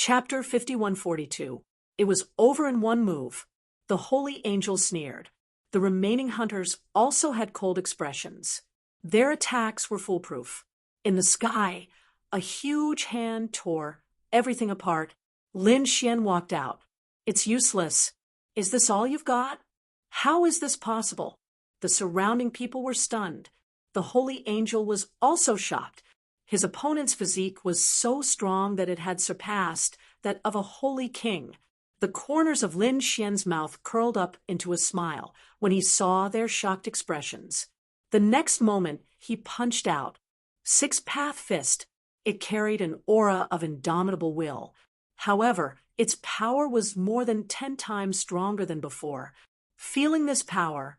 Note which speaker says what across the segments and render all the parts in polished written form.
Speaker 1: Chapter 5142. It was over in one move. The holy angel sneered. The remaining hunters also had cold expressions. Their attacks were foolproof. In the sky, a huge hand tore everything apart. Lin Xian walked out. It's useless. Is this all you've got? How is this possible? The surrounding people were stunned. The holy angel was also shocked. His opponent's physique was so strong that it had surpassed that of a holy king. The corners of Lin Xian's mouth curled up into a smile when he saw their shocked expressions. The next moment, he punched out. Six-path fist. It carried an aura of indomitable will. However, its power was more than 10 times stronger than before. Feeling this power,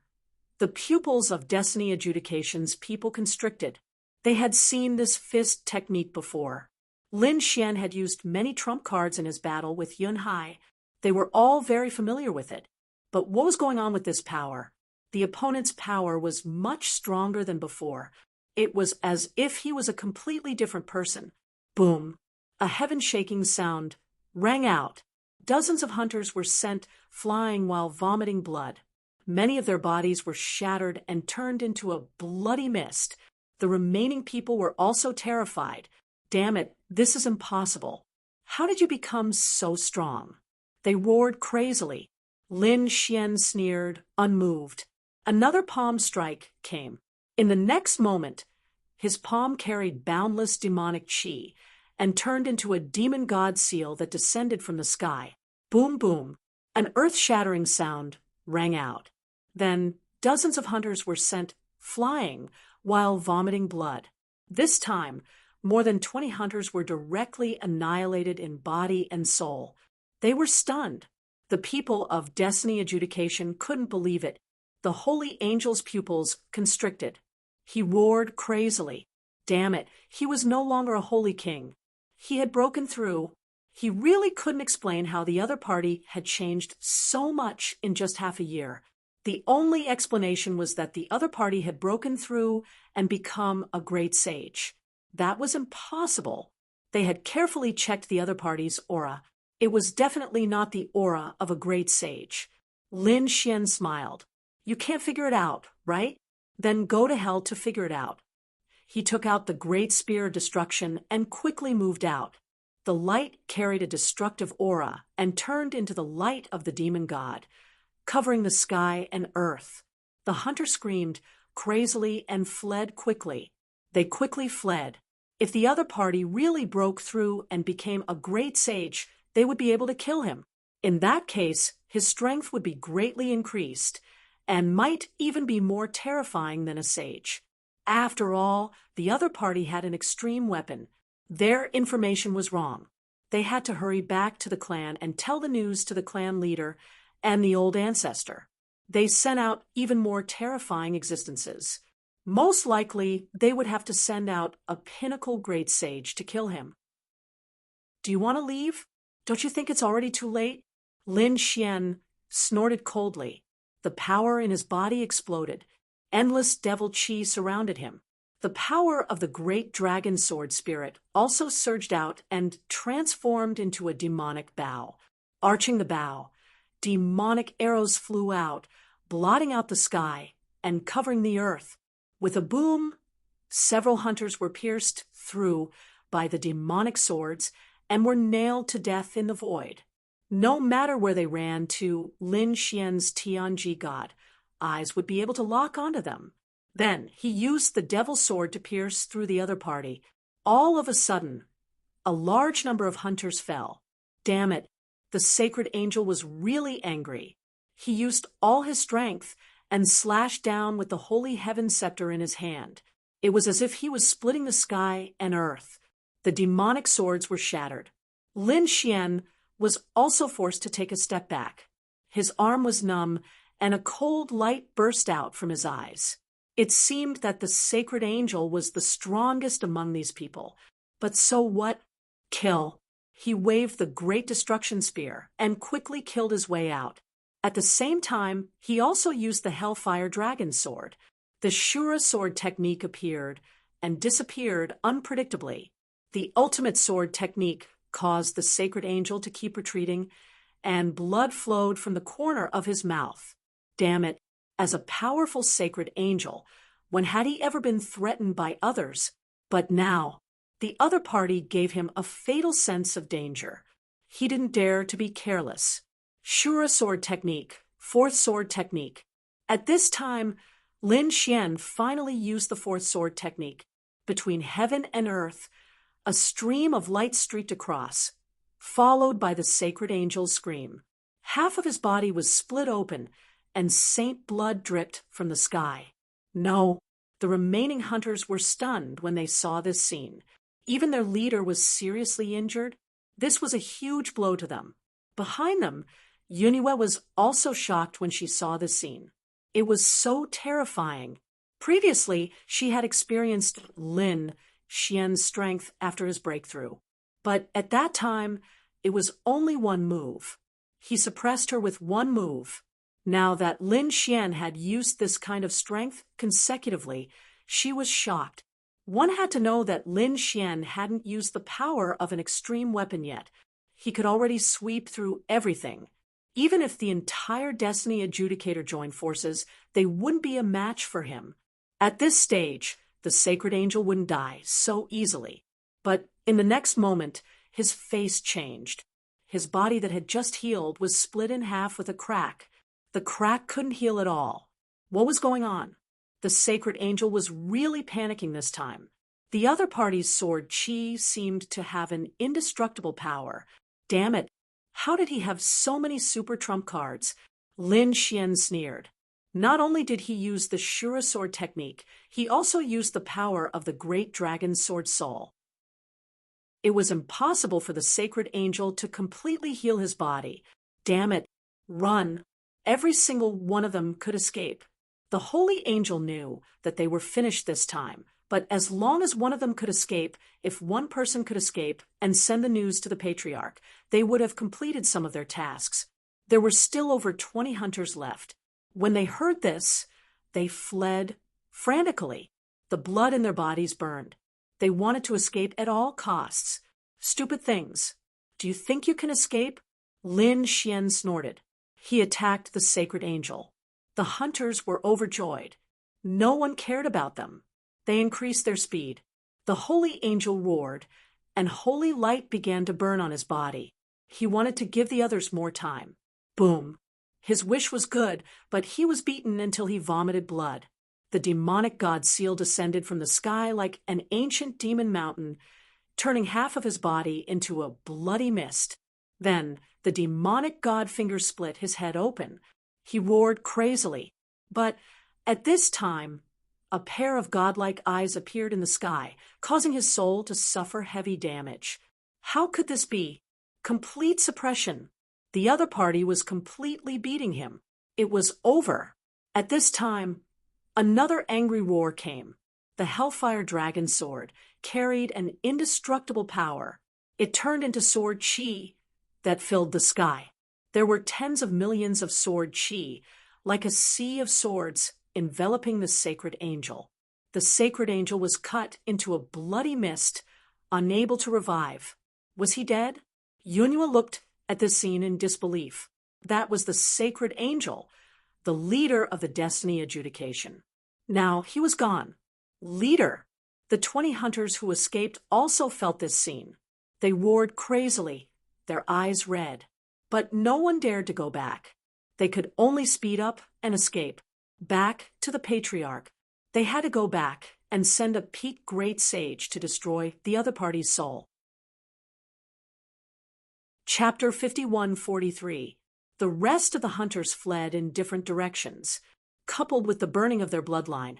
Speaker 1: the pupils of Destiny Adjudication's people constricted. They had seen this fist technique before. Lin Xian had used many trump cards in his battle with Yun Hai. They were all very familiar with it. But what was going on with this power? The opponent's power was much stronger than before. It was as if he was a completely different person. Boom! A heaven-shaking sound rang out. Dozens of hunters were sent flying while vomiting blood. Many of their bodies were shattered and turned into a bloody mist. The remaining people were also terrified. Damn it, this is impossible. How did you become so strong? They roared crazily. Lin Xian sneered, unmoved. Another palm strike came. In the next moment, his palm carried boundless demonic chi and turned into a demon god seal that descended from the sky. Boom, boom. An earth-shattering sound rang out. Then dozens of hunters were sent flying while vomiting blood. This time, more than 20 hunters were directly annihilated in body and soul. They were stunned. The people of Destiny Adjudication couldn't believe it. The holy angel's pupils constricted. He roared crazily. Damn it, he was no longer a holy king. He had broken through. He really couldn't explain how the other party had changed so much in just half a year. The only explanation was that the other party had broken through and become a great sage. That was impossible. They had carefully checked the other party's aura. It was definitely not the aura of a great sage. Lin Xian smiled. You can't figure it out, right? Then go to hell to figure it out. He took out the great spear of destruction and quickly moved out. The light carried a destructive aura and turned into the light of the demon god, covering the sky and earth. The hunter screamed crazily and fled quickly. They quickly fled. If the other party really broke through and became a great sage, they would be able to kill him. In that case, his strength would be greatly increased and might even be more terrifying than a sage. After all, the other party had an extreme weapon. Their information was wrong. They had to hurry back to the clan and tell the news to the clan leader and the old ancestor. They sent out even more terrifying existences. Most likely, they would have to send out a pinnacle great sage to kill him. Do you want to leave? Don't you think it's already too late? Lin Xian snorted coldly. The power in his body exploded. Endless devil chi surrounded him. The power of the great dragon sword spirit also surged out and transformed into a demonic bow. Arching the bow, demonic arrows flew out, blotting out the sky and covering the earth. With a boom, several hunters were pierced through by the demonic swords and were nailed to death in the void. No matter where they ran to Lin Xian's Tianji god, eyes would be able to lock onto them. Then he used the devil sword to pierce through the other party. All of a sudden, a large number of hunters fell. Damn it, the sacred angel was really angry. He used all his strength and slashed down with the holy heaven scepter in his hand. It was as if he was splitting the sky and earth. The demonic swords were shattered. Lin Xian was also forced to take a step back. His arm was numb, and a cold light burst out from his eyes. It seemed that the sacred angel was the strongest among these people. But so what? Kill. He waved the great destruction spear and quickly killed his way out. At the same time, he also used the Hellfire Dragon sword. The Shura sword technique appeared and disappeared unpredictably. The ultimate sword technique caused the sacred angel to keep retreating, and blood flowed from the corner of his mouth. Damn it, as a powerful sacred angel, when had he ever been threatened by others? But now, the other party gave him a fatal sense of danger. He didn't dare to be careless. Shura sword technique, fourth sword technique. At this time, Lin Xian finally used the fourth sword technique. Between heaven and earth, a stream of light streaked across, followed by the sacred angel's scream. Half of his body was split open, and saint blood dripped from the sky. No, the remaining hunters were stunned when they saw this scene. Even their leader was seriously injured. This was a huge blow to them. Behind them, Yunhua was also shocked when she saw the scene. It was so terrifying. Previously, she had experienced Lin Xian's strength after his breakthrough. But at that time, it was only one move. He suppressed her with one move. Now that Lin Xian had used this kind of strength consecutively, she was shocked. One had to know that Lin Xian hadn't used the power of an extreme weapon yet. He could already sweep through everything. Even if the entire Destiny Adjudicator joined forces, they wouldn't be a match for him. At this stage, the sacred angel wouldn't die so easily. But in the next moment, his face changed. His body that had just healed was split in half with a crack. The crack couldn't heal at all. What was going on? The sacred angel was really panicking this time. The other party's sword Qi seemed to have an indestructible power. Damn it, how did he have so many super trump cards? Lin Xian sneered. Not only did he use the Shura sword technique, he also used the power of the great dragon's sword soul. It was impossible for the sacred angel to completely heal his body. Damn it, run. Every single one of them could escape. The holy angel knew that they were finished this time, but as long as one of them could escape, if one person could escape and send the news to the patriarch, they would have completed some of their tasks. There were still over 20 hunters left. When they heard this, they fled frantically. The blood in their bodies burned. They wanted to escape at all costs. Stupid things. Do you think you can escape? Lin Xian snorted. He attacked the sacred angel. The hunters were overjoyed. No one cared about them. They increased their speed. The holy angel roared, and holy light began to burn on his body. He wanted to give the others more time. Boom. His wish was good, but he was beaten until he vomited blood. The demonic god seal descended from the sky like an ancient demon mountain, turning half of his body into a bloody mist. Then the demonic god finger split his head open. He roared crazily. But at this time, a pair of godlike eyes appeared in the sky, causing his soul to suffer heavy damage. How could this be? Complete suppression. The other party was completely beating him. It was over. At this time, another angry roar came. The Hellfire Dragon sword carried an indestructible power. It turned into sword Qi that filled the sky. There were tens of millions of sword Qi, like a sea of swords enveloping the sacred angel. The sacred angel was cut into a bloody mist, unable to revive. Was he dead? Yunhua looked at this scene in disbelief. That was the sacred angel, the leader of the Destiny Adjudication. Now he was gone. Leader! The 20 hunters who escaped also felt this scene. They roared crazily, their eyes red. But no one dared to go back. They could only speed up and escape. Back to the Patriarch. They had to go back and send a peak great sage to destroy the other party's soul. Chapter 51:43. The rest of the hunters fled in different directions. Coupled with the burning of their bloodline,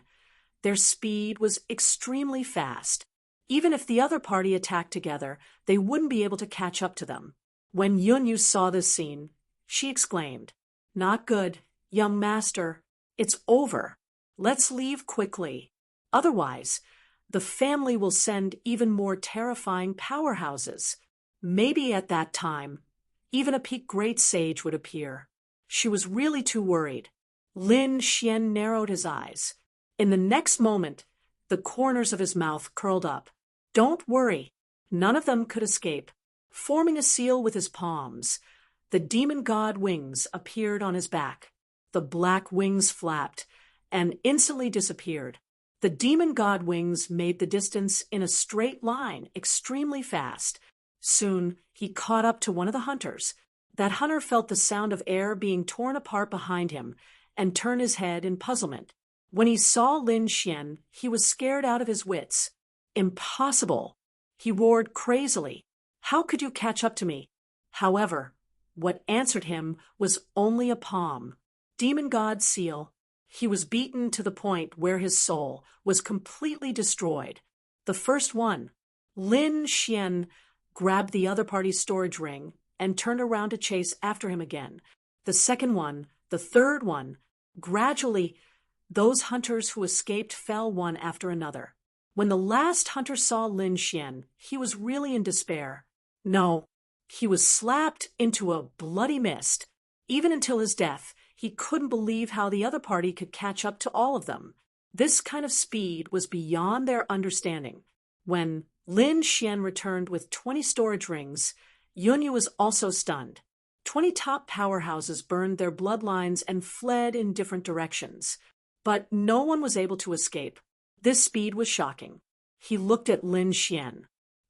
Speaker 1: their speed was extremely fast. Even if the other party attacked together, they wouldn't be able to catch up to them. When Yunyu saw this scene, she exclaimed, "Not good, young master. It's over. Let's leave quickly. Otherwise, the family will send even more terrifying powerhouses. Maybe at that time, even a peak great sage would appear." She was really too worried. Lin Xian narrowed his eyes. In the next moment, the corners of his mouth curled up. Don't worry. None of them could escape. Forming a seal with his palms, the demon god wings appeared on his back. The black wings flapped and instantly disappeared. The demon god wings made the distance in a straight line extremely fast. Soon, he caught up to one of the hunters. That hunter felt the sound of air being torn apart behind him and turned his head in puzzlement. When he saw Lin Xian, he was scared out of his wits. Impossible! He roared crazily. How could you catch up to me? However, what answered him was only a palm. Demon god seal. He was beaten to the point where his soul was completely destroyed. The first one, Lin Xian, grabbed the other party's storage ring and turned around to chase after him again. The second one, the third one. Gradually, those hunters who escaped fell one after another. When the last hunter saw Lin Xian, he was really in despair. No, he was slapped into a bloody mist. Even until his death, he couldn't believe how the other party could catch up to all of them. This kind of speed was beyond their understanding. When Lin Xian returned with 20 storage rings, Yunyu was also stunned. 20 top powerhouses burned their bloodlines and fled in different directions. But no one was able to escape. This speed was shocking. He looked at Lin Xian.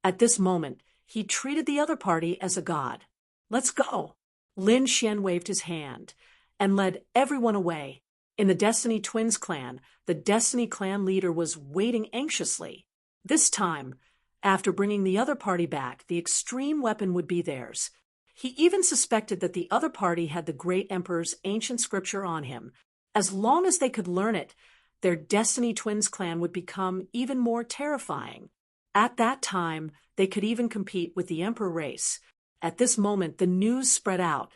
Speaker 1: At this moment, he treated the other party as a god. Let's go. Lin Xian waved his hand and led everyone away. In the Destiny Twins clan, the Destiny clan leader was waiting anxiously. This time, after bringing the other party back, the extreme weapon would be theirs. He even suspected that the other party had the Great Emperor's ancient scripture on him. As long as they could learn it, their Destiny Twins clan would become even more terrifying. At that time, they could even compete with the Emperor race. At this moment, the news spread out.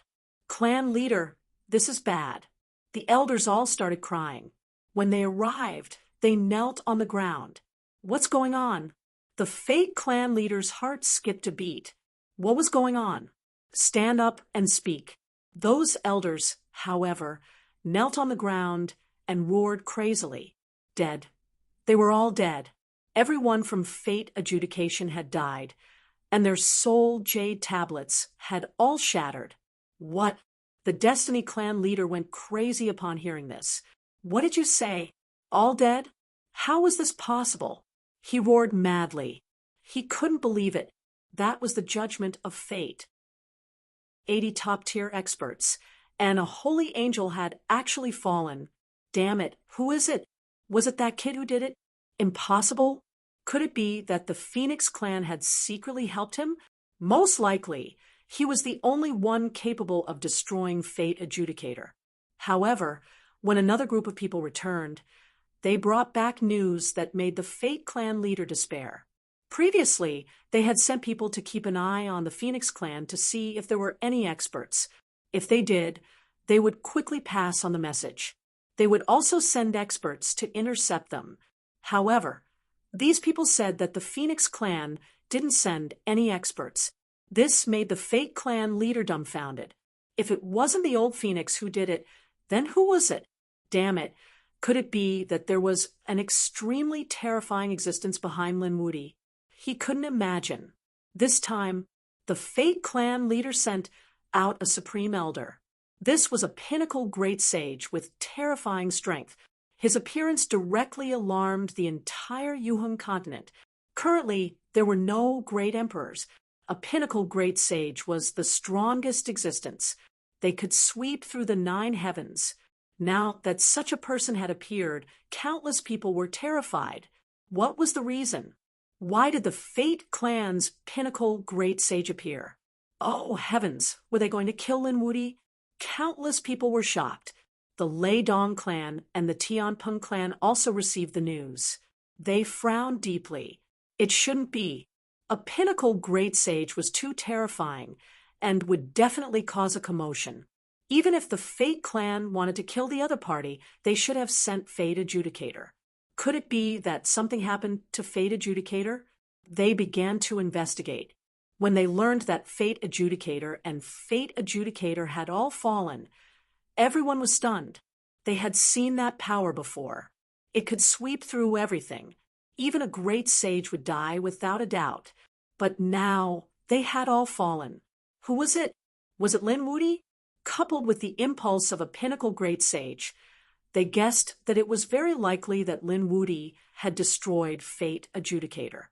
Speaker 1: Clan leader, this is bad. The elders all started crying. When they arrived, they knelt on the ground. What's going on? The Fate clan leader's heart skipped a beat. What was going on? Stand up and speak. Those elders, however, knelt on the ground and roared crazily. Dead. They were all dead. Everyone from Fate Adjudication had died, and their soul jade tablets had all shattered. What? The Destiny clan leader went crazy upon hearing this. What did you say? All dead? How was this possible? He roared madly. He couldn't believe it. That was the judgment of fate. 80 top-tier experts, and a holy angel had actually fallen. Damn it, who is it? Was it that kid who did it? Impossible? Could it be that the Phoenix clan had secretly helped him? Most likely. He was the only one capable of destroying Fate Adjudicator. However, when another group of people returned, they brought back news that made the Fate clan leader despair. Previously, they had sent people to keep an eye on the Phoenix clan to see if there were any experts. If they did, they would quickly pass on the message. They would also send experts to intercept them. However, these people said that the Phoenix clan didn't send any experts. This made the Fate clan leader dumbfounded. If it wasn't the old Phoenix who did it, then who was it? Damn it. Could it be that there was an extremely terrifying existence behind Lin Wudi? He couldn't imagine. This time, the Fate clan leader sent out a supreme elder. This was a pinnacle great sage with terrifying strength. His appearance directly alarmed the entire Yuheng continent. Currently, there were no great emperors. A pinnacle great sage was the strongest existence. They could sweep through the 9 heavens. Now that such a person had appeared, countless people were terrified. What was the reason? Why did the Fate clan's pinnacle great sage appear? Oh, heavens! Were they going to kill Lin Wudi? Countless people were shocked. The Lei Dong clan and the Tianpeng clan also received the news. They frowned deeply. It shouldn't be. A pinnacle great sage was too terrifying and would definitely cause a commotion. Even if the Fate clan wanted to kill the other party, they should have sent Fate Adjudicator. Could it be that something happened to Fate Adjudicator? They began to investigate. When they learned that Fate Adjudicator and Fate Adjudicator had all fallen, everyone was stunned. They had seen that power before. It could sweep through everything. Even a great sage would die without a doubt. But now They had all fallen. Who was it? Was it Lin Wuti? Coupled with the impulse of a pinnacle great sage, they guessed that it was very likely that Lin Wuti had destroyed Fate Adjudicator.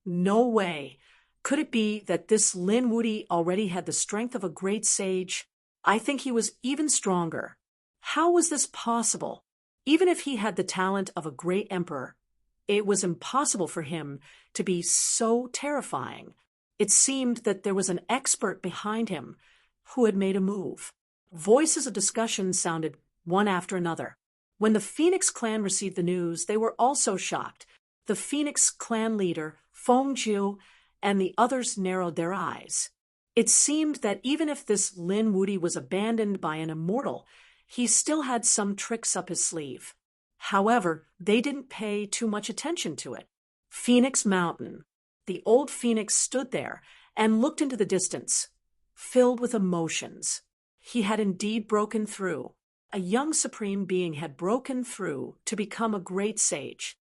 Speaker 1: No way. Could it be that this Lin Wuti already had the strength of a great sage? I think he was even stronger. How was this possible? Even if he had the talent of a great emperor, it was impossible for him to be so terrifying. It seemed that there was an expert behind him who had made a move. Voices of discussion sounded one after another. When the Phoenix clan received the news, they were also shocked. The Phoenix clan leader, Feng Jiu, and the others narrowed their eyes. It seemed that even if this Lin Wuti was abandoned by an immortal, he still had some tricks up his sleeve. However, they didn't pay too much attention to it. Phoenix Mountain. The old Phoenix stood there and looked into the distance, filled with emotions. He had indeed broken through. A young supreme being had broken through to become a great sage.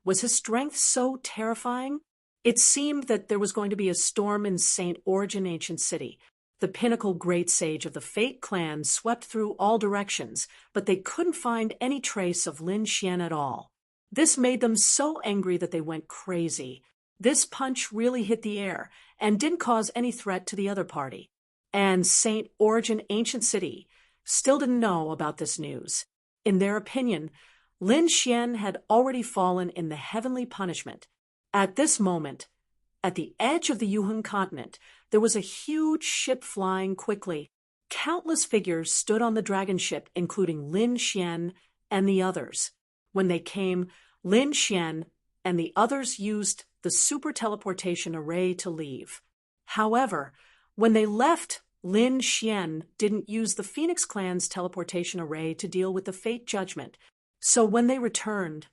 Speaker 1: Was his strength so terrifying? It seemed that there was going to be a storm in St. Origin Ancient City. The pinnacle great sage of the Fate clan swept through all directions, but they couldn't find any trace of Lin Xian at all. This made them so angry that they went crazy. This punch really hit the air and didn't cause any threat to the other party. And St. Origin Ancient City still didn't know about this news. In their opinion, Lin Xian had already fallen in the heavenly punishment. At this moment, at the edge of the Yuhun continent, there was a huge ship flying quickly. Countless figures stood on the dragon ship, including Lin Xian and the others. When they came, Lin Xian and the others used the super teleportation array to leave. However, when they left, Lin Xian didn't use the Phoenix clan's teleportation array to deal with the fate judgment. So when they returned,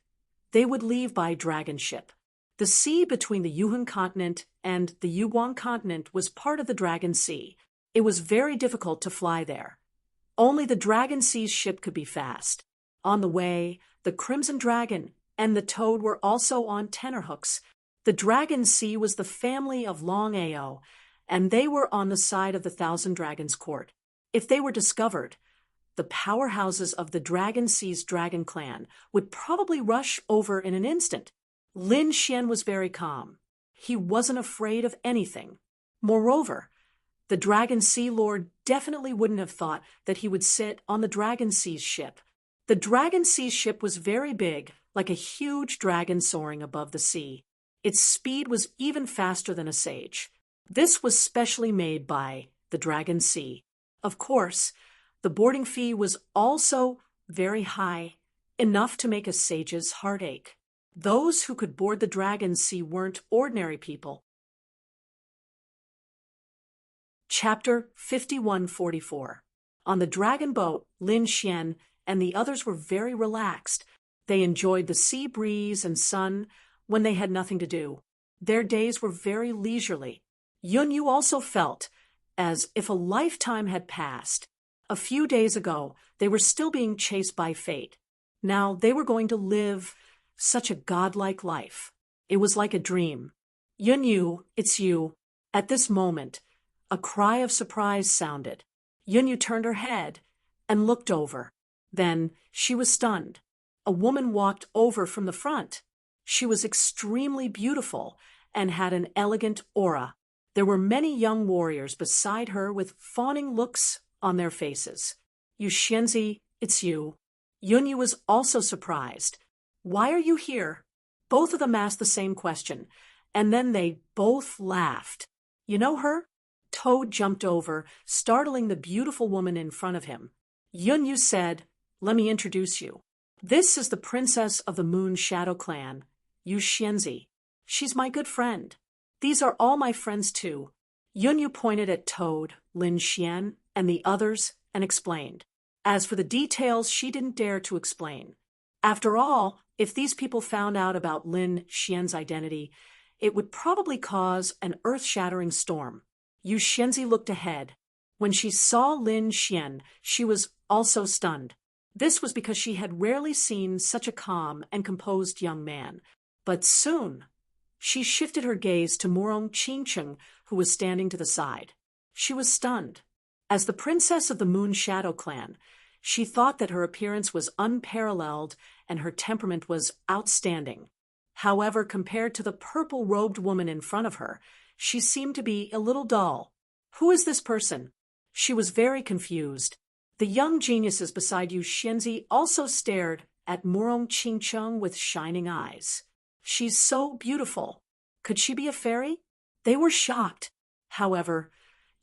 Speaker 1: they would leave by dragon ship. The sea between the Yuhun continent and the Yuguang continent was part of the Dragon Sea. It was very difficult to fly there. Only the Dragon Sea's ship could be fast. On the way, the Crimson Dragon and the Toad were also on tenterhooks. The Dragon Sea was the family of Long Ao, and they were on the side of the Thousand Dragons court. If they were discovered, the powerhouses of the Dragon Sea's dragon clan would probably rush over in an instant. Lin Xian was very calm. He wasn't afraid of anything. Moreover, the Dragon Sea Lord definitely wouldn't have thought that he would sit on the Dragon Sea's ship. The Dragon Sea's ship was very big, like a huge dragon soaring above the sea. Its speed was even faster than a sage. This was specially made by the Dragon Sea. Of course, the boarding fee was also very high, enough to make a sage's heart ache. Those who could board the Dragon Sea weren't ordinary people. Chapter 5144. On the dragon boat, Lin Xian and the others were very relaxed. They enjoyed the sea breeze and sun when they had nothing to do. Their days were very leisurely. Yunyu also felt as if a lifetime had passed. A few days ago, they were still being chased by fate. Now they were going to live such a godlike life. It was like a dream. Yunyu, it's you. At this moment, a cry of surprise sounded. Yunyu turned her head and looked over. Then she was stunned. A woman walked over from the front. She was extremely beautiful and had an elegant aura. There were many young warriors beside her with fawning looks on their faces. Yu Xianzi, it's you. Yunyu was also surprised. Why are you here? Both of them asked the same question, and then they both laughed. You know her? Toad jumped over, startling the beautiful woman in front of him. Yunyu said, let me introduce you. This is the princess of the Moon Shadow Clan, Yu Xianzi. She's my good friend. These are all my friends too. Yunyu pointed at Toad, Lin Xian, and the others and explained. As for the details, she didn't dare to explain. After all, if these people found out about Lin Xian's identity, it would probably cause an earth-shattering storm. Yu Xianzi looked ahead. When she saw Lin Xian, she was also stunned. This was because she had rarely seen such a calm and composed young man. But soon, She shifted her gaze to Morong Chingcheng, who was standing to the side. She was stunned. As the princess of the Moon Shadow clan, she thought that her appearance was unparalleled and her temperament was outstanding. However, compared to the purple-robed woman in front of her, she seemed to be a little dull. Who is this person? She was very confused. The young geniuses beside Yu Xianzi also stared at Morong Chingcheng with shining eyes. She's so beautiful. Could she be a fairy? They were shocked. However,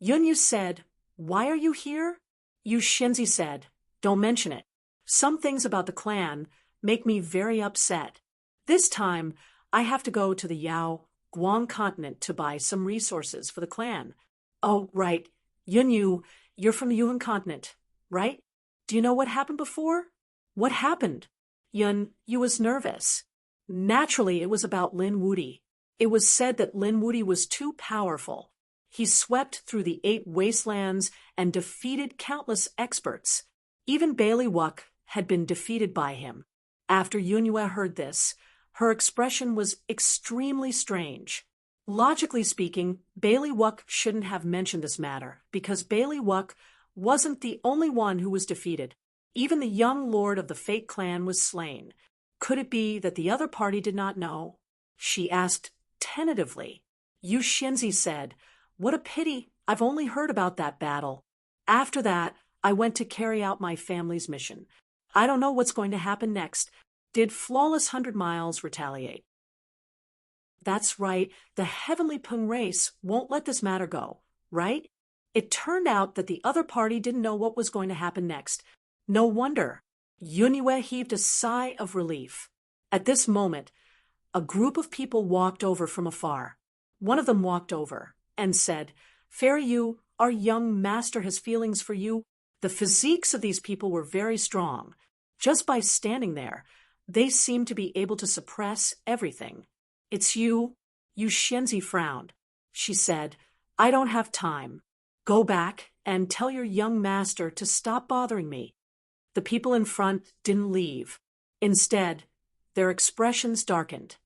Speaker 1: Yunyu said, "Why are you here?" Yu Xianzi said, "Don't mention it. Some things about the clan make me very upset. This time, I have to go to the Yao Guang continent to buy some resources for the clan." "Oh, right. Yunyu, you're from the Yuan continent, right? Do you know what happened before?" "What happened?" Yu was nervous. Naturally, it was about Lin Wudi. It was said that Lin Wudi was too powerful. He swept through the 8 wastelands and defeated countless experts. Even Bailey Wuck had been defeated by him. After Yunyue heard this, her expression was extremely strange. Logically speaking, Bailey Wuck shouldn't have mentioned this matter, because Bailey Wuck wasn't the only one who was defeated. Even the young lord of the Fate clan was slain. Could it be that the other party did not know? She asked tentatively. Yu Xianzi said, "What a pity, I've only heard about that battle. After that, I went to carry out my family's mission. I don't know what's going to happen next. Did Flawless 100 Miles retaliate?" "That's right, the Heavenly Peng race won't let this matter go, right?" It turned out that the other party didn't know what was going to happen next. No wonder. Yunyue heaved a sigh of relief. At this moment, a group of people walked over from afar. One of them walked over and said, "Fairy Yu, our young master has feelings for you." The physiques of these people were very strong. Just by standing there, they seemed to be able to suppress everything. "It's you." Yu Xianzi frowned. She said, "I don't have time. Go back and tell your young master to stop bothering me." The people in front didn't leave. Instead, their expressions darkened.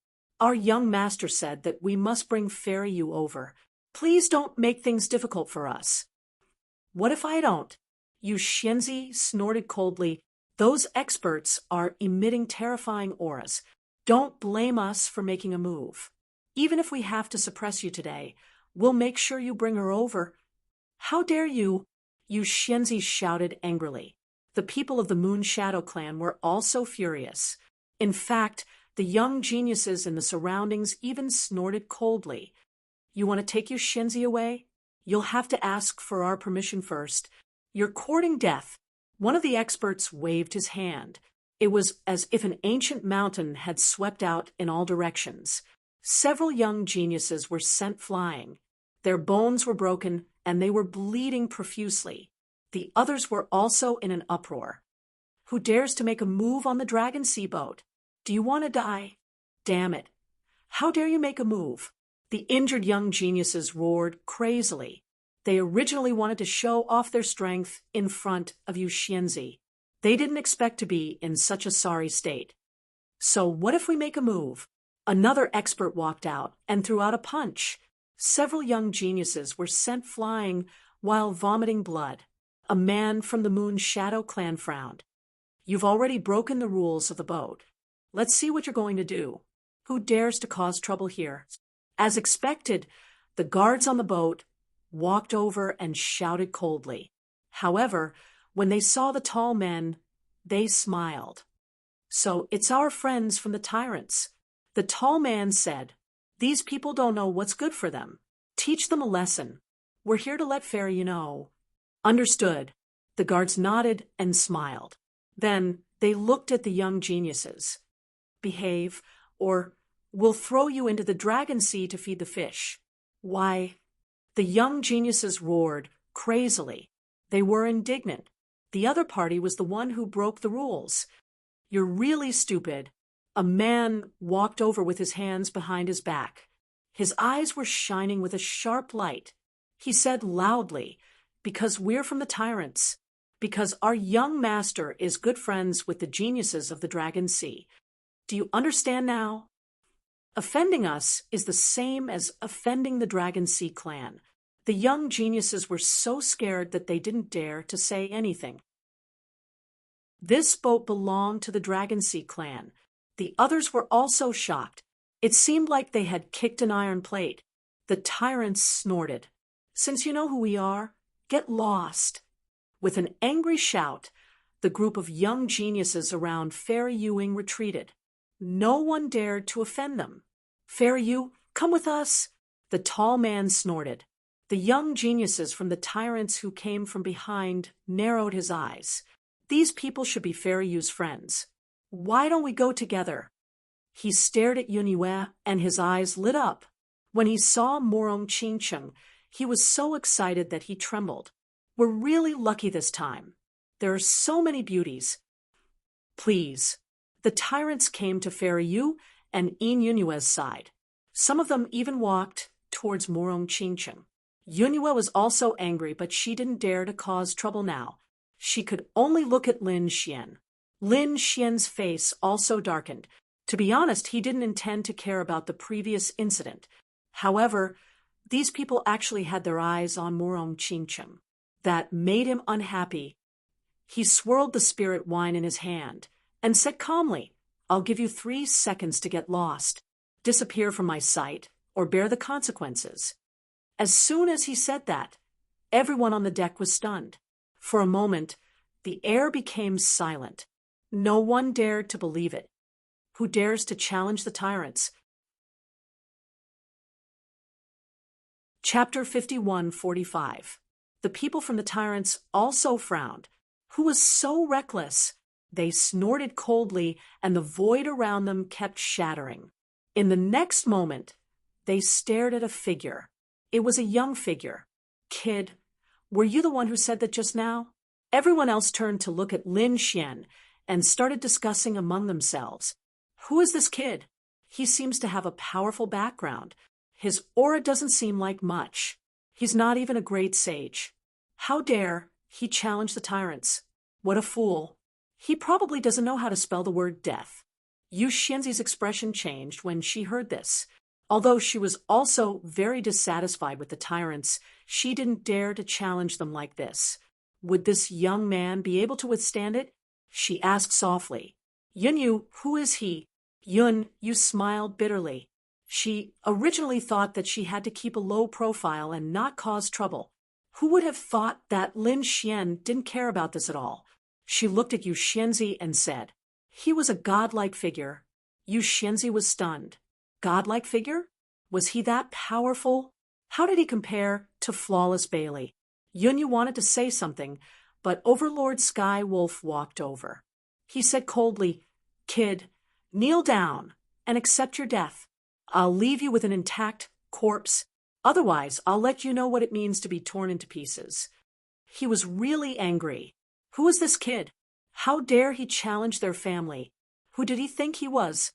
Speaker 1: "Our young master said that we must bring Fairy Yu over. Please don't make things difficult for us." "What if I don't?" Yu Xianzi snorted coldly. "Those experts are emitting terrifying auras. Don't blame us for making a move. Even if we have to suppress you today, we'll make sure you bring her over." "How dare you?" Yu Xianzi shouted angrily. The people of the Moon Shadow clan were also furious. In fact, the young geniuses in the surroundings even snorted coldly. "You want to take Yu Xianzi away? You'll have to ask for our permission first. You're courting death." One of the experts waved his hand. It was as if an ancient mountain had swept out in all directions. Several young geniuses were sent flying. Their bones were broken, and they were bleeding profusely. The others were also in an uproar. "Who dares to make a move on the Dragon Sea boat? Do you want to die? Damn it. How dare you make a move?" The injured young geniuses roared crazily. They originally wanted to show off their strength in front of Yu Xianzi. They didn't expect to be in such a sorry state. "So what if we make a move?" Another expert walked out and threw out a punch. Several young geniuses were sent flying while vomiting blood. A man from the Moon Shadow clan frowned. "You've already broken the rules of the boat. Let's see what you're going to do. Who dares to cause trouble here?" As expected, the guards on the boat walked over and shouted coldly. However, when they saw the tall men, they smiled. "So it's our friends from the tyrants." The tall man said, "These people don't know what's good for them. Teach them a lesson. We're here to let Fairy Yu know." "Understood." The guards nodded and smiled. Then they looked at the young geniuses. "Behave, or we'll throw you into the Dragon Sea to feed the fish." "Why?" The young geniuses roared crazily. They were indignant. The other party was the one who broke the rules. "You're really stupid." A man walked over with his hands behind his back. His eyes were shining with a sharp light. He said loudly, "Because we're from the tyrants. Because our young master is good friends with the geniuses of the Dragon Sea. Do you understand now?" Offending us is the same as offending the Dragon Sea clan. The young geniuses were so scared that they didn't dare to say anything. This boat belonged to the Dragon Sea clan. The others were also shocked. It seemed like they had kicked an iron plate. The tyrants snorted. "Since you know who we are, get lost." With an angry shout, the group of young geniuses around Fairy Ewing retreated. No one dared to offend them. "Fairy Ew, come with us," the tall man snorted. The young geniuses from the tyrants who came from behind narrowed his eyes. These people should be Fairy Ew's friends. "Why don't we go together?" He stared at Yunyue and his eyes lit up. When he saw Morong Chingcheng, he was so excited that he trembled. "We're really lucky this time. There are so many beauties. Please." The tyrants came to Fairy Yu and Yin Yunyue's side. Some of them even walked towards Morong Chingcheng. Yunyue was also angry, but she didn't dare to cause trouble now. She could only look at Lin Xian. Lin Xian's face also darkened. To be honest, he didn't intend to care about the previous incident. However, these people actually had their eyes on Morong Chingcheng. That made him unhappy. He swirled the spirit wine in his hand and said calmly, "I'll give you 3 seconds to get lost, disappear from my sight, or bear the consequences." As soon as he said that, everyone on the deck was stunned. For a moment, the air became silent. No one dared to believe it. Who dares to challenge the tyrants? Chapter 51:45. The people from the tyrants also frowned. Who was so reckless? They snorted coldly, and the void around them kept shattering. In the next moment, they stared at a figure. It was a young figure. "Kid, were you the one who said that just now?" Everyone else turned to look at Lin Xian and started discussing among themselves. "Who is this kid? He seems to have a powerful background. His aura doesn't seem like much. He's not even a great sage. How dare he challenge the tyrants? What a fool. He probably doesn't know how to spell the word death." Yu Xianzi's expression changed when she heard this. Although she was also very dissatisfied with the tyrants, she didn't dare to challenge them like this. Would this young man be able to withstand it? She asked softly, "Yunyu, who is he?" Yun Yu smiled bitterly. She originally thought that she had to keep a low profile and not cause trouble. Who would have thought that Lin Xian didn't care about this at all? She looked at Yu Xianzi and said, "He was a godlike figure." Yu Xianzi was stunned. Godlike figure? Was he that powerful? How did he compare to Flawless Bailey? Yunyu wanted to say something, but Overlord Sky Wolf walked over. He said coldly, "Kid, kneel down and accept your death. I'll leave you with an intact corpse. Otherwise, I'll let you know what it means to be torn into pieces." He was really angry. Who is this kid? How dare he challenge their family? Who did he think he was?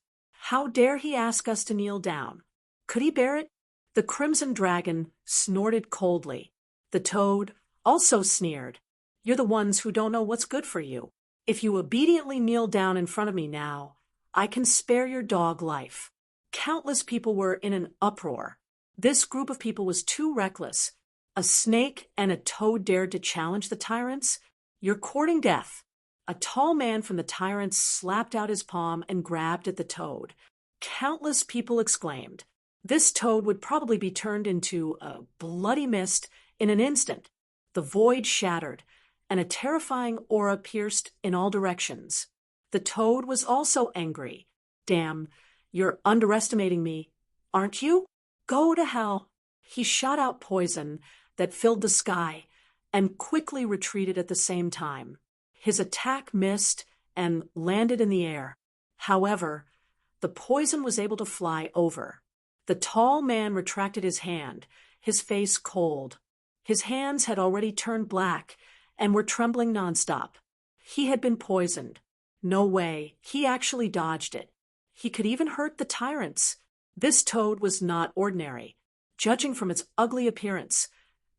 Speaker 1: How dare he ask us to kneel down? Could he bear it? The Crimson Dragon snorted coldly. The Toad also sneered. "You're the ones who don't know what's good for you. If you obediently kneel down in front of me now, I can spare your dog life." Countless people were in an uproar. This group of people was too reckless. A snake and a toad dared to challenge the tyrants? "You're courting death." A tall man from the tyrants slapped out his palm and grabbed at the toad. Countless people exclaimed. This toad would probably be turned into a bloody mist in an instant. The void shattered, and a terrifying aura pierced in all directions. The toad was also angry. "Damn, you're underestimating me, aren't you? Go to hell." He shot out poison that filled the sky and quickly retreated at the same time. His attack missed and landed in the air. However, the poison was able to fly over. The tall man retracted his hand, his face cold. His hands had already turned black and were trembling nonstop. He had been poisoned. No way, he actually dodged it. He could even hurt the tyrants. This toad was not ordinary, judging from its ugly appearance.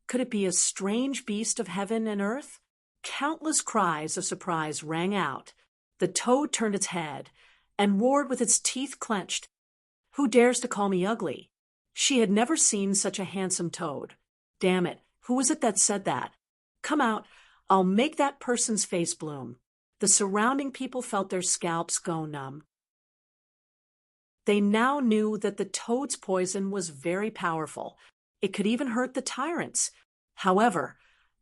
Speaker 1: Could it be a strange beast of heaven and earth? Countless cries of surprise rang out. The toad turned its head and roared with its teeth clenched. Who dares to call me ugly? She had never seen such a handsome toad. Damn it, who was it that said that? Come out, I'll make that person's face bloom. The surrounding people felt their scalps go numb. They now knew that the toad's poison was very powerful. It could even hurt the tyrants. However,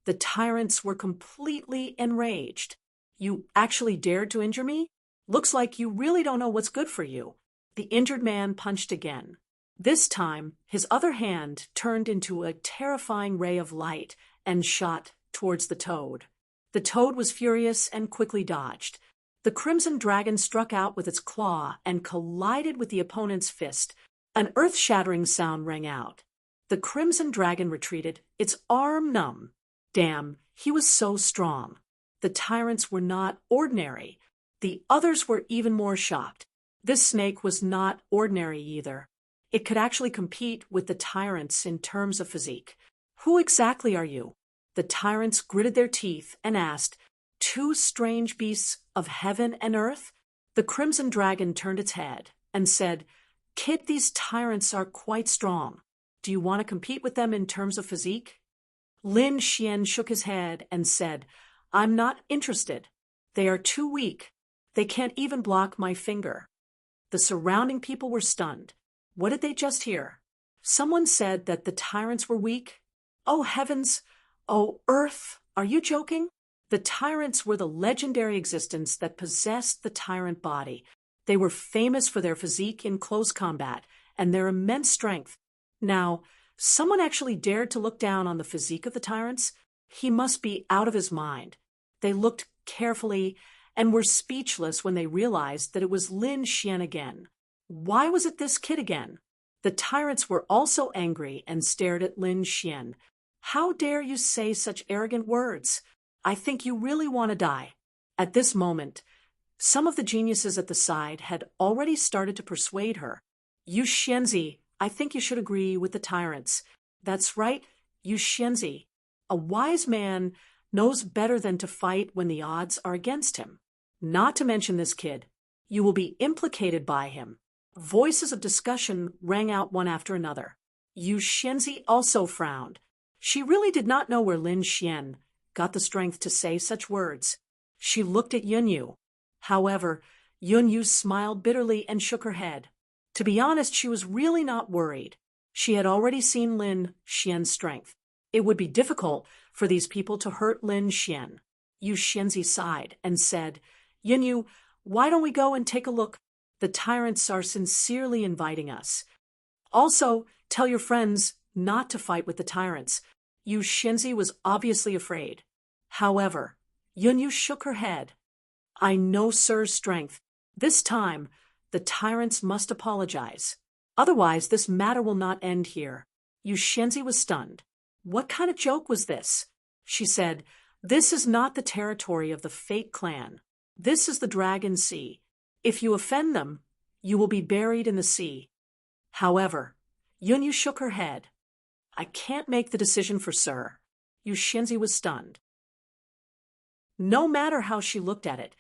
Speaker 1: the tyrants were completely enraged. You actually dared to injure me? Looks like you really don't know what's good for you. The injured man punched again. This time, his other hand turned into a terrifying ray of light and shot towards the toad. The toad was furious and quickly dodged. The crimson dragon struck out with its claw and collided with the opponent's fist. An earth-shattering sound rang out. The crimson dragon retreated, its arm numb. Damn, he was so strong. The tyrants were not ordinary. The others were even more shocked. This snake was not ordinary either. It could actually compete with the tyrants in terms of physique. Who exactly are you? The tyrants gritted their teeth and asked, two strange beasts of heaven and earth? The crimson dragon turned its head and said, Kid, these tyrants are quite strong. Do you want to compete with them in terms of physique? Lin Xian shook his head and said, I'm not interested. They are too weak. They can't even block my finger. The surrounding people were stunned. What did they just hear? Someone said that the tyrants were weak? Oh heavens! Oh earth! Are you joking? The tyrants were the legendary existence that possessed the tyrant body. They were famous for their physique in close combat and their immense strength. Now, someone actually dared to look down on the physique of the tyrants? He must be out of his mind. They looked carefully and were speechless when they realized that it was Lin Xian again. Why was it this kid again? The tyrants were also angry and stared at Lin Xian. How dare you say such arrogant words? I think you really want to die. At this moment, some of the geniuses at the side had already started to persuade her. You Xianzi, I think you should agree with the tyrants. That's right, you Xianzi. A wise man knows better than to fight when the odds are against him. Not to mention this kid. You will be implicated by him. Voices of discussion rang out one after another. Yu Xianzi also frowned. She really did not know where Lin Xian got the strength to say such words. She looked at Yunyu. However, Yunyu smiled bitterly and shook her head. To be honest, she was really not worried. She had already seen Lin Xian's strength. It would be difficult for these people to hurt Lin Xian. Yu Xianzi sighed and said, Yunyu, why don't we go and take a look? The tyrants are sincerely inviting us. Also, tell your friends not to fight with the tyrants. Yu Xianzi was obviously afraid. However, Yunyu shook her head. I know Sir's strength. This time, the tyrants must apologize. Otherwise, this matter will not end here. Yu Xianzi was stunned. What kind of joke was this? She said, This is not the territory of the Fate clan. This is the Dragon Sea. If you offend them, you will be buried in the sea. However, Yunyu shook her head. I can't make the decision for Sir. Yu Xianzi was stunned. No matter how she looked at it,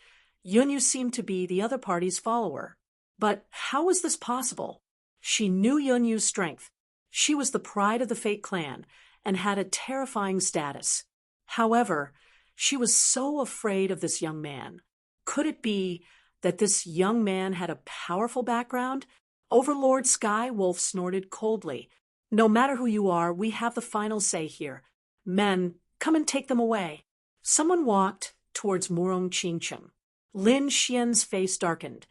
Speaker 1: Yunyu seemed to be the other party's follower. But how was this possible? She knew Yunyu's strength. She was the pride of the Fate clan and had a terrifying status. However, she was so afraid of this young man. Could it be that this young man had a powerful background? Overlord Skywolf snorted coldly. No matter who you are, we have the final say here. Men, come and take them away. Someone walked towards Murong Qingcheng. Lin Xian's face darkened.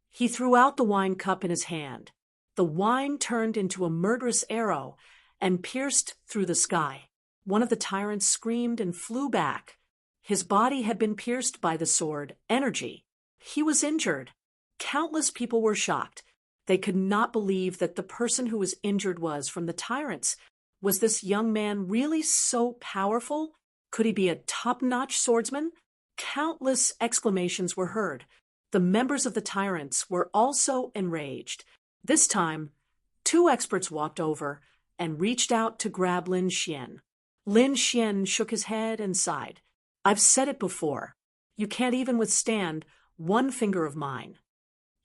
Speaker 1: He threw out the wine cup in his hand. The wine turned into a murderous arrow and pierced through the sky. One of the tyrants screamed and flew back. His body had been pierced by the sword, energy. He was injured. Countless people were shocked. They could not believe that the person who was injured was from the tyrants. Was this young man really so powerful? Could he be a top-notch swordsman? Countless exclamations were heard. The members of the tyrants were also enraged. This time, two experts walked over and reached out to grab Lin Xian. Lin Xian shook his head and sighed. I've said it before. You can't even withstand one finger of mine.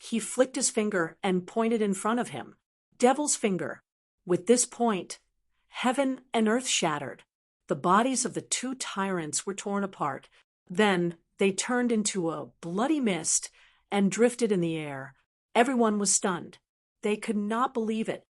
Speaker 1: He flicked his finger and pointed in front of him. Devil's finger. With this point, heaven and earth shattered. The bodies of the two tyrants were torn apart. Then they turned into a bloody mist and drifted in the air. Everyone was stunned. They could not believe it.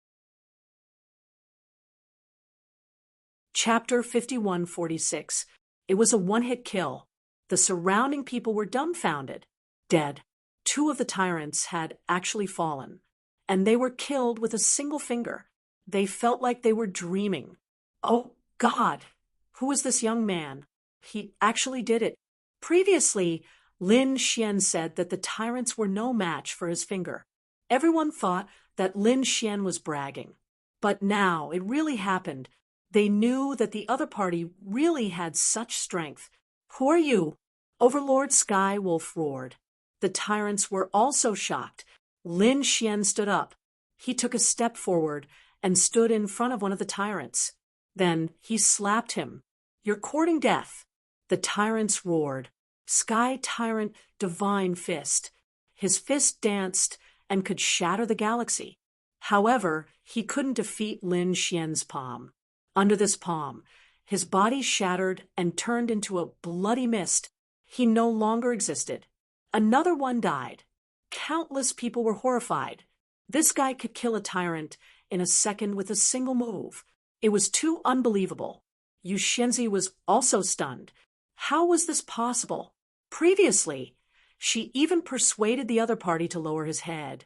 Speaker 1: Chapter 5146. It was a one-hit kill. The surrounding people were dumbfounded. Dead. Two of the tyrants had actually fallen, and they were killed with a single finger. They felt like they were dreaming. Oh, God! Who was this young man? He actually did it. Previously, Lin Xian said that the tyrants were no match for his finger. Everyone thought that Lin Xian was bragging. But now it really happened. They knew that the other party really had such strength. Who are you? Overlord Sky Wolf roared. The tyrants were also shocked. Lin Xian stood up. He took a step forward and stood in front of one of the tyrants. Then he slapped him. You're courting death. The tyrants roared. Sky Tyrant Divine Fist. His fist danced and could shatter the galaxy. However, he couldn't defeat Lin Xian's palm. Under this palm, his body shattered and turned into a bloody mist. He no longer existed. Another one died. Countless people were horrified. This guy could kill a tyrant in a second with a single move. It was too unbelievable. Yu Shenzi was also stunned. How was this possible? Previously, she even persuaded the other party to lower his head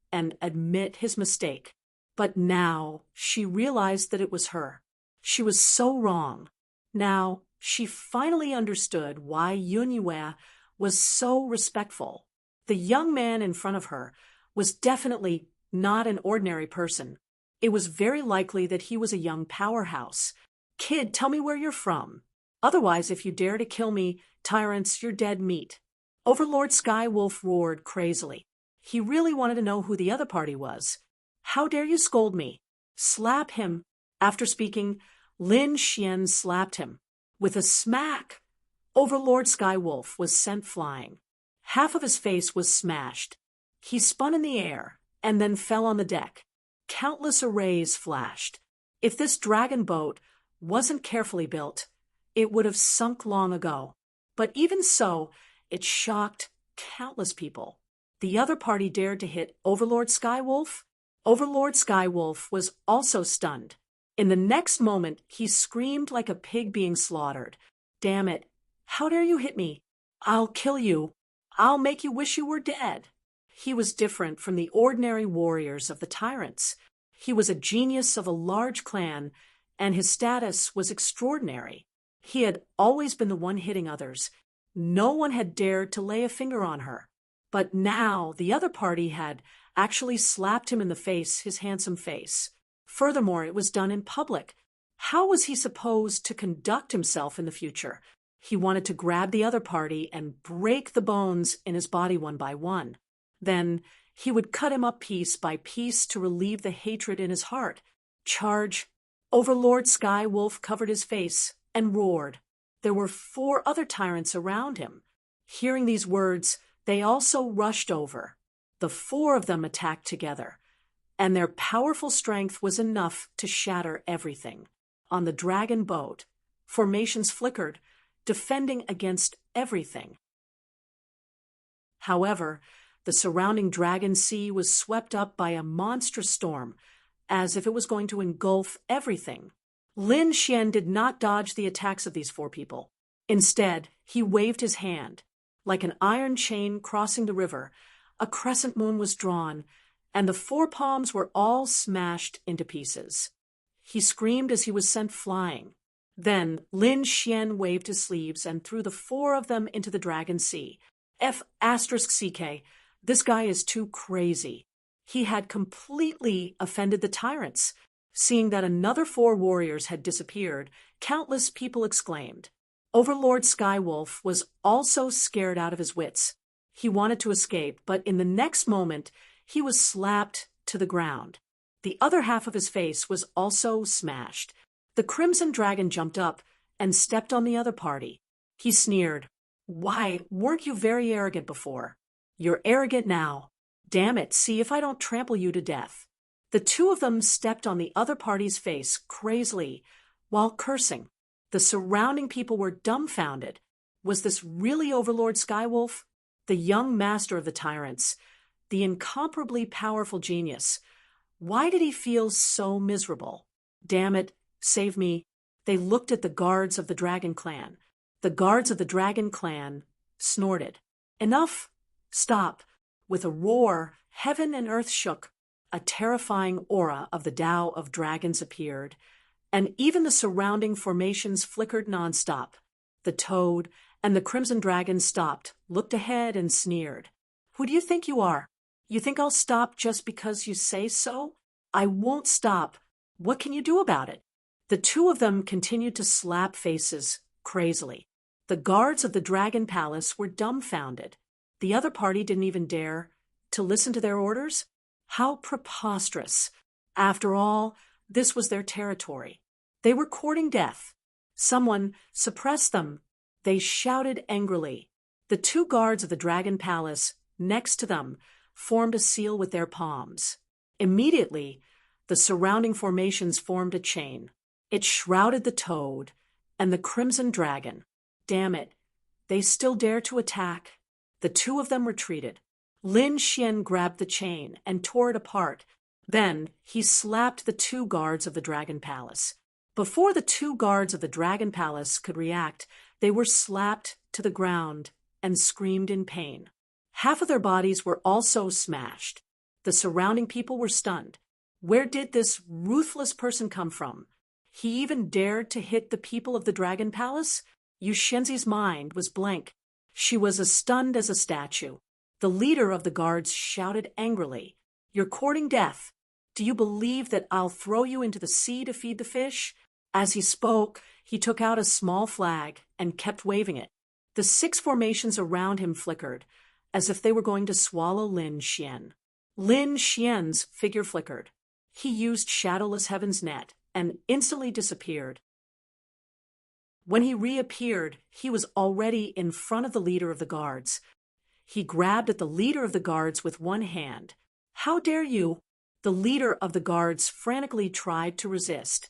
Speaker 1: and admit his mistake. But now she realized that it was her. She was so wrong. Now she finally understood why Yun Yue was so respectful. The young man in front of her was definitely not an ordinary person. It was very likely that he was a young powerhouse. Kid, tell me where you're from. Otherwise, if you dare to kill me, tyrants, you're dead meat. Overlord Skywolf roared crazily. He really wanted to know who the other party was. How dare you scold me? Slap him. After speaking, Lin Xian slapped him. With a smack, Overlord Skywolf was sent flying. Half of his face was smashed. He spun in the air and then fell on the deck. Countless arrays flashed. If this dragon boat wasn't carefully built, it would have sunk long ago. But even so, it shocked countless people. The other party dared to hit Overlord Skywolf. Overlord Skywolf was also stunned. In the next moment, he screamed like a pig being slaughtered. Damn it! How dare you hit me? I'll kill you. I'll make you wish you were dead. He was different from the ordinary warriors of the tyrants. He was a genius of a large clan, and his status was extraordinary. He had always been the one hitting others. No one had dared to lay a finger on her. But now the other party had actually slapped him in the face, his handsome face. Furthermore, it was done in public. How was he supposed to conduct himself in the future? He wanted to grab the other party and break the bones in his body one by one. Then he would cut him up piece by piece to relieve the hatred in his heart. Charge! Overlord Skywolf covered his face and roared. There were 4 other tyrants around him. Hearing these words, they also rushed over. The 4 of them attacked together, and their powerful strength was enough to shatter everything. On the dragon boat, formations flickered, defending against everything. However, the surrounding dragon sea was swept up by a monstrous storm, as if it was going to engulf everything. Lin Xian did not dodge the attacks of these 4 people. Instead, he waved his hand. Like an iron chain crossing the river, a crescent moon was drawn, and the 4 palms were all smashed into pieces. He screamed as he was sent flying. Then Lin Xian waved his sleeves and threw the 4 of them into the dragon sea. F***CK, this guy is too crazy. He had completely offended the tyrants. Seeing that another 4 warriors had disappeared, countless people exclaimed. Overlord Skywolf was also scared out of his wits. He wanted to escape, but in the next moment, he was slapped to the ground. The other half of his face was also smashed. The Crimson Dragon jumped up and stepped on the other party. He sneered. Why, weren't you very arrogant before? You're arrogant now. Damn it, see if I don't trample you to death. The two of them stepped on the other party's face crazily while cursing. The surrounding people were dumbfounded. Was this really Overlord Skywolf? The young master of the tyrants, the incomparably powerful genius. Why did he feel so miserable? Damn it, save me. They looked at the guards of the Dragon Clan. The guards of the Dragon Clan snorted. Enough! Stop! With a roar, heaven and earth shook. A terrifying aura of the Tao of Dragons appeared, and even the surrounding formations flickered nonstop. The Toad and the Crimson Dragon stopped, looked ahead, and sneered. Who do you think you are? You think I'll stop just because you say so? I won't stop. What can you do about it? The two of them continued to slap faces, crazily. The guards of the Dragon Palace were dumbfounded. The other party didn't even dare to listen to their orders? How preposterous. After all, this was their territory. They were courting death. Someone suppressed them. They shouted angrily. The two guards of the Dragon Palace, next to them, formed a seal with their palms. Immediately, the surrounding formations formed a chain. It shrouded the Toad and the Crimson Dragon. Damn it. They still dare to attack. The two of them retreated. Lin Xian grabbed the chain and tore it apart. Then he slapped the two guards of the Dragon Palace. Before the two guards of the Dragon Palace could react, they were slapped to the ground and screamed in pain. Half of their bodies were also smashed. The surrounding people were stunned. Where did this ruthless person come from? He even dared to hit the people of the Dragon Palace? Yu Shenzi's mind was blank. She was as stunned as a statue. The leader of the guards shouted angrily, "You're courting death. Do you believe that I'll throw you into the sea to feed the fish?" As he spoke, he took out a small flag and kept waving it. The 6 formations around him flickered, as if they were going to swallow Lin Xian. Lin Xian's figure flickered. He used Shadowless Heaven's net and instantly disappeared. When he reappeared, he was already in front of the leader of the guards. He grabbed at the leader of the guards with one hand. "How dare you?" The leader of the guards frantically tried to resist.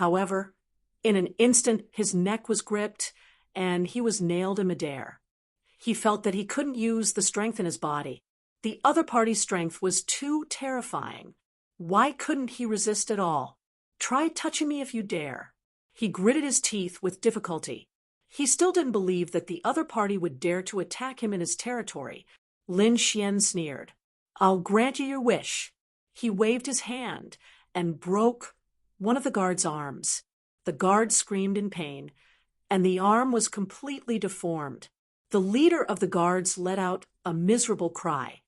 Speaker 1: However, in an instant his neck was gripped and he was nailed in midair. He felt that he couldn't use the strength in his body. The other party's strength was too terrifying. Why couldn't he resist at all? "Try touching me if you dare." He gritted his teeth with difficulty. He still didn't believe that the other party would dare to attack him in his territory. Lin Xian sneered. "I'll grant you your wish." He waved his hand and broke one of the guard's arms. The guard screamed in pain, and the arm was completely deformed. The leader of the guards let out a miserable cry.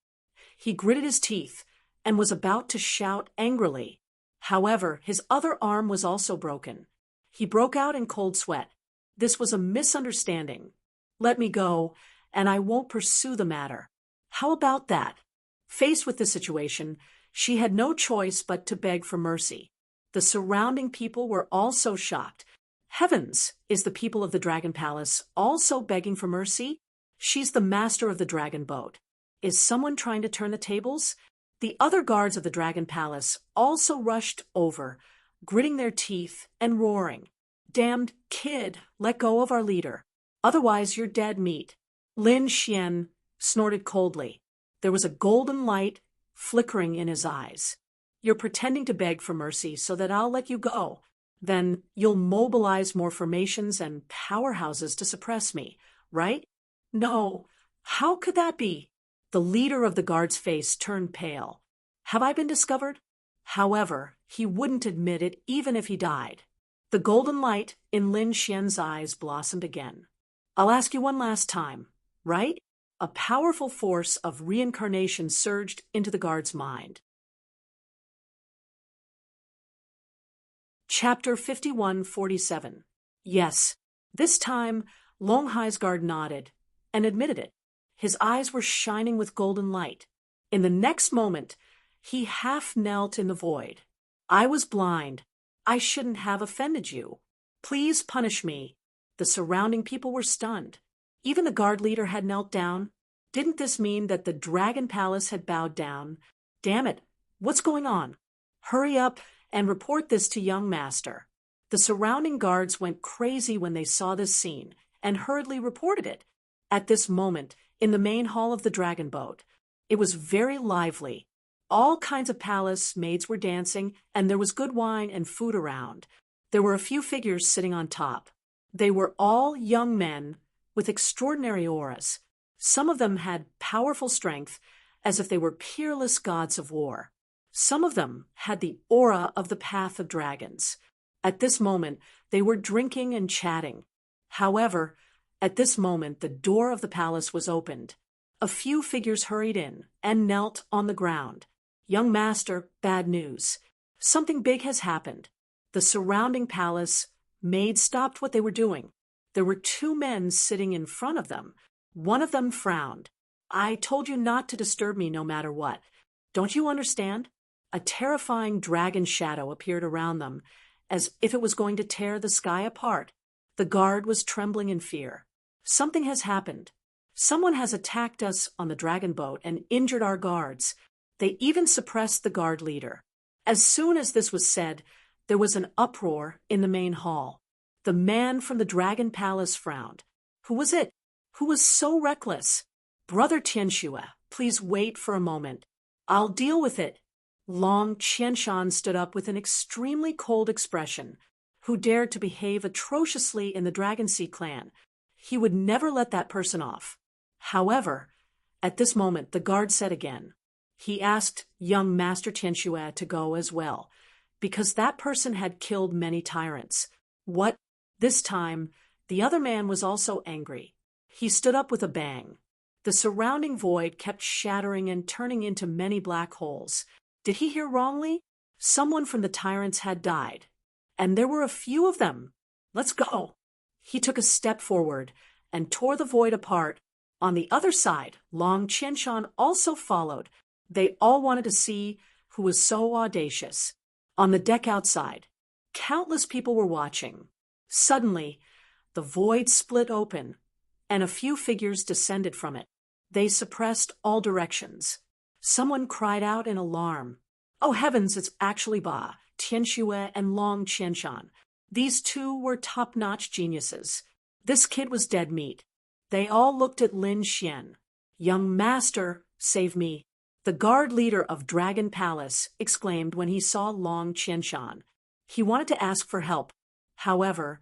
Speaker 1: He gritted his teeth and was about to shout angrily. However, his other arm was also broken. He broke out in cold sweat. This was a misunderstanding. "Let me go, and I won't pursue the matter." How about that? Faced with the situation, she had no choice but to beg for mercy. The surrounding people were also shocked. Heavens, is the people of the Dragon Palace also begging for mercy? She's the master of the dragon boat. Is someone trying to turn the tables? The other guards of the Dragon Palace also rushed over, gritting their teeth and roaring. "Damned kid, let go of our leader. Otherwise you're dead meat." Lin Xian snorted coldly. There was a golden light flickering in his eyes. "You're pretending to beg for mercy so that I'll let you go. Then you'll mobilize more formations and powerhouses to suppress me, right?" "No. How could that be?" The leader of the guard's face turned pale. "Have I been discovered?" However, he wouldn't admit it even if he died. The golden light in Lin Xian's eyes blossomed again. "I'll ask you one last time, right?" A powerful force of reincarnation surged into the guard's mind. Chapter 5147. Yes. This time, Long Hai's guard nodded and admitted it. His eyes were shining with golden light. In the next moment, he half knelt in the void. "I was blind. I shouldn't have offended you. Please punish me." The surrounding people were stunned. Even the guard leader had knelt down. Didn't this mean that the Dragon Palace had bowed down? Damn it, what's going on? Hurry up and report this to young master. The surrounding guards went crazy when they saw this scene and hurriedly reported it. At this moment, in the main hall of the dragon boat, it was very lively. All kinds of palace maids were dancing, and there was good wine and food around. There were a few figures sitting on top. They were all young men with extraordinary auras. Some of them had powerful strength, as if they were peerless gods of war. Some of them had the aura of the path of dragons. At this moment, they were drinking and chatting. However, at this moment, the door of the palace was opened. A few figures hurried in and knelt on the ground. Young master, bad news. Something big has happened. The surrounding palace maids stopped what they were doing. There were two men sitting in front of them. One of them frowned. I told you not to disturb me no matter what. Don't you understand? A terrifying dragon shadow appeared around them, as if it was going to tear the sky apart. The guard was trembling in fear. Something has happened. Someone has attacked us on the dragon boat and injured our guards. They even suppressed the guard leader. As soon as this was said, there was an uproar in the main hall. The man from the Dragon Palace frowned. Who was it? Who was so reckless? Brother Tianxue, please wait for a moment. I'll deal with it. Long Qianshan stood up with an extremely cold expression. Who dared to behave atrociously in the Dragon Sea clan? He would never let that person off. However, at this moment, the guard said again. He asked young Master Tianxue to go as well, because that person had killed many tyrants. What? This time, the other man was also angry. He stood up with a bang. The surrounding void kept shattering and turning into many black holes. Did he hear wrongly? Someone from the tyrants had died. And there were a few of them. Let's go. He took a step forward and tore the void apart. On the other side, Long Qianshan also followed. They all wanted to see who was so audacious. On the deck outside, countless people were watching. Suddenly, the void split open, and a few figures descended from it. They suppressed all directions. Someone cried out in alarm. Oh heavens, it's actually Ba, Tianxue, and Long Qianshan. These two were top-notch geniuses. This kid was dead meat. They all looked at Lin Xian. Young master, save me. The guard leader of Dragon Palace exclaimed when he saw Long Qianshan. He wanted to ask for help. However,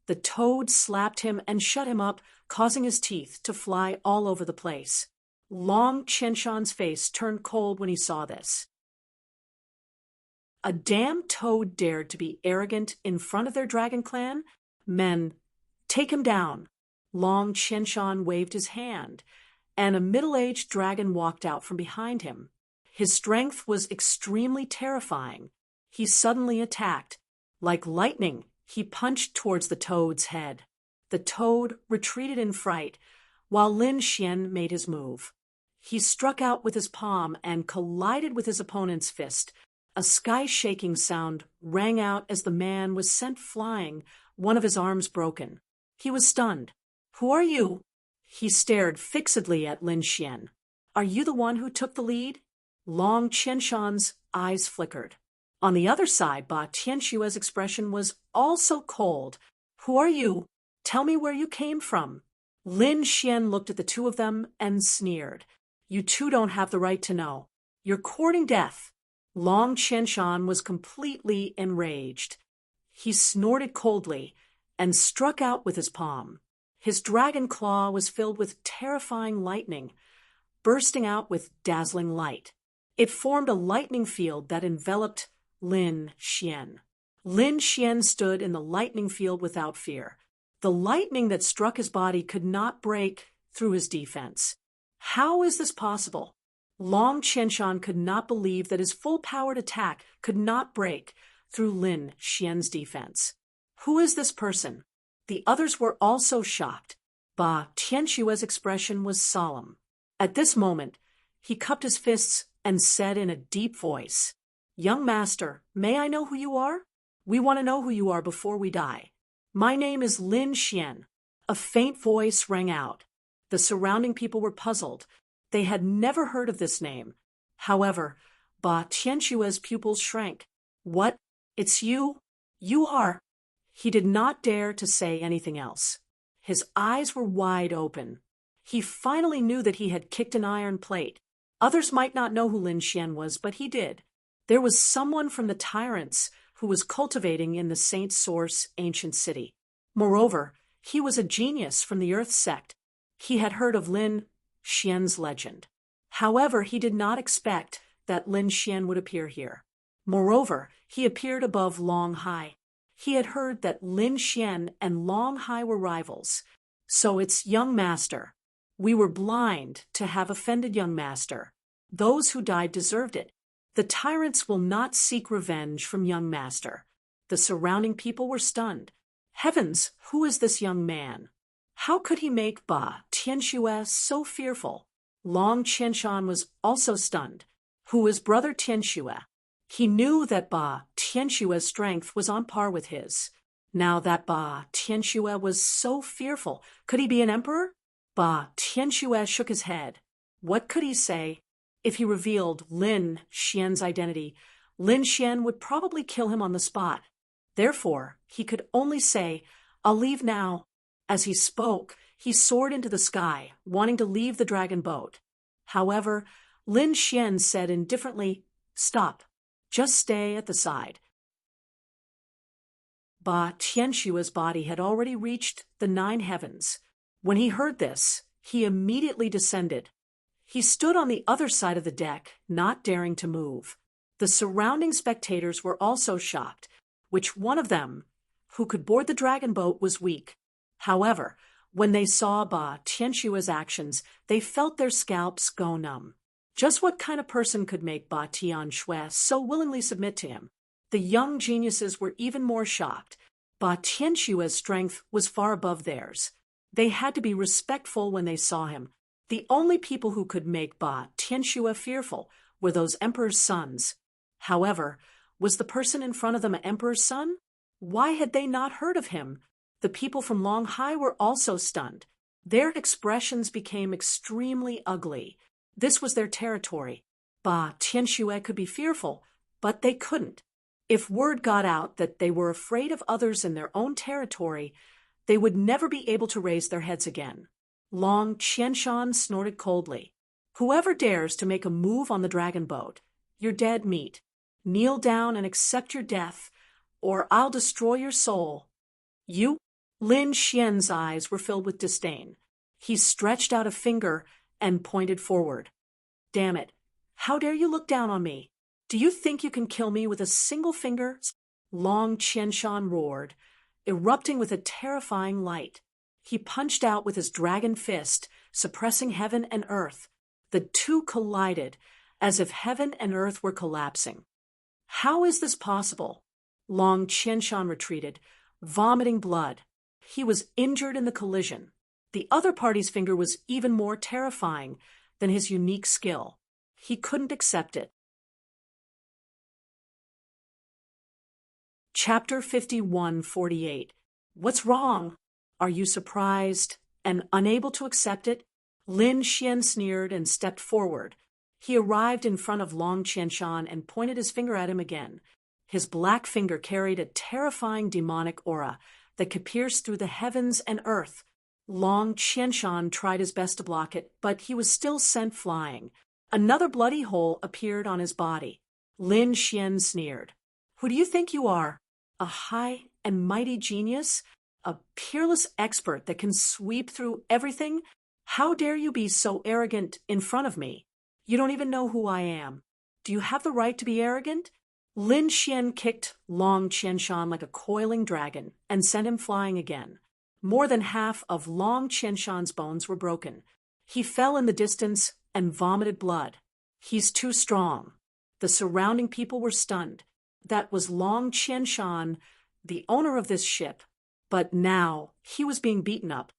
Speaker 1: the toad slapped him and shut him up, causing his teeth to fly all over the place. Long Qianshan's face turned cold when he saw this. A damn toad dared to be arrogant in front of their dragon clan? Men, take him down. Long Qianshan waved his hand, and a middle-aged dragon walked out from behind him. His strength was extremely terrifying. He suddenly attacked. Like lightning, he punched towards the toad's head. The toad retreated in fright, while Lin Xian made his move. He struck out with his palm and collided with his opponent's fist. A sky-shaking sound rang out as the man was sent flying, one of his arms broken. He was stunned. Who are you? He stared fixedly at Lin Xian. Are you the one who took the lead? Long Qianshan's eyes flickered. On the other side, Ba Tianxue's expression was also cold. Who are you? Tell me where you came from. Lin Xian looked at the two of them and sneered. You two don't have the right to know. You're courting death. Long Qianshan was completely enraged. He snorted coldly and struck out with his palm. His dragon claw was filled with terrifying lightning, bursting out with dazzling light. It formed a lightning field that enveloped Lin Xian. Lin Xian stood in the lightning field without fear. The lightning that struck his body could not break through his defense. How is this possible? Long Qianshan could not believe that his full-powered attack could not break through Lin Xian's defense. Who is this person? The others were also shocked. Ba Tianxue's expression was solemn. At this moment, he cupped his fists and said in a deep voice, Young master, may I know who you are? We want to know who you are before we die. My name is Lin Xian. A faint voice rang out. The surrounding people were puzzled. They had never heard of this name. However, Ba Tianshua's pupils shrank. What? It's you? You are? He did not dare to say anything else. His eyes were wide open. He finally knew that he had kicked an iron plate. Others might not know who Lin Xian was, but he did. There was someone from the tyrants who was cultivating in the Saint Source ancient city. Moreover, he was a genius from the Earth sect. He had heard of Lin Xian's legend. However, he did not expect that Lin Xian would appear here. Moreover, he appeared above Long Hai. He had heard that Lin Xian and Long Hai were rivals. So it's young master. We were blind to have offended young master. Those who died deserved it. The tyrants will not seek revenge from young master. The surrounding people were stunned. Heavens, who is this young man? How could he make Ba Tianxue so fearful? Long Qianshan was also stunned. Who is brother Tianxue? He knew that Ba Tianxue's strength was on par with his. Now that Ba Tianxue was so fearful, could he be an emperor? Ba Tianxue shook his head. What could he say? If he revealed Lin Xian's identity, Lin Xian would probably kill him on the spot. Therefore, he could only say, "I'll leave now." As he spoke, he soared into the sky, wanting to leave the dragon boat. However, Lin Xian said indifferently, "Stop. Just stay at the side." Ba Tianshua's body had already reached the 9 heavens. When he heard this, he immediately descended. He stood on the other side of the deck, not daring to move. The surrounding spectators were also shocked. Which one of them, who could board the dragon boat, was weak? However, when they saw Ba Tianshua's actions, they felt their scalps go numb. Just what kind of person could make Ba Tianxue so willingly submit to him? The young geniuses were even more shocked. Ba Tianshue's strength was far above theirs. They had to be respectful when they saw him. The only people who could make Ba Tianxue fearful were those emperor's sons. However, was the person in front of them an emperor's son? Why had they not heard of him? The people from Long Hai were also stunned. Their expressions became extremely ugly. This was their territory. Ba Tianxue could be fearful, but they couldn't. If word got out that they were afraid of others in their own territory, they would never be able to raise their heads again. Long Qianshan snorted coldly. "Whoever dares to make a move on the dragon boat, you're dead meat. Kneel down and accept your death, or I'll destroy your soul." "You?" Lin Xian's eyes were filled with disdain. He stretched out a finger and pointed forward. "Damn it. How dare you look down on me? Do you think you can kill me with a single finger?" Long Qianshan roared, erupting with a terrifying light. He punched out with his dragon fist, suppressing heaven and earth. The two collided, as if heaven and earth were collapsing. How is this possible? Long Qianshan retreated, vomiting blood. He was injured in the collision. The other party's finger was even more terrifying than his unique skill. He couldn't accept it. Chapter 51:48. What's wrong? Are you surprised and unable to accept it? Lin Xian sneered and stepped forward. He arrived in front of Long Qianshan and pointed his finger at him again. His black finger carried a terrifying demonic aura that could pierce through the heavens and earth. Long Qianshan tried his best to block it, but he was still sent flying. Another bloody hole appeared on his body. Lin Xian sneered. "Who do you think you are? A high and mighty genius? A peerless expert that can sweep through everything? How dare you be so arrogant in front of me? You don't even know who I am. Do you have the right to be arrogant?" Lin Xian kicked Long Qianshan like a coiling dragon and sent him flying again. More than half of Long Qianshan's bones were broken. He fell in the distance and vomited blood. "He's too strong." The surrounding people were stunned. That was Long Qianshan, the owner of this ship. But now he was being beaten up.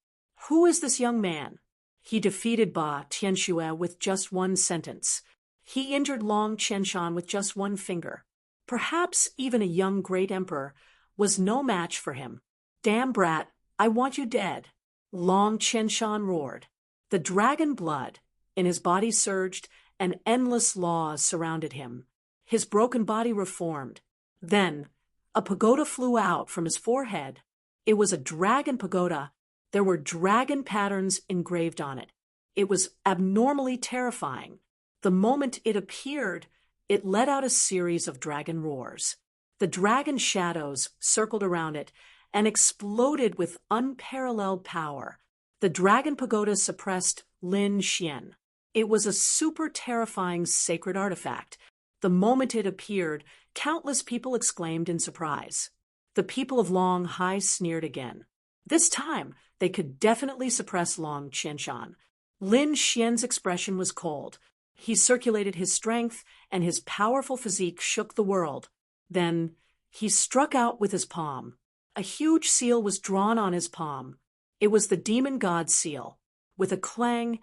Speaker 1: Who is this young man? He defeated Ba Tianxue with just one sentence. He injured Long Qianshan with just one finger. Perhaps even a young great emperor was no match for him. "Damn brat, I want you dead," Long Qianshan roared. The dragon blood in his body surged, and endless laws surrounded him. His broken body reformed. Then, a pagoda flew out from his forehead. It was a dragon pagoda. There were dragon patterns engraved on it. It was abnormally terrifying. The moment it appeared, it let out a series of dragon roars. The dragon shadows circled around it and exploded with unparalleled power. The dragon pagoda suppressed Lin Xian. It was a super terrifying sacred artifact. The moment it appeared, countless people exclaimed in surprise. The people of Long Hai sneered again. This time, they could definitely suppress Long Qianshan. Lin Xian's expression was cold. He circulated his strength, and his powerful physique shook the world. Then, he struck out with his palm. A huge seal was drawn on his palm. It was the demon god seal. With a clang,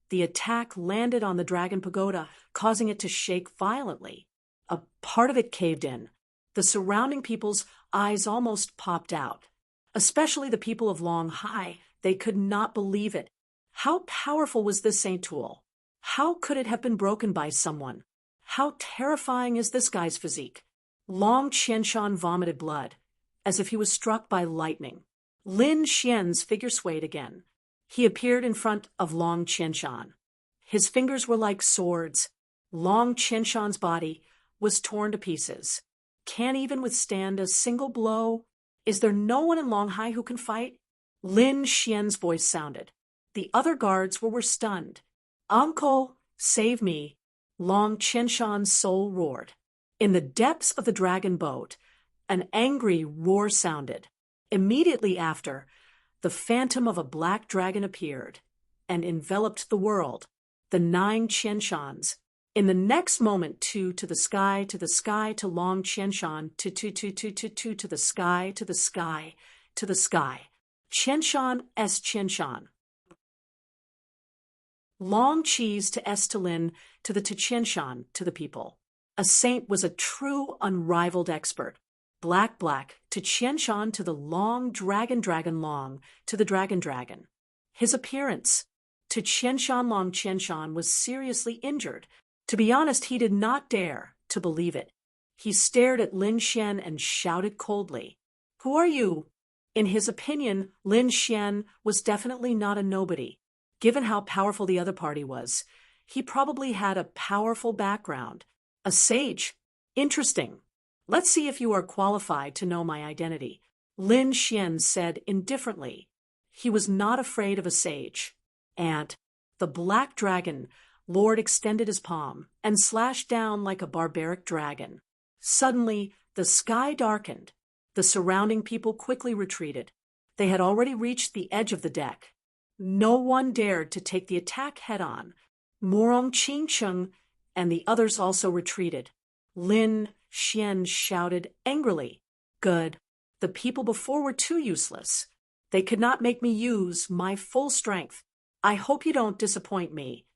Speaker 1: the attack landed on the dragon pagoda, causing it to shake violently. A part of it caved in. The surrounding people's eyes almost popped out. Especially the people of Long Hai. They could not believe it. How powerful was this saint tool? How could it have been broken by someone? How terrifying is this guy's physique? Long Qianshan vomited blood, as if he was struck by lightning. Lin Xian's figure swayed again. He appeared in front of Long Qianshan. His fingers were like swords. Long Qianshan's body was torn to pieces. Can't even withstand a single blow? Is there no one in Long Hai who can fight? Lin Xian's voice sounded. The other guards were stunned. Uncle, save me! Long Qianshan's soul roared. In the depths of the dragon boat, an angry roar sounded. Immediately after, the phantom of a black dragon appeared and enveloped the world, the 9 Qianshans. In the next moment, to the sky, to the sky, to Long Qianshan, to the sky, to the sky, to the sky. Qianshan s Qianshan. Long Qis to S to Lin, to the Qianshan, to the people. A saint was a true, unrivaled expert. Black, to Qianshan, to the long dragon long, to the dragon. His appearance. To Qianshan, Long Qianshan was seriously injured. To be honest, he did not dare to believe it. He stared at Lin Xian and shouted coldly, "Who are you?" In his opinion, Lin Xian was definitely not a nobody. Given how powerful the other party was, he probably had a powerful background. A sage. Interesting. Let's see if you are qualified to know my identity. Lin Xian said indifferently. He was not afraid of a sage. And the black dragon Lord extended his palm and slashed down like a barbaric dragon. Suddenly, the sky darkened. The surrounding people quickly retreated. They had already reached the edge of the deck. No one dared to take the attack head-on. Morong Qingcheng and the others also retreated. Lin Xian shouted angrily, "Good. The people before were too useless. They could not make me use my full strength. I hope you don't disappoint me."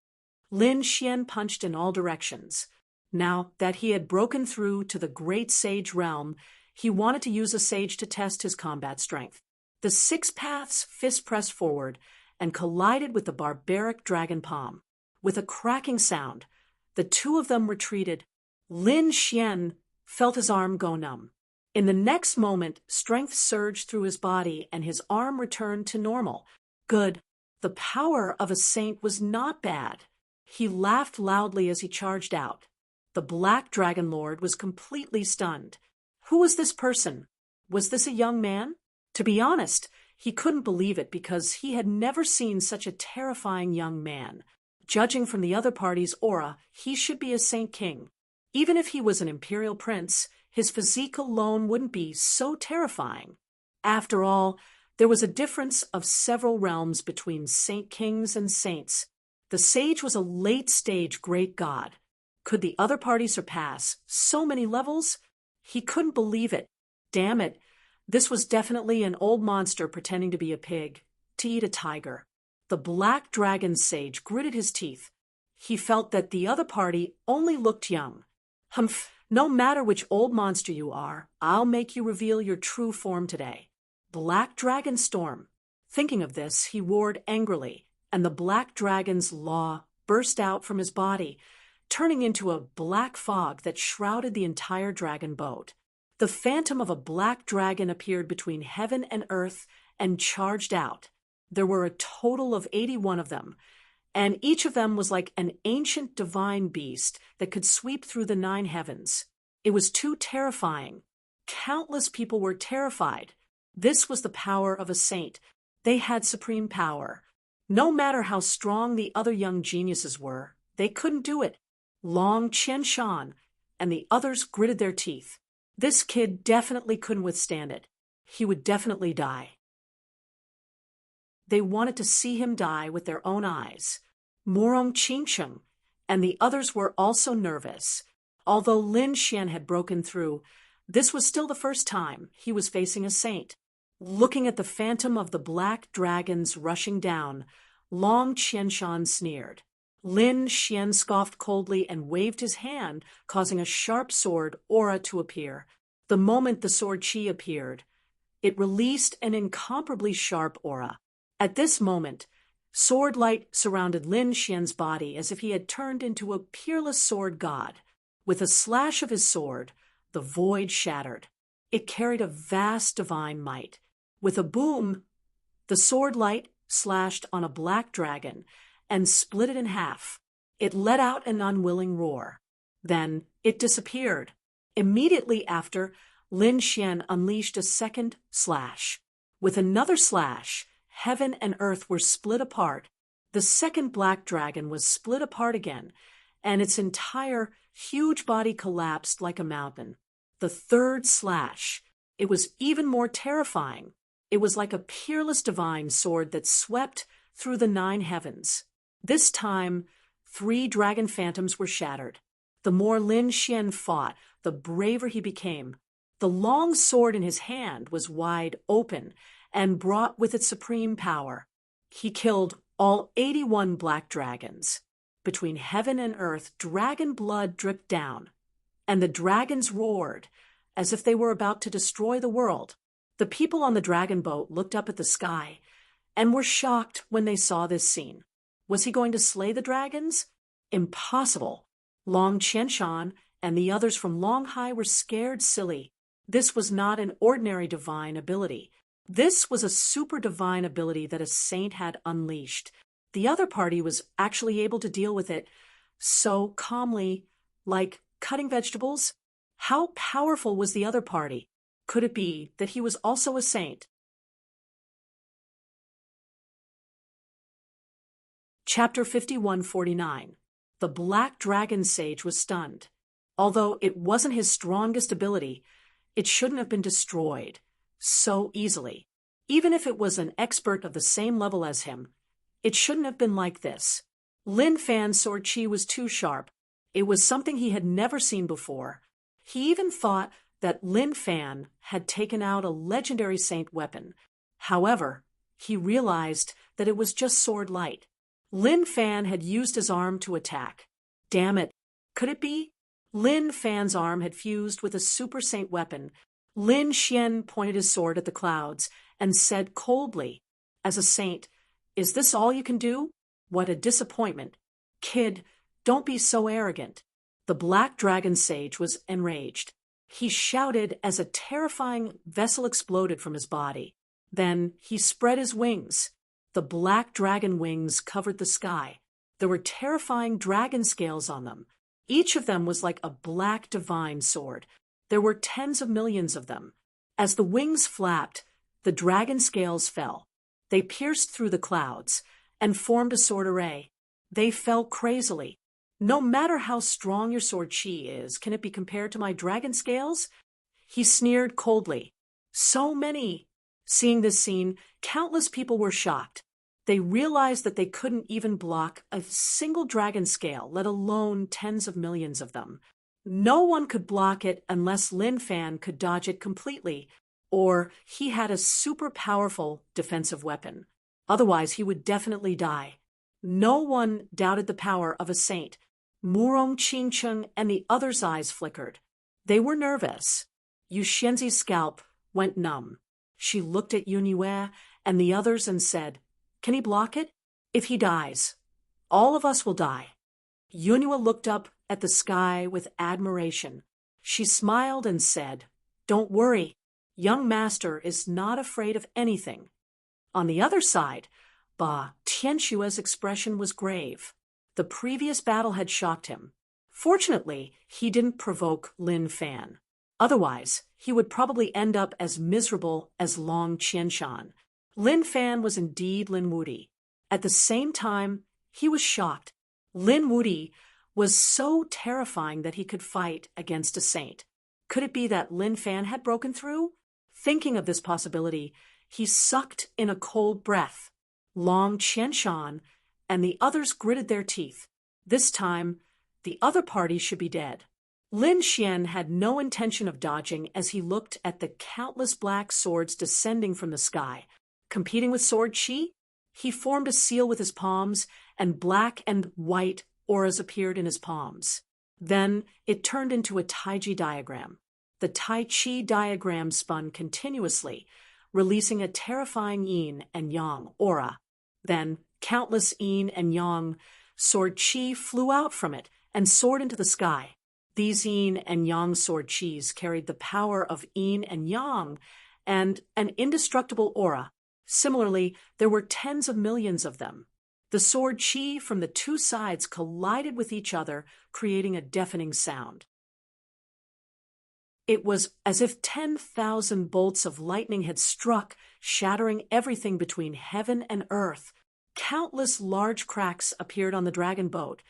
Speaker 1: Lin Xian punched in all directions. Now that he had broken through to the great sage realm, he wanted to use a sage to test his combat strength. The 6 paths fist pressed forward and collided with the barbaric dragon palm. With a cracking sound, the two of them retreated. Lin Xian felt his arm go numb. In the next moment, strength surged through his body and his arm returned to normal. Good. The power of a saint was not bad. He laughed loudly as he charged out. The Black Dragon Lord was completely stunned. Who was this person? Was this a young man? To be honest, he couldn't believe it because he had never seen such a terrifying young man. Judging from the other party's aura, he should be a Saint King. Even if he was an imperial prince, his physique alone wouldn't be so terrifying. After all, there was a difference of several realms between Saint Kings and saints. The sage was a late-stage great god. Could the other party surpass so many levels? He couldn't believe it. Damn it, this was definitely an old monster pretending to be a pig, to eat a tiger. The Black Dragon Sage gritted his teeth. He felt that the other party only looked young. Humph, no matter which old monster you are, I'll make you reveal your true form today. Black Dragon Storm. Thinking of this, he roared angrily. and the black dragon's law burst out from his body, turning into a black fog that shrouded the entire dragon boat. The phantom of a black dragon appeared between heaven and earth and charged out. There were a total of 81 of them, and each of them was like an ancient divine beast that could sweep through the 9 heavens. It was too terrifying. Countless people were terrified. This was the power of a saint. They had supreme power. No matter how strong the other young geniuses were, they couldn't do it. Long Qianshan and the others gritted their teeth. This kid definitely couldn't withstand it. He would definitely die. They wanted to see him die with their own eyes. Murong Qingcheng and the others were also nervous. Although Lin Xian had broken through, this was still the first time he was facing a saint. Looking at the phantom of the black dragons rushing down, Long Qianshan sneered. Lin Xian scoffed coldly and waved his hand, causing a sharp sword aura to appear. The moment the sword chi appeared, it released an incomparably sharp aura. At this moment, sword light surrounded Lin Xian's body as if he had turned into a peerless sword god. With a slash of his sword, the void shattered. It carried a vast divine might. With a boom, the sword light slashed on a black dragon and split it in half. It let out an unwilling roar. Then it disappeared. Immediately after, Lin Xian unleashed a second slash. With another slash, heaven and earth were split apart. The second black dragon was split apart again, and its entire huge body collapsed like a mountain. The third slash, it was even more terrifying. It was like a peerless divine sword that swept through the 9 heavens. This time, 3 dragon phantoms were shattered. The more Lin Xian fought, the braver he became. The long sword in his hand was wide open and brought with it supreme power. He killed all 81 black dragons. Between heaven and earth, dragon blood dripped down, and the dragons roared as if they were about to destroy the world. The people on the dragon boat looked up at the sky and were shocked when they saw this scene. Was he going to slay the dragons? Impossible. Long Qianshan and the others from Long Hai were scared silly. This was not an ordinary divine ability. This was a super divine ability that a saint had unleashed. The other party was actually able to deal with it so calmly, like cutting vegetables. How powerful was the other party? Could it be that he was also a saint? Chapter 5149. The Black Dragon Sage was stunned. Although it wasn't his strongest ability, it shouldn't have been destroyed so easily. Even if it was an expert of the same level as him, it shouldn't have been like this. Lin Fan's sword chi was too sharp. It was something he had never seen before. He even thought that Lin Fan had taken out a legendary saint weapon. However, he realized that it was just sword light. Lin Fan had used his arm to attack. Damn it. Could it be? Lin Fan's arm had fused with a super saint weapon. Lin Xian pointed his sword at the clouds and said coldly, as a saint, "Is this all you can do? What a disappointment. Kid, don't be so arrogant." The Black Dragon Sage was enraged. He shouted as a terrifying vessel exploded from his body. Then he spread his wings. The black dragon wings covered the sky. There were terrifying dragon scales on them. Each of them was like a black divine sword. There were tens of millions of them. As the wings flapped, the dragon scales fell. They pierced through the clouds and formed a sword array. They fell crazily. No matter how strong your sword chi is, can it be compared to my dragon scales? He sneered coldly. So many. Seeing this scene, countless people were shocked. They realized that they couldn't even block a single dragon scale, let alone tens of millions of them. No one could block it unless Lin Fan could dodge it completely, or he had a super powerful defensive weapon. Otherwise, he would definitely die. No one doubted the power of a saint. Murong Qingcheng and the others' eyes flickered. They were nervous. Yu Xianzi's scalp went numb. She looked at Yun Yue and the others and said, "Can he block it?" If he dies, all of us will die. Yunua looked up at the sky with admiration. She smiled and said, "Don't worry. Young master is not afraid of anything." On the other side, Ba Tianshua's expression was grave. The previous battle had shocked him. Fortunately, he didn't provoke Lin Fan. Otherwise, he would probably end up as miserable as Long Qianshan. Lin Fan was indeed Lin Wudi. At the same time, he was shocked. Lin Wudi was so terrifying that he could fight against a saint. Could it be that Lin Fan had broken through? Thinking of this possibility, he sucked in a cold breath. Long Qianshan and the others gritted their teeth. This time, the other party should be dead. Lin Xian had no intention of dodging as he looked at the countless black swords descending from the sky. Competing with sword chi, he formed a seal with his palms, and black and white auras appeared in his palms. Then it turned into a Taiji diagram. The Tai Chi diagram spun continuously, releasing a terrifying yin and yang aura. Then countless yin and yang sword chi flew out from it and soared into the sky. These yin and yang sword chis carried the power of yin and yang and an indestructible aura. Similarly, there were tens of millions of them. The sword chi from the two sides collided with each other, creating a deafening sound. It was as if 10,000 bolts of lightning had struck, shattering everything between heaven and earth. Countless large cracks appeared on the dragon boat,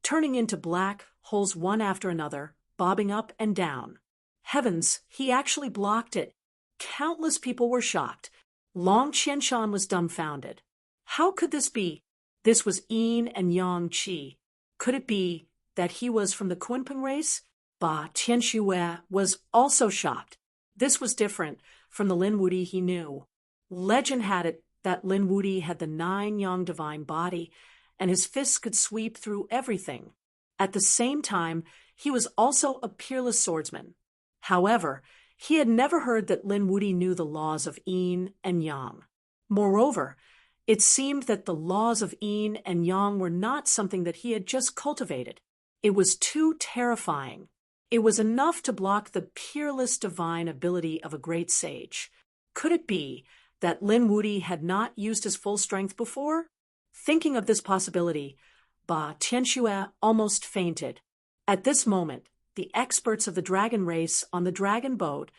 Speaker 1: turning into black holes one after another, bobbing up and down. Heavens, he actually blocked it. Countless people were shocked. Long Qianshan was dumbfounded. How could this be? This was yin and yang qi. Could it be that he was from the Kunpeng race? Ba Tianxue was also shocked. This was different from the Lin Wudi he knew. Legend had it that Lin Wudi had the 9 yang divine body, and his fists could sweep through everything. At the same time, he was also a peerless swordsman. However, he had never heard that Lin Wudi knew the laws of yin and yang. Moreover, it seemed that the laws of yin and yang were not something that he had just cultivated. It was too terrifying. It was enough to block the peerless divine ability of a great sage. Could it be that Lin Wudi had not used his full strength before? Thinking of this possibility, Ba Tianxue almost fainted. At this moment, the experts of the dragon race on the dragon boat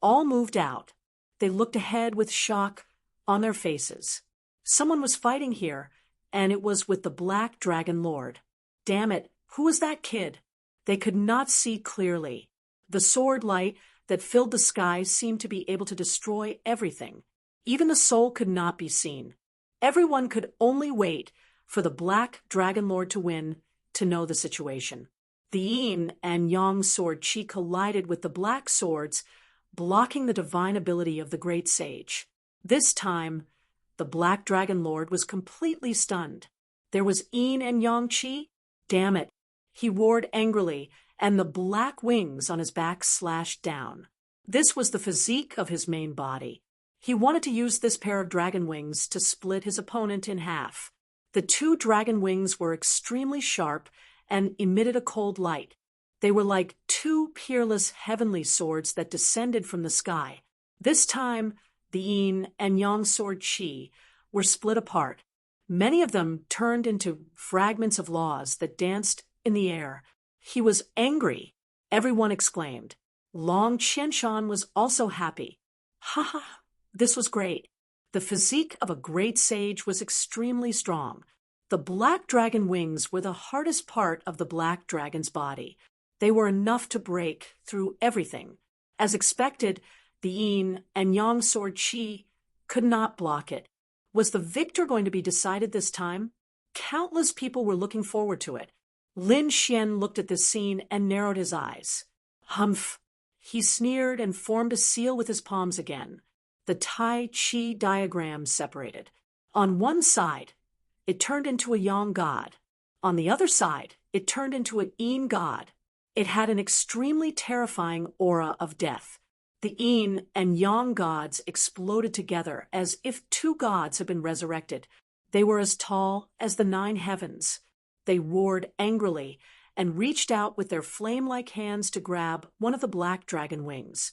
Speaker 1: all moved out. They looked ahead with shock on their faces. Someone was fighting here, and it was with the Black Dragon Lord. Damn it, who was that kid? They could not see clearly. The sword light that filled the sky seemed to be able to destroy everything. Even the soul could not be seen. Everyone could only wait for the Black Dragon Lord to win to know the situation. The yin and yang sword chi collided with the black swords, blocking the divine ability of the great sage. This time, the Black Dragon Lord was completely stunned. There was yin and yang chi? Damn it! He roared angrily, and the black wings on his back slashed down. This was the physique of his main body. He wanted to use this pair of dragon wings to split his opponent in half. The 2 dragon wings were extremely sharp and emitted a cold light. They were like 2 peerless heavenly swords that descended from the sky. This time, the yin and yang sword chi were split apart. Many of them turned into fragments of laws that danced in the air. He was angry. Everyone exclaimed. Long Qianshan was also happy. Ha ha! This was great. The physique of a great sage was extremely strong. The black dragon wings were the hardest part of the black dragon's body. They were enough to break through everything. As expected, the yin and yang sword chi could not block it. Was the victor going to be decided this time? Countless people were looking forward to it. Lin Xian looked at this scene and narrowed his eyes. Humph! He sneered and formed a seal with his palms again. The Tai Chi diagram separated. On one side, it turned into a yang god. On the other side, it turned into a yin god. It had an extremely terrifying aura of death. The yin and yang gods exploded together as if 2 gods had been resurrected. They were as tall as the 9 heavens. They roared angrily and reached out with their flame-like hands to grab one of the black dragon wings.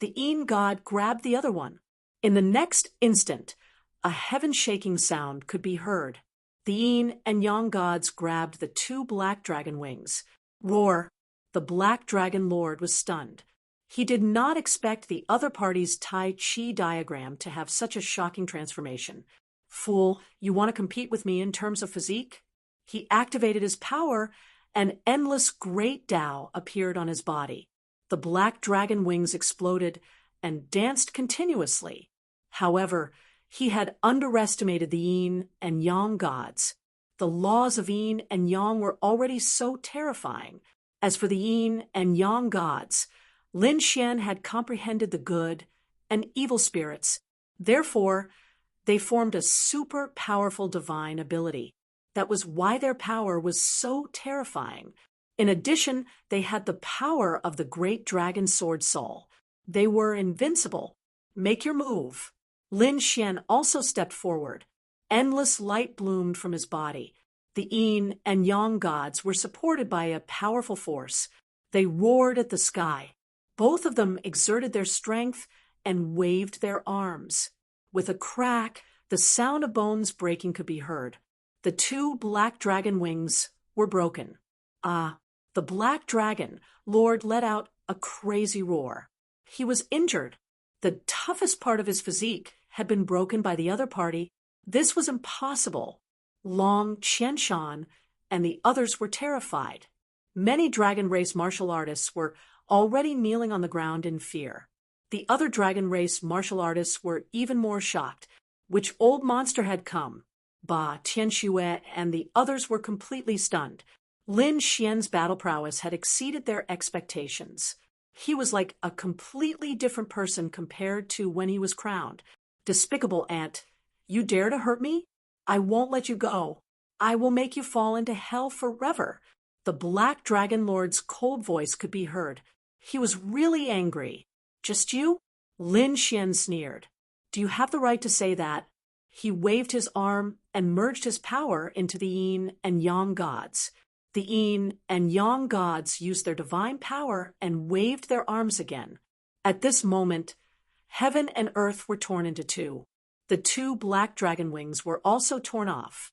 Speaker 1: The Een god grabbed the other one. In the next instant, a heaven-shaking sound could be heard. The Een and Yang gods grabbed the 2 black dragon wings. Roar! The black dragon lord was stunned. He did not expect the other party's Tai Chi diagram to have such a shocking transformation. Fool, you want to compete with me in terms of physique? He activated his power, and endless great Tao appeared on his body. The black dragon wings exploded and danced continuously. However, he had underestimated the Yin and Yang gods. The laws of Yin and Yang were already so terrifying. As for the Yin and Yang gods, Lin Xian had comprehended the good and evil spirits. Therefore, they formed a super powerful divine ability. That was why their power was so terrifying. In addition, they had the power of the great dragon sword soul. They were invincible. Make your move. Lin Xian also stepped forward. Endless light bloomed from his body. The Yin and Yang gods were supported by a powerful force. They roared at the sky. Both of them exerted their strength and waved their arms. With a crack, the sound of bones breaking could be heard. The 2 black dragon wings were broken. The black dragon lord let out a crazy roar. He was injured. The toughest part of his physique had been broken by the other party. This was impossible. Long Qianshan and the others were terrified. Many dragon race martial artists were already kneeling on the ground in fear. The other dragon race martial artists were even more shocked. Which old monster had come? Ba Tianxue and the others were completely stunned. Lin Xian's battle prowess had exceeded their expectations. He was like a completely different person compared to when he was crowned. Despicable ant, you dare to hurt me? I won't let you go. I will make you fall into hell forever. The black dragon lord's cold voice could be heard. He was really angry. Just you? Lin Xian sneered. Do you have the right to say that? He waved his arm and merged his power into the Yin and Yang gods. The Yin and Yang gods used their divine power and waved their arms again. At this moment, heaven and earth were torn into 2. The 2 black dragon wings were also torn off.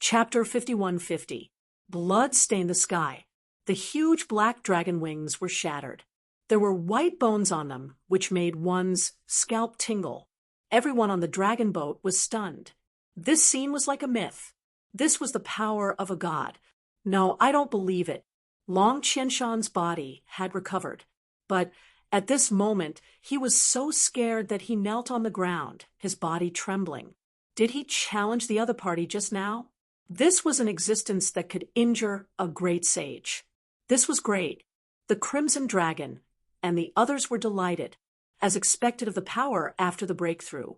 Speaker 1: Chapter 5150. Blood stained the sky. The huge black dragon wings were shattered. There were white bones on them, which made one's scalp tingle. Everyone on the dragon boat was stunned. This scene was like a myth. This was the power of a god. No, I don't believe it. Long Qianshan's body had recovered. But at this moment, he was so scared that he knelt on the ground, his body trembling. Did he challenge the other party just now? This was an existence that could injure a great sage. This was great. The Crimson Dragon and the others were delighted, as expected of the power after the breakthrough.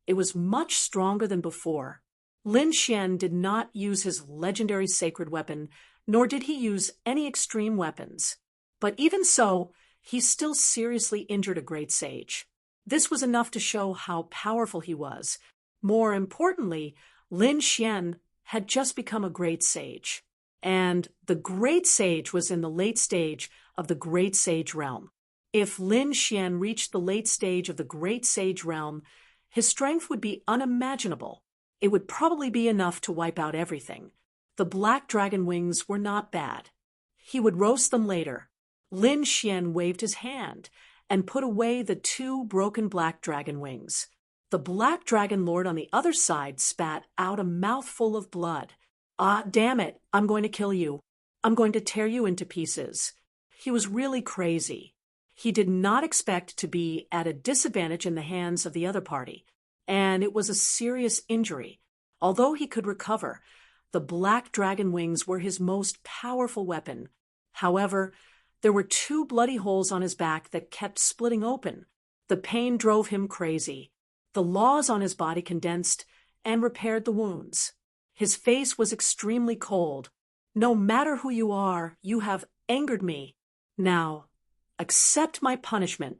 Speaker 1: It was much stronger than before. Lin Xian did not use his legendary sacred weapon, nor did he use any extreme weapons. But even so, he still seriously injured a great sage. This was enough to show how powerful he was. More importantly, Lin Xian had just become a great sage. And the great sage was in the late stage of the great sage realm. If Lin Xian reached the late stage of the great sage realm, his strength would be unimaginable. It would probably be enough to wipe out everything. The black dragon wings were not bad. He would roast them later. Lin Xian waved his hand and put away the 2 broken black dragon wings. The black dragon lord on the other side spat out a mouthful of blood. Ah, damn it, I'm going to kill you. I'm going to tear you into pieces. He was really crazy. He did not expect to be at a disadvantage in the hands of the other party, and it was a serious injury. Although he could recover, the black dragon wings were his most powerful weapon. However, there were 2 bloody holes on his back that kept splitting open. The pain drove him crazy. The laws on his body condensed and repaired the wounds. His face was extremely cold. No matter who you are, you have angered me. Now, accept my punishment.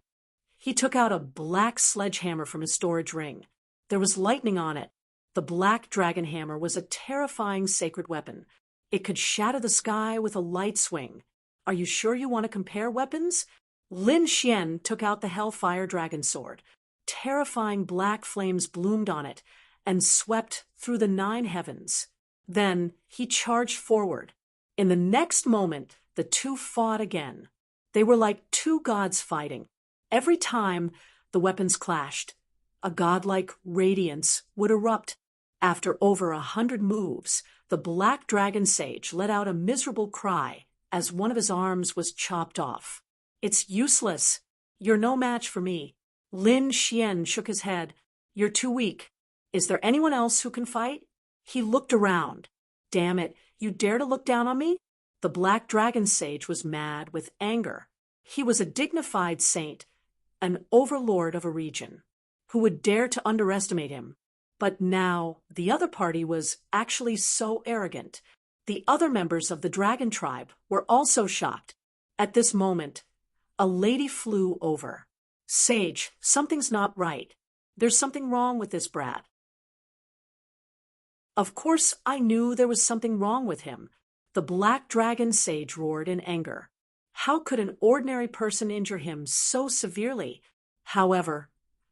Speaker 1: He took out a black sledgehammer from his storage ring. There was lightning on it. The black dragon hammer was a terrifying sacred weapon. It could shatter the sky with a light swing. Are you sure you want to compare weapons? Lin Xian took out the Hellfire Dragon Sword. Terrifying black flames bloomed on it and swept through the 9 heavens. Then he charged forward. In the next moment, the two fought again. They were like two gods fighting. Every time the weapons clashed, a godlike radiance would erupt. After over 100 moves, the black dragon sage let out a miserable cry as one of his arms was chopped off. It's useless. You're no match for me. Lin Xian shook his head. You're too weak. Is there anyone else who can fight? He looked around. Damn it, you dare to look down on me? The black dragon sage was mad with anger. He was a dignified saint, an overlord of a region. Who would dare to underestimate him? But now the other party was actually so arrogant. The other members of the dragon tribe were also shocked. At this moment, a lady flew over. Sage, something's not right. There's something wrong with this brat. Of course, I knew there was something wrong with him. The black dragon sage roared in anger. How could an ordinary person injure him so severely? However,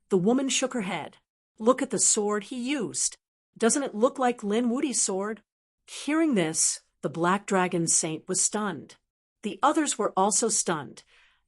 Speaker 1: the woman shook her head. Look at the sword he used. Doesn't it look like Lin Wudi's sword? Hearing this, the black dragon saint was stunned. The others were also stunned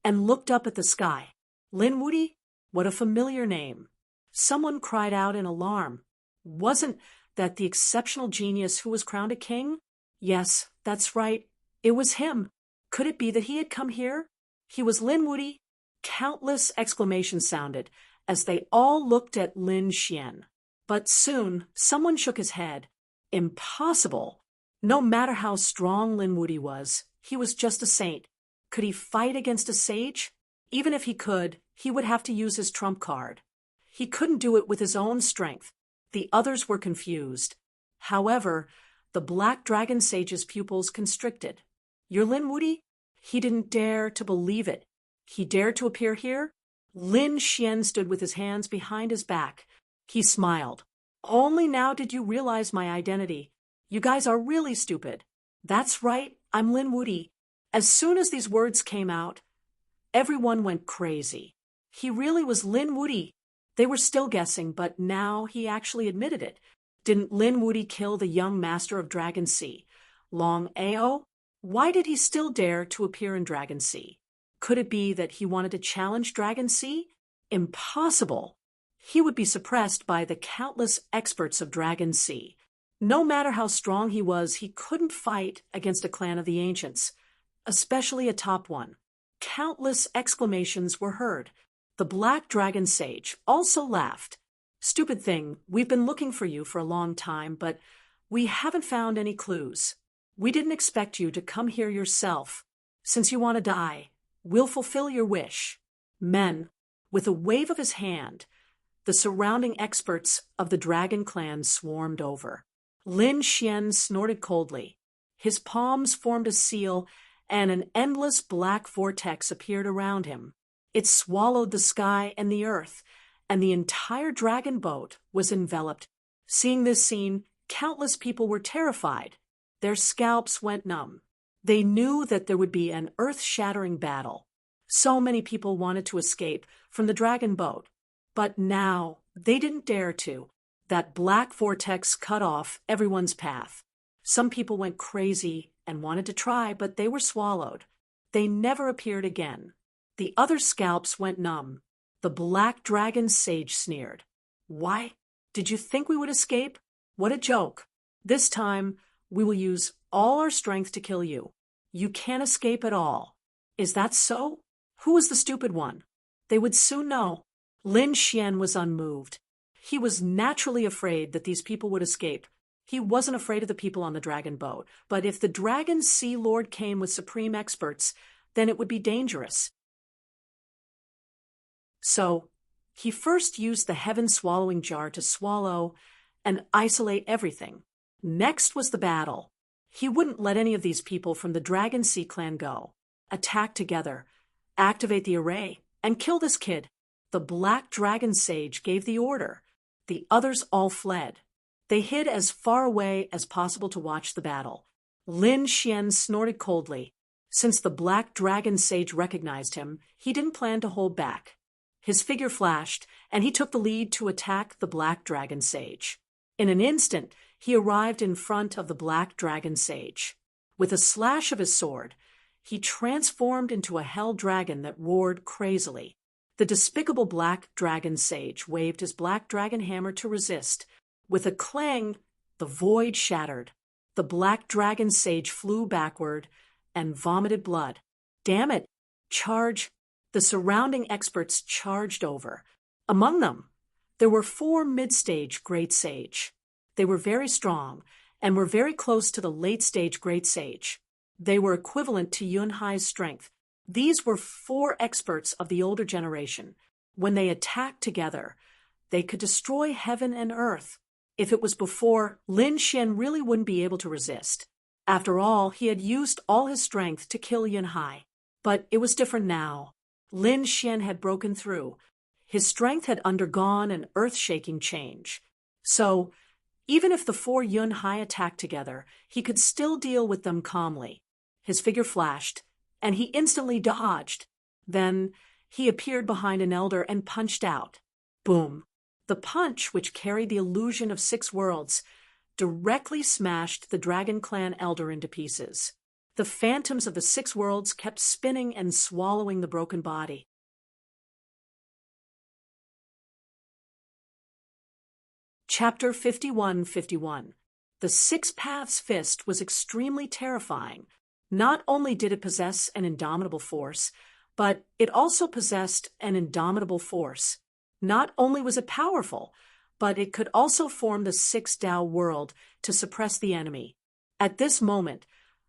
Speaker 1: and looked up at the sky. Lin Wudi? What a familiar name. Someone cried out in alarm. Wasn't that the exceptional genius who was crowned a king? Yes, that's right. It was him. Could it be that he had come here? He was Lin Wudi. Countless exclamations sounded as they all looked at Lin Xian. But soon, someone shook his head. Impossible. No matter how strong Lin Wudi was, he was just a saint. Could he fight against a sage? Even if he could, he would have to use his trump card. He couldn't do it with his own strength. The others were confused. However, the black dragon sage's pupils constricted. You're Lin Wudi? He didn't dare to believe it. He dared to appear here? Lin Xian stood with his hands behind his back. He smiled. Only now did you realize my identity. You guys are really stupid. That's right, I'm Lin Wudi. As soon as these words came out, everyone went crazy. He really was Lin Wudi. They were still guessing, but now he actually admitted it. Didn't Lin Wudi kill the young master of Dragon Sea, Long Ao? Why did he still dare to appear in Dragon Sea? Could it be that he wanted to challenge Dragon Sea? Impossible. He would be suppressed by the countless experts of Dragon Sea. No matter how strong he was, he couldn't fight against a clan of the ancients, especially a top one. Countless exclamations were heard. The black dragon sage also laughed. Stupid thing, we've been looking for you for a long time, but we haven't found any clues. We didn't expect you to come here yourself. Since you want to die, we'll fulfill your wish. Men, with a wave of his hand, the surrounding experts of the dragon clan swarmed over. Lin Xian snorted coldly. His palms formed a seal, and an endless black vortex appeared around him. It swallowed the sky and the earth, and the entire dragon boat was enveloped. Seeing this scene, countless people were terrified. Their scalps went numb. They knew that there would be an earth-shattering battle. So many people wanted to escape from the dragon boat. But now they didn't dare to. That black vortex cut off everyone's path. Some people went crazy and wanted to try, but they were swallowed. They never appeared again. The other scalps went numb. The black dragon sage sneered. Why? Did you think we would escape? What a joke. This time, we will use all our strength to kill you. You can't escape at all. Is that so? Who was the stupid one? They would soon know. Lin Xian was unmoved. He was naturally afraid that these people would escape. He wasn't afraid of the people on the dragon boat, but if the dragon sea lord came with supreme experts, then it would be dangerous. So, he first used the heaven-swallowing jar to swallow and isolate everything. Next was the battle. He wouldn't let any of these people from the Dragon Sea clan go. Attack together, activate the array, and kill this kid. The black dragon sage gave the order. The others all fled. They hid as far away as possible to watch the battle. Lin Xian snorted coldly. Since the black dragon sage recognized him, he didn't plan to hold back. His figure flashed, and he took the lead to attack the black dragon sage. In an instant, he arrived in front of the black dragon sage. With a slash of his sword, he transformed into a hell dragon that roared crazily. The despicable black dragon sage waved his black dragon hammer to resist. With a clang, the void shattered. The black dragon sage flew backward and vomited blood. Damn it! Charge! The surrounding experts charged over. Among them, there were 4 mid-stage great sage. They were very strong and were very close to the late-stage great sage. They were equivalent to Yunhai's strength. These were 4 experts of the older generation. When they attacked together, they could destroy heaven and earth. If it was before, Lin Xian really wouldn't be able to resist. After all, he had used all his strength to kill Yunhai. But it was different now. Lin Xian had broken through. His strength had undergone an earth-shaking change. So, even if the 4 Yunhai attacked together, he could still deal with them calmly. His figure flashed, and he instantly dodged. Then, he appeared behind an elder and punched out. Boom! The punch, which carried the illusion of 6 worlds, directly smashed the Dragon Clan elder into pieces. The phantoms of the 6 worlds kept spinning and swallowing the broken body. Chapter 51:51. The 6 Paths Fist was extremely terrifying. Not only did it possess an indomitable force, but it also possessed an indomitable force. Not only was it powerful, but it could also form the 6 Tao world to suppress the enemy. At this moment,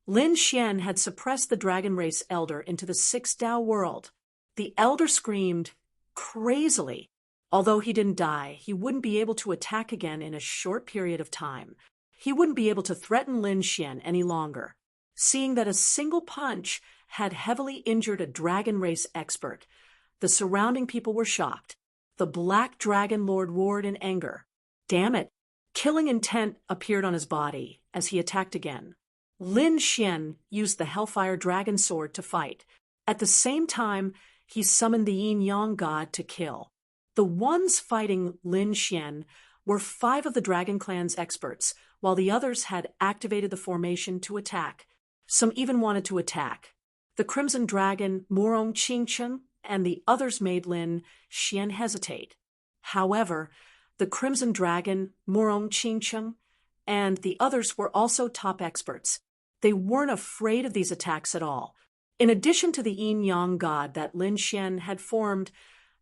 Speaker 1: Lin Xian had suppressed the dragon race elder into the 6 Tao world. The elder screamed crazily. Although he didn't die, he wouldn't be able to attack again in a short period of time. He wouldn't be able to threaten Lin Xian any longer. Seeing that a single punch had heavily injured a dragon race expert, the surrounding people were shocked. The Black Dragon Lord roared in anger. Damn it! Killing intent appeared on his body as he attacked again. Lin Xian used the Hellfire Dragon Sword to fight. At the same time, he summoned the Yin-Yang God to kill. The ones fighting Lin Xian were 5 of the Dragon Clan's experts, while the others had activated the formation to attack. Some even wanted to attack. The Crimson Dragon, Morong Qingcheng, and the others made Lin Xian hesitate. However, the Crimson Dragon, Morong Qingcheng, and the others were also top experts. They weren't afraid of these attacks at all. In addition to the Yin-Yang God that Lin Xian had formed,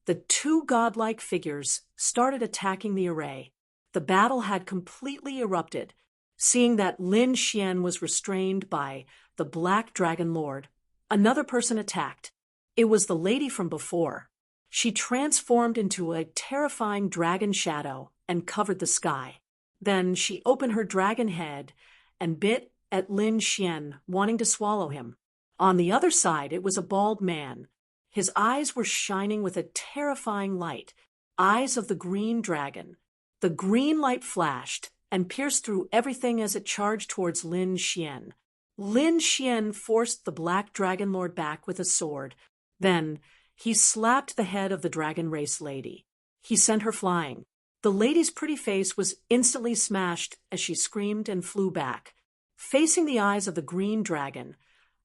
Speaker 1: the 2 godlike figures started attacking the array. The battle had completely erupted. Seeing that Lin Xian was restrained by the Black Dragon Lord, another person attacked. It was the lady from before. She transformed into a terrifying dragon shadow and covered the sky. Then she opened her dragon head and bit at Lin Xian, wanting to swallow him. On the other side, it was a bald man. His eyes were shining with a terrifying light, eyes of the green dragon. The green light flashed and pierced through everything as it charged towards Lin Xian. Lin Xian forced the Black Dragon Lord back with a sword. Then, he slapped the head of the dragon race lady. He sent her flying. The lady's pretty face was instantly smashed as she screamed and flew back. Facing the eyes of the green dragon,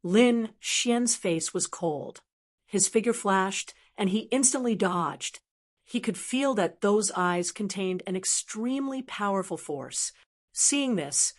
Speaker 1: Lin Xian's face was cold. His figure flashed, and he instantly dodged. He could feel that those eyes contained an extremely powerful force. Seeing this,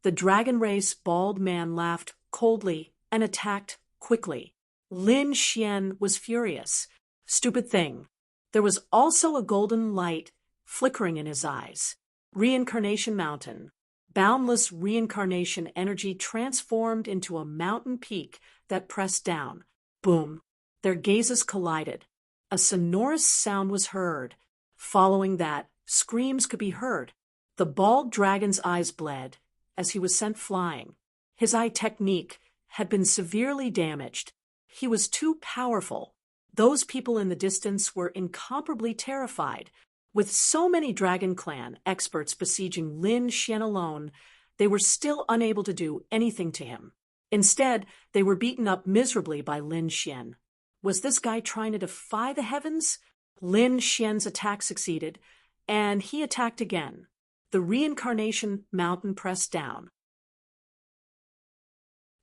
Speaker 1: the dragon race bald man laughed coldly and attacked quickly. Lin Xian was furious. Stupid thing. There was also a golden light flickering in his eyes. Reincarnation Mountain. Boundless reincarnation energy transformed into a mountain peak that pressed down. Boom. Their gazes collided. A sonorous sound was heard. Following that, screams could be heard. The bald dragon's eyes bled as he was sent flying. His eye technique had been severely damaged. He was too powerful. Those people in the distance were incomparably terrified. With so many Dragon Clan experts besieging Lin Xian alone, they were still unable to do anything to him. Instead, they were beaten up miserably by Lin Xian. Was this guy trying to defy the heavens? Lin Xian's attack succeeded, and he attacked again. The reincarnation mountain pressed down.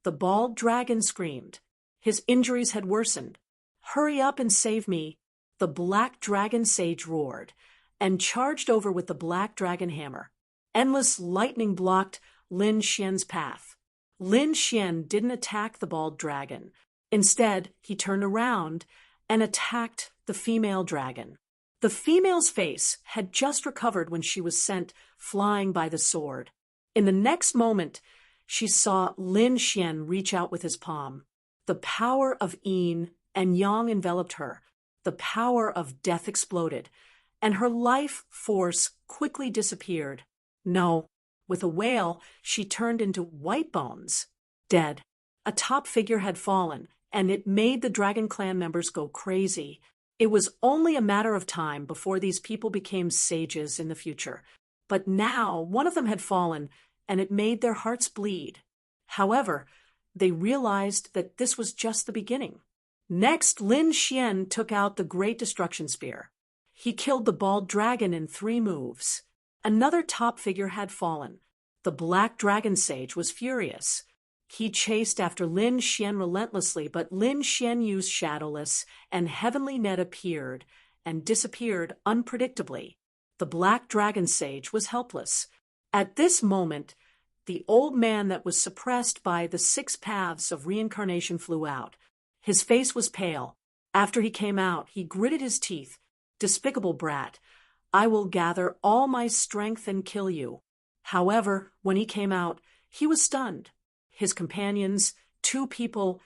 Speaker 1: The bald dragon screamed. His injuries had worsened. "Hurry up and save me!" The black dragon sage roared, and charged over with the black dragon hammer. Endless lightning blocked Lin Xian's path. Lin Xian didn't attack the bald dragon. Instead, he turned around and attacked the female dragon. The female's face had just recovered when she was sent flying by the sword. In the next moment, she saw Lin Xian reach out with his palm. The power of yin and yang enveloped her. The power of death exploded, and her life force quickly disappeared. No, with a wail, she turned into white bones, dead. A top figure had fallen, and it made the Dragon Clan members go crazy. It was only a matter of time before these people became sages in the future. But now one of them had fallen, and it made their hearts bleed. However, they realized that this was just the beginning. Next, Lin Xian took out the Great Destruction Spear. He killed the bald dragon in 3 moves. Another top figure had fallen. The Black Dragon Sage was furious. He chased after Lin Xian relentlessly, but Lin Xian used Shadowless, and Heavenly Net appeared and disappeared unpredictably. The Black Dragon Sage was helpless. At this moment, the old man that was suppressed by the 6 paths of reincarnation flew out. His face was pale. After he came out, he gritted his teeth. "Despicable brat, I will gather all my strength and kill you." However, when he came out, he was stunned. His companions, 2 people,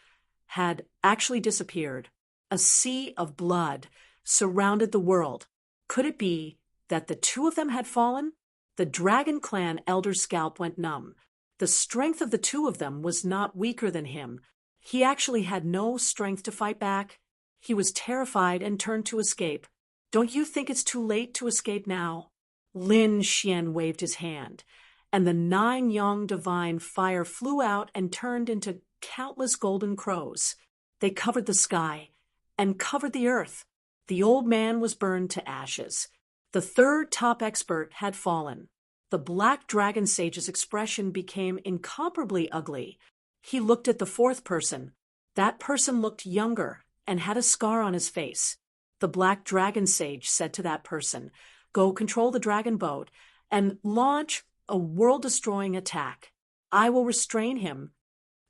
Speaker 1: had actually disappeared. A sea of blood surrounded the world. Could it be that the 2 of them had fallen? The Dragon Clan elder's scalp went numb. The strength of the 2 of them was not weaker than him. He actually had no strength to fight back. He was terrified and turned to escape. "Don't you think it's too late to escape now?" Lin Xian waved his hand, and the 9 Yang divine fire flew out and turned into countless golden crows. They covered the sky and covered the earth. The old man was burned to ashes. The 3rd top expert had fallen. The Black Dragon Sage's expression became incomparably ugly. He looked at the 4th person. That person looked younger and had a scar on his face. The Black Dragon Sage said to that person, "Go control the dragon boat and launch a world-destroying attack. I will restrain him."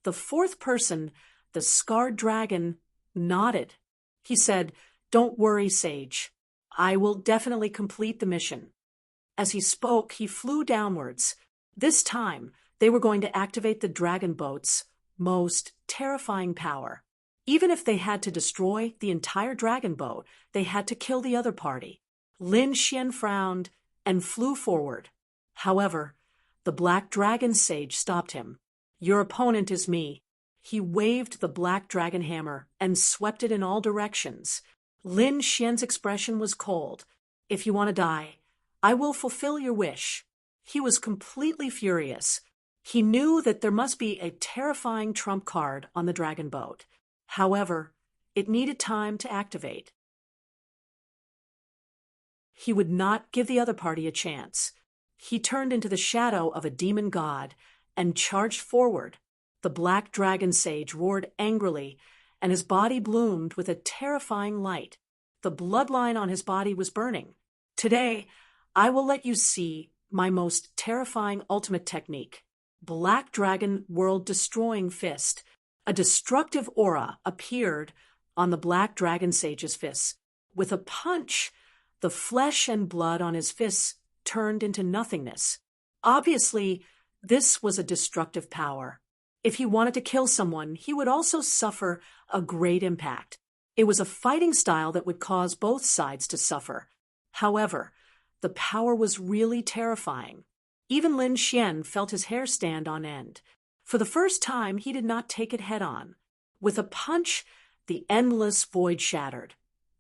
Speaker 1: The 4th person, the scarred dragon, nodded. He said, "Don't worry, Sage. I will definitely complete the mission." As he spoke, he flew downwards. This time, they were going to activate the dragon boat's most terrifying power. Even if they had to destroy the entire dragon boat, they had to kill the other party. Lin Xian frowned and flew forward. However, the Black Dragon Sage stopped him. "Your opponent is me." He waved the Black Dragon Hammer and swept it in all directions. Lin Xian's expression was cold. "If you want to die, I will fulfill your wish." He was completely furious. He knew that there must be a terrifying trump card on the dragon boat. However, it needed time to activate. He would not give the other party a chance. He turned into the shadow of a demon god and charged forward. The Black Dragon Sage roared angrily, and his body bloomed with a terrifying light. The bloodline on his body was burning. "Today, I will let you see my most terrifying ultimate technique. Black Dragon World-Destroying Fist." A destructive aura appeared on the Black Dragon Sage's fists. With a punch, the flesh and blood on his fists turned into nothingness. Obviously, this was a destructive power. If he wanted to kill someone, he would also suffer a great impact. It was a fighting style that would cause both sides to suffer. However, the power was really terrifying. Even Lin Xian felt his hair stand on end. For the first time, he did not take it head-on. With a punch, the endless void shattered,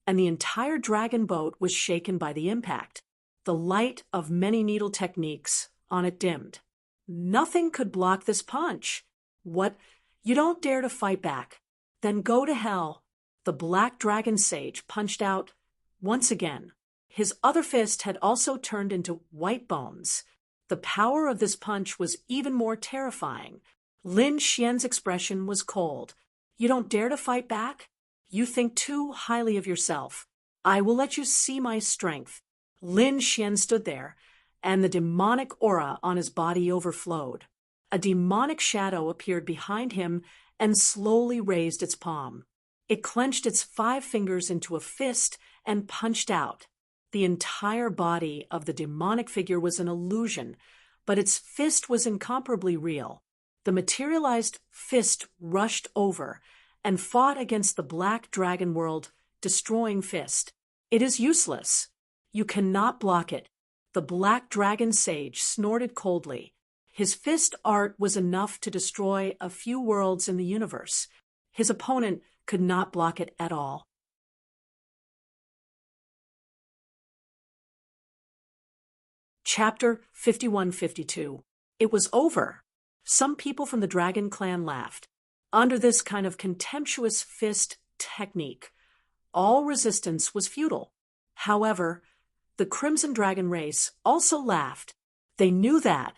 Speaker 1: and the entire dragon boat was shaken by the impact. The light of many needle techniques on it dimmed. Nothing could block this punch. What? You don't dare to fight back. Then go to hell. The black dragon sage punched out once again. His other fist had also turned into white bones. The power of this punch was even more terrifying. Lin Xian's expression was cold. You don't dare to fight back? You think too highly of yourself. I will let you see my strength. Lin Xian stood there, and the demonic aura on his body overflowed. A demonic shadow appeared behind him and slowly raised its palm. It clenched its 5 fingers into a fist and punched out. The entire body of the demonic figure was an illusion, but its fist was incomparably real. The materialized fist rushed over and fought against the black dragon world, destroying fist. It is useless. You cannot block it. The black dragon sage snorted coldly. His fist art was enough to destroy a few worlds in the universe. His opponent could not block it at all. Chapter 51-52. It was over. Some people from the Dragon Clan laughed. Under this kind of contemptuous fist technique, all resistance was futile. However, the Crimson Dragon race also laughed. They knew that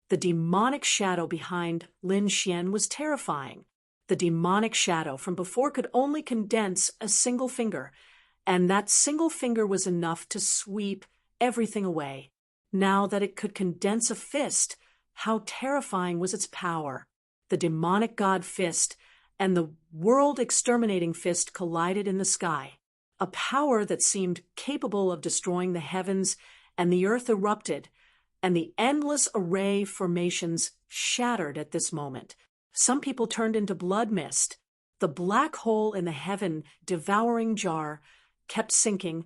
Speaker 1: the demonic shadow behind Lin Xian was terrifying. The demonic shadow from before could only condense a single finger, and that single finger was enough to sweep everything away. Now that it could condense a fist, how terrifying was its power! The demonic god fist and the world-exterminating fist collided in the sky. A power that seemed capable of destroying the heavens and the earth erupted, and the endless array formations shattered at this moment. Some people turned into blood mist. The black hole in the heaven-devouring jar kept sinking,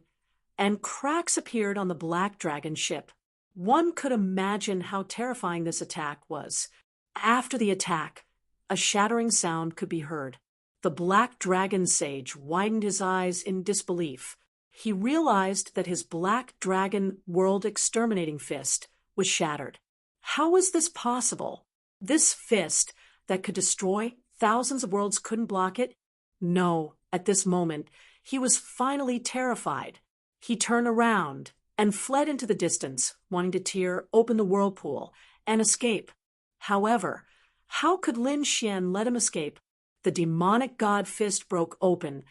Speaker 1: and cracks appeared on the black dragon ship. One could imagine how terrifying this attack was. After the attack, a shattering sound could be heard. The black dragon sage widened his eyes in disbelief. He realized that his black dragon world-exterminating fist was shattered. How was this possible? This fist that could destroy thousands of worlds couldn't block it? No, at this moment, he was finally terrified. He turned around and fled into the distance, wanting to tear open the whirlpool and escape. However, how could Lin Xian let him escape? The demonic god fist broke open,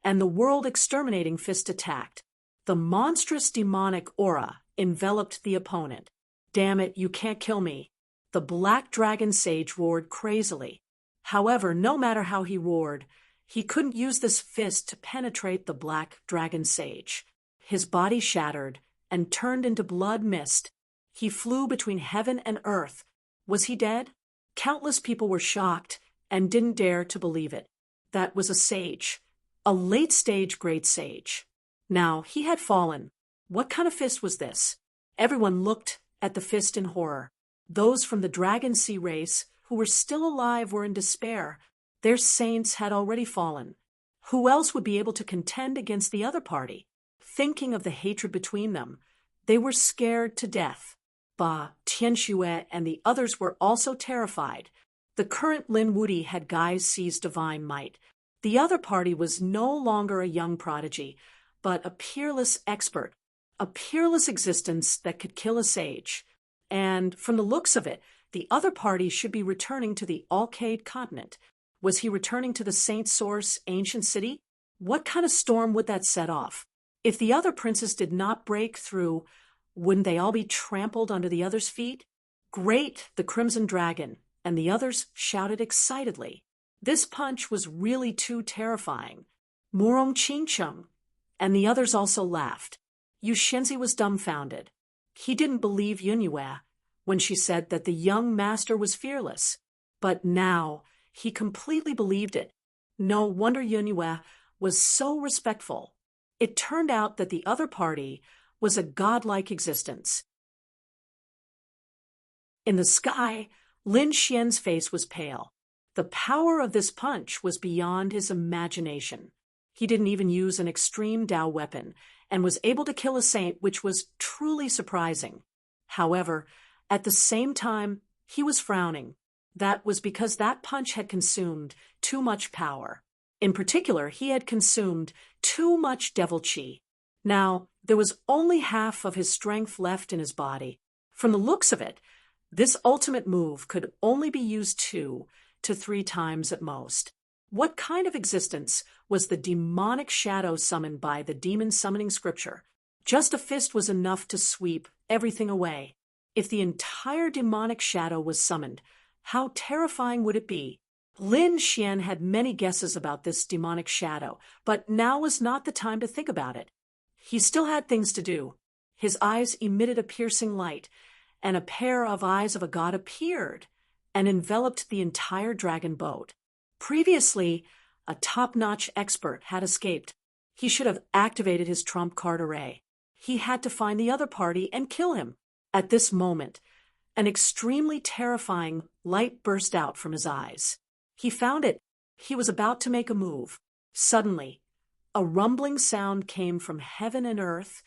Speaker 1: and the world-exterminating fist attacked. The monstrous demonic aura enveloped the opponent. Damn it, you can't kill me. The black dragon sage roared crazily. However, no matter how he roared, he couldn't use this fist to penetrate the black dragon sage. His body shattered and turned into blood mist. He flew between heaven and earth. Was he dead? Countless people were shocked and didn't dare to believe it. That was a sage. A late-stage great sage. Now, he had fallen. What kind of fist was this? Everyone looked at the fist in horror. Those from the Dragon Sea race who were still alive were in despair. Their saints had already fallen. Who else would be able to contend against the other party? Thinking of the hatred between them, they were scared to death. Ba, Tianxue, and the others were also terrified. The current Lin Wuti had Gai Si's divine might. The other party was no longer a young prodigy, but a peerless expert, a peerless existence that could kill a sage. And from the looks of it, the other party should be returning to the Alcade continent. Was he returning to the Saint Source ancient city? What kind of storm would that set off? If the other princes did not break through, wouldn't they all be trampled under the others' feet? Great, the Crimson Dragon, and the others shouted excitedly. This punch was really too terrifying. Murong Qingcheng, and the others also laughed. Yu Shenzi was dumbfounded. He didn't believe Yunyue when she said that the young master was fearless, but now he completely believed it. No wonder Yunyue was so respectful. It turned out that the other party was a godlike existence. In the sky, Lin Xian's face was pale. The power of this punch was beyond his imagination. He didn't even use an extreme Dao weapon and was able to kill a saint, which was truly surprising. However, at the same time, he was frowning. That was because that punch had consumed too much power. In particular, he had consumed too much devil chi. Now, there was only half of his strength left in his body. From the looks of it, this ultimate move could only be used 2 to 3 times at most. What kind of existence was the demonic shadow summoned by the demon summoning scripture? Just a fist was enough to sweep everything away. If the entire demonic shadow was summoned, how terrifying would it be? Lin Xian had many guesses about this demonic shadow, but now was not the time to think about it. He still had things to do. His eyes emitted a piercing light, and a pair of eyes of a god appeared and enveloped the entire dragon boat. Previously, a top-notch expert had escaped. He should have activated his trump card array. He had to find the other party and kill him. At this moment, an extremely terrifying light burst out from his eyes. He found it. He was about to make a move. Suddenly, a rumbling sound came from heaven and earth,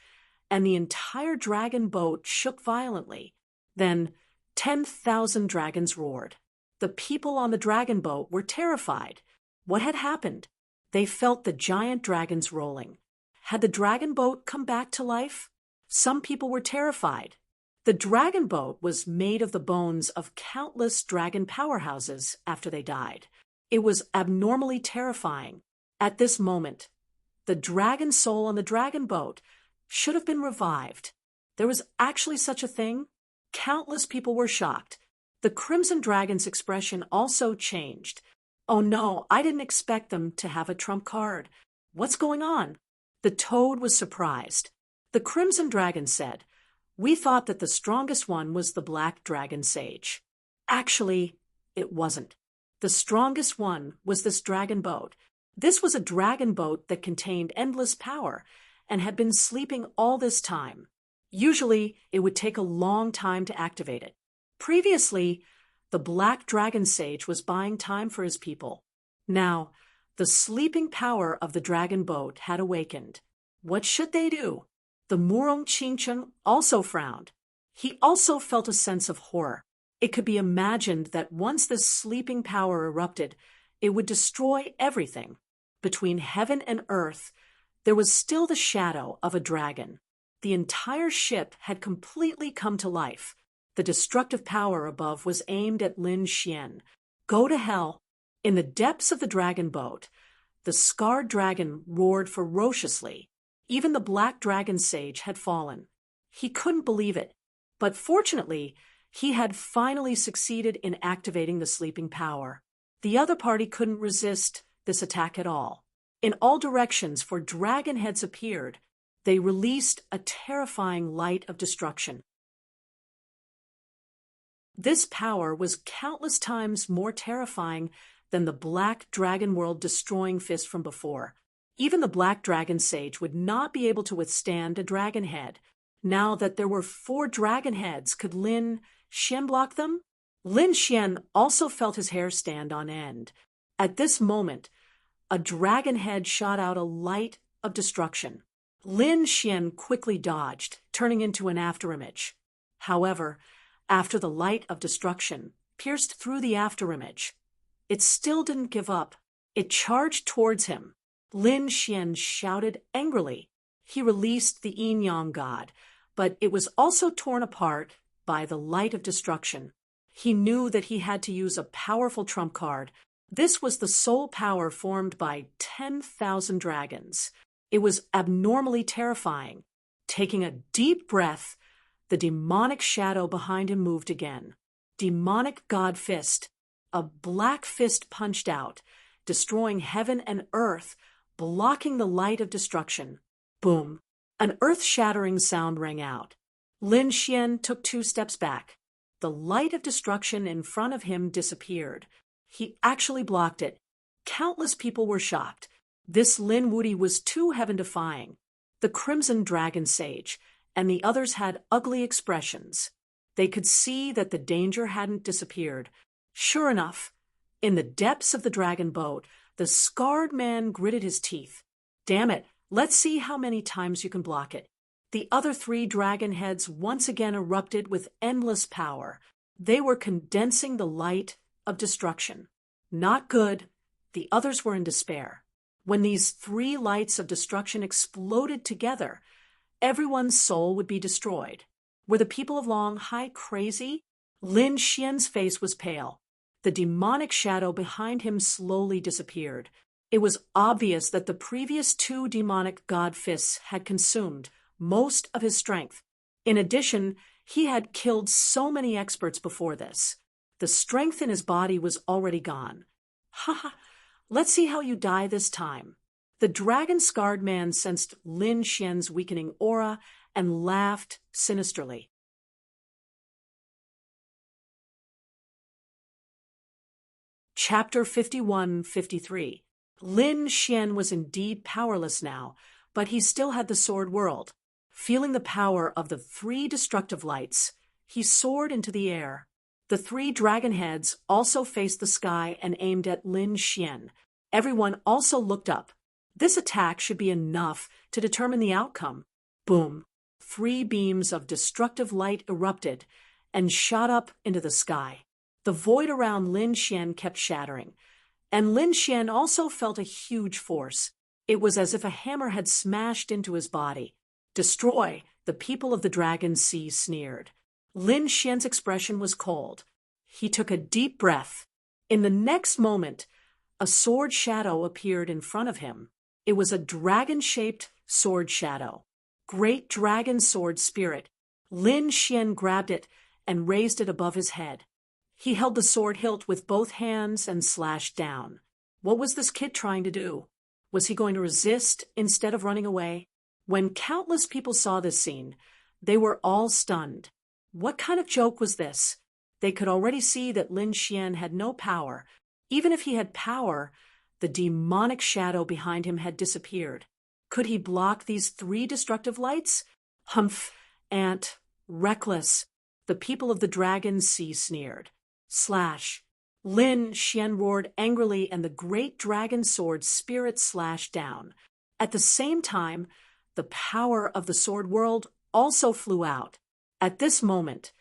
Speaker 1: and the entire dragon boat shook violently. Then 10,000 dragons roared. The people on the dragon boat were terrified. What had happened? They felt the giant dragons rolling. Had the dragon boat come back to life? Some people were terrified. The dragon boat was made of the bones of countless dragon powerhouses after they died. It was abnormally terrifying. At this moment, the dragon soul on the dragon boat should have been revived. There was actually such a thing? Countless people were shocked. The Crimson Dragon's expression also changed. Oh no, I didn't expect them to have a trump card. What's going on? The toad was surprised. The Crimson Dragon said, "We thought that the strongest one was the Black Dragon Sage. Actually, it wasn't. The strongest one was this dragon boat. This was a dragon boat that contained endless power and had been sleeping all this time. Usually, it would take a long time to activate it. Previously, the Black Dragon Sage was buying time for his people. Now, the sleeping power of the dragon boat had awakened. What should they do? The Murong Qingcheng also frowned. He also felt a sense of horror. It could be imagined that once this sleeping power erupted, it would destroy everything. Between heaven and earth, there was still the shadow of a dragon. The entire ship had completely come to life. The destructive power above was aimed at Lin Xian. Go to hell! In the depths of the dragon boat, the scarred dragon roared ferociously. Even the Black Dragon Sage had fallen. He couldn't believe it. But fortunately, he had finally succeeded in activating the sleeping power. The other party couldn't resist this attack at all. In all directions, for dragon heads appeared. They released a terrifying light of destruction. This power was countless times more terrifying than the Black Dragon World destroying fist from before. Even the Black Dragon Sage would not be able to withstand a dragon head. Now that there were 4 dragon heads, could Lin Xian block them? Lin Xian also felt his hair stand on end. At this moment, a dragon head shot out a light of destruction. Lin Xian quickly dodged, turning into an afterimage. However, after the light of destruction pierced through the afterimage, it still didn't give up. It charged towards him. Lin Xian shouted angrily. He released the yin-yang god, but it was also torn apart by the light of destruction. He knew that he had to use a powerful trump card. This was the soul power formed by 10,000 dragons. It was abnormally terrifying. Taking a deep breath, the demonic shadow behind him moved again. Demonic God Fist. A black fist punched out, destroying heaven and earth, blocking the light of destruction. Boom! An earth-shattering sound rang out. Lin Xian took 2 steps back. The light of destruction in front of him disappeared. He actually blocked it. Countless people were shocked. This Lin Wudi was too heaven-defying. The Crimson Dragon Sage and the others had ugly expressions. They could see that the danger hadn't disappeared. Sure enough, In the depths of the dragon boat, the scarred man gritted his teeth. Damn it, let's see how many times you can block it. The other three dragon heads once again erupted with endless power. They were condensing the light of destruction. Not good. The others were in despair. When these three lights of destruction exploded together, everyone's soul would be destroyed. Were the people of Longhai crazy? Lin Xian's face was pale. The demonic shadow behind him slowly disappeared. It was obvious that the previous two demonic god fists had consumed most of his strength. In addition, he had killed so many experts before this. The strength in his body was already gone. Ha ha, let's see how you die this time. The dragon-scarred man sensed Lin Xian's weakening aura and laughed sinisterly. Chapter 51-53. Lin Xian was indeed powerless now, but he still had the sword world. Feeling the power of the three destructive lights, he soared into the air. The three dragon heads also faced the sky and aimed at Lin Xian. Everyone also looked up. This attack should be enough to determine the outcome. Boom! Three beams of destructive light erupted and shot up into the sky. The void around Lin Xian kept shattering, and Lin Xian also felt a huge force. It was as if a hammer had smashed into his body. Destroy, the people of the Dragon Sea sneered. Lin Xian's expression was cold. He took a deep breath. In the next moment, a sword shadow appeared in front of him. It was a dragon-shaped sword shadow. Great dragon sword spirit. Lin Xian grabbed it and raised it above his head. He held the sword hilt with both hands and slashed down. What was this kid trying to do? Was he going to resist instead of running away? When countless people saw this scene, they were all stunned. What kind of joke was this? They could already see that Lin Xian had no power. Even if he had power, the demonic shadow behind him had disappeared. Could he block these three destructive lights? Humph, ant, reckless. The people of the Dragon Sea sneered. Slash. Lin Xian roared angrily, and the great dragon sword spirit slashed down. At the same time, the power of the sword world also flew out. At this moment,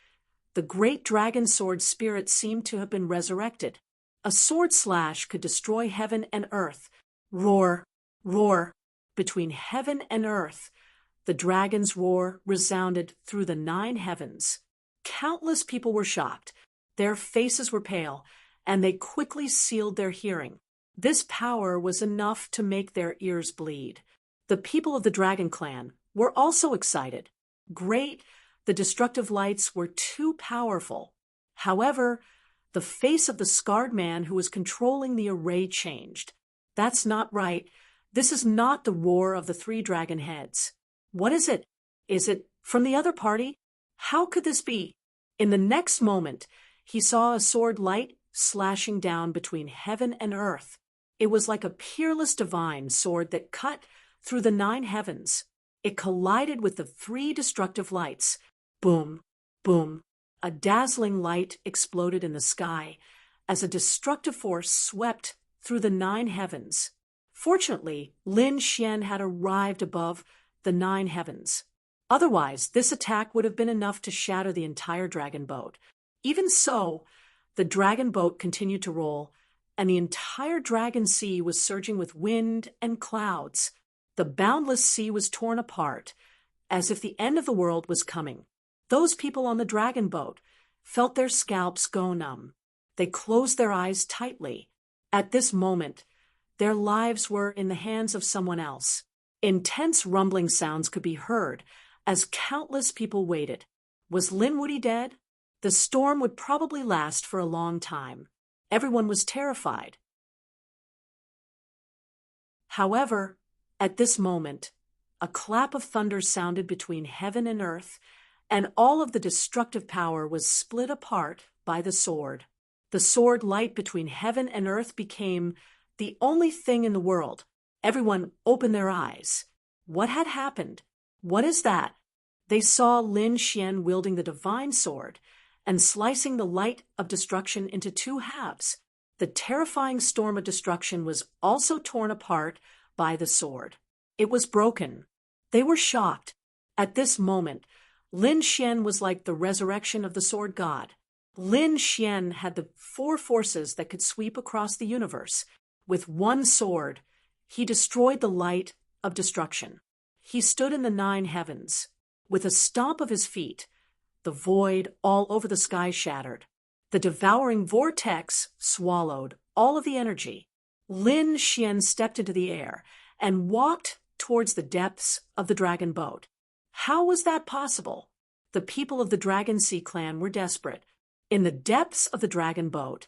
Speaker 1: the great dragon sword spirit seemed to have been resurrected. A sword slash could destroy heaven and earth. Roar, roar. Between heaven and earth, the dragon's roar resounded through the 9 heavens. Countless people were shocked. Their faces were pale, and they quickly sealed their hearing. This power was enough to make their ears bleed. The people of the Dragon Clan were also excited. Great, the destructive lights were too powerful. However, the face of the scarred man who was controlling the array changed. That's not right. This is not the roar of the 3 dragon heads. What is it? Is it from the other party? How could this be? In the next moment, he saw a sword light slashing down between heaven and earth. It was like a peerless divine sword that cut through the 9 heavens. It collided with the 3 destructive lights. Boom, boom. A dazzling light exploded in the sky as a destructive force swept through the 9 heavens. Fortunately, Lin Xian had arrived above the 9 heavens. Otherwise, this attack would have been enough to shatter the entire dragon boat. Even so, the dragon boat continued to roll, and the entire Dragon Sea was surging with wind and clouds. The boundless sea was torn apart, as if the end of the world was coming. Those people on the dragon boat felt their scalps go numb. They closed their eyes tightly. At this moment, their lives were in the hands of someone else. Intense rumbling sounds could be heard as countless people waited. Was Linwoody dead? The storm would probably last for a long time. Everyone was terrified. However, at this moment, a clap of thunder sounded between heaven and earth, and all of the destructive power was split apart by the sword. The sword light between heaven and earth became the only thing in the world. Everyone opened their eyes. What had happened? What is that? They saw Lin Xian wielding the divine sword and slicing the light of destruction into 2 halves. The terrifying storm of destruction was also torn apart by the sword. It was broken. They were shocked. At this moment, Lin Xian was like the resurrection of the sword god. Lin Xian had the four forces that could sweep across the universe. With one sword, he destroyed the light of destruction. He stood in the 9 heavens. With a stomp of his feet, the void all over the sky shattered. The devouring vortex swallowed all of the energy. Lin Xian stepped into the air and walked towards the depths of the dragon boat. How was that possible? The people of the Dragon Sea clan were desperate. In the depths of the dragon boat,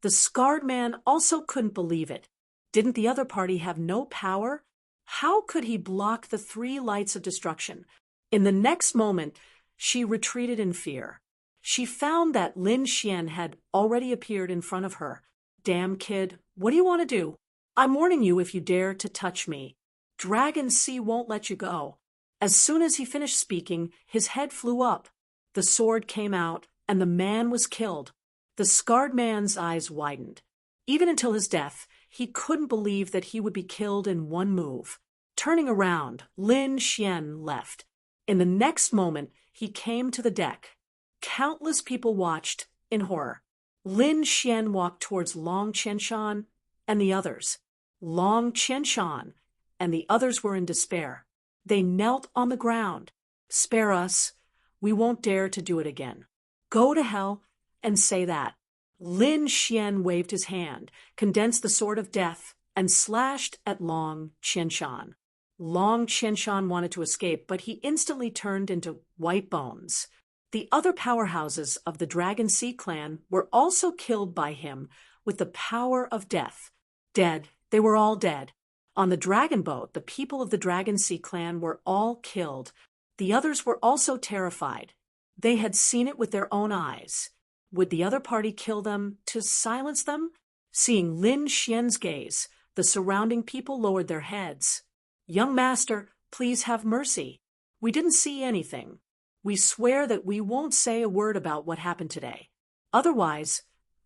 Speaker 1: the scarred man also couldn't believe it. Didn't the other party have no power? How could he block the 3 lights of destruction? In the next moment, she retreated in fear. She found that Lin Xian had already appeared in front of her. Damn kid, what do you want to do? I'm warning you if you dare to touch me. Dragon Sea won't let you go. As soon as he finished speaking, his head flew up. The sword came out, and the man was killed. The scarred man's eyes widened. Even until his death, he couldn't believe that he would be killed in one move. Turning around, Lin Xian left. In the next moment, he came to the deck. Countless people watched in horror. Lin Xian walked towards Long Qianshan and the others. Long Qianshan and the others were in despair. They knelt on the ground. Spare us. We won't dare to do it again. Go to hell and say that. Lin Xian waved his hand, condensed the sword of death, and slashed at Long Qianshan. Long Qianshan wanted to escape, but he instantly turned into white bones. The other powerhouses of the Dragon Sea clan were also killed by him with the power of death. Dead. They were all dead. On the dragon boat, the people of the Dragon Sea clan were all killed. The others were also terrified. They had seen it with their own eyes. Would the other party kill them to silence them? Seeing Lin Xian's gaze, the surrounding people lowered their heads. Young master, please have mercy. We didn't see anything. We swear that we won't say a word about what happened today. Otherwise,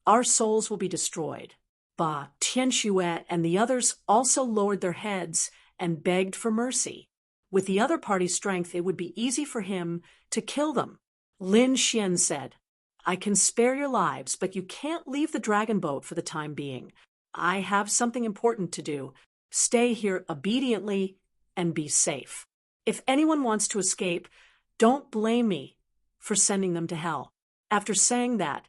Speaker 1: our souls will be destroyed. Ba Tianxue and the others also lowered their heads and begged for mercy. With the other party's strength, it would be easy for him to kill them. Lin Xian said, I can spare your lives, but you can't leave the dragon boat for the time being. I have something important to do. Stay here obediently and be safe. If anyone wants to escape, don't blame me for sending them to hell. After saying that,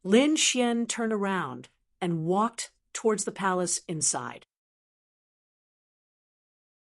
Speaker 1: Lin Xian turned around and walked towards the palace inside.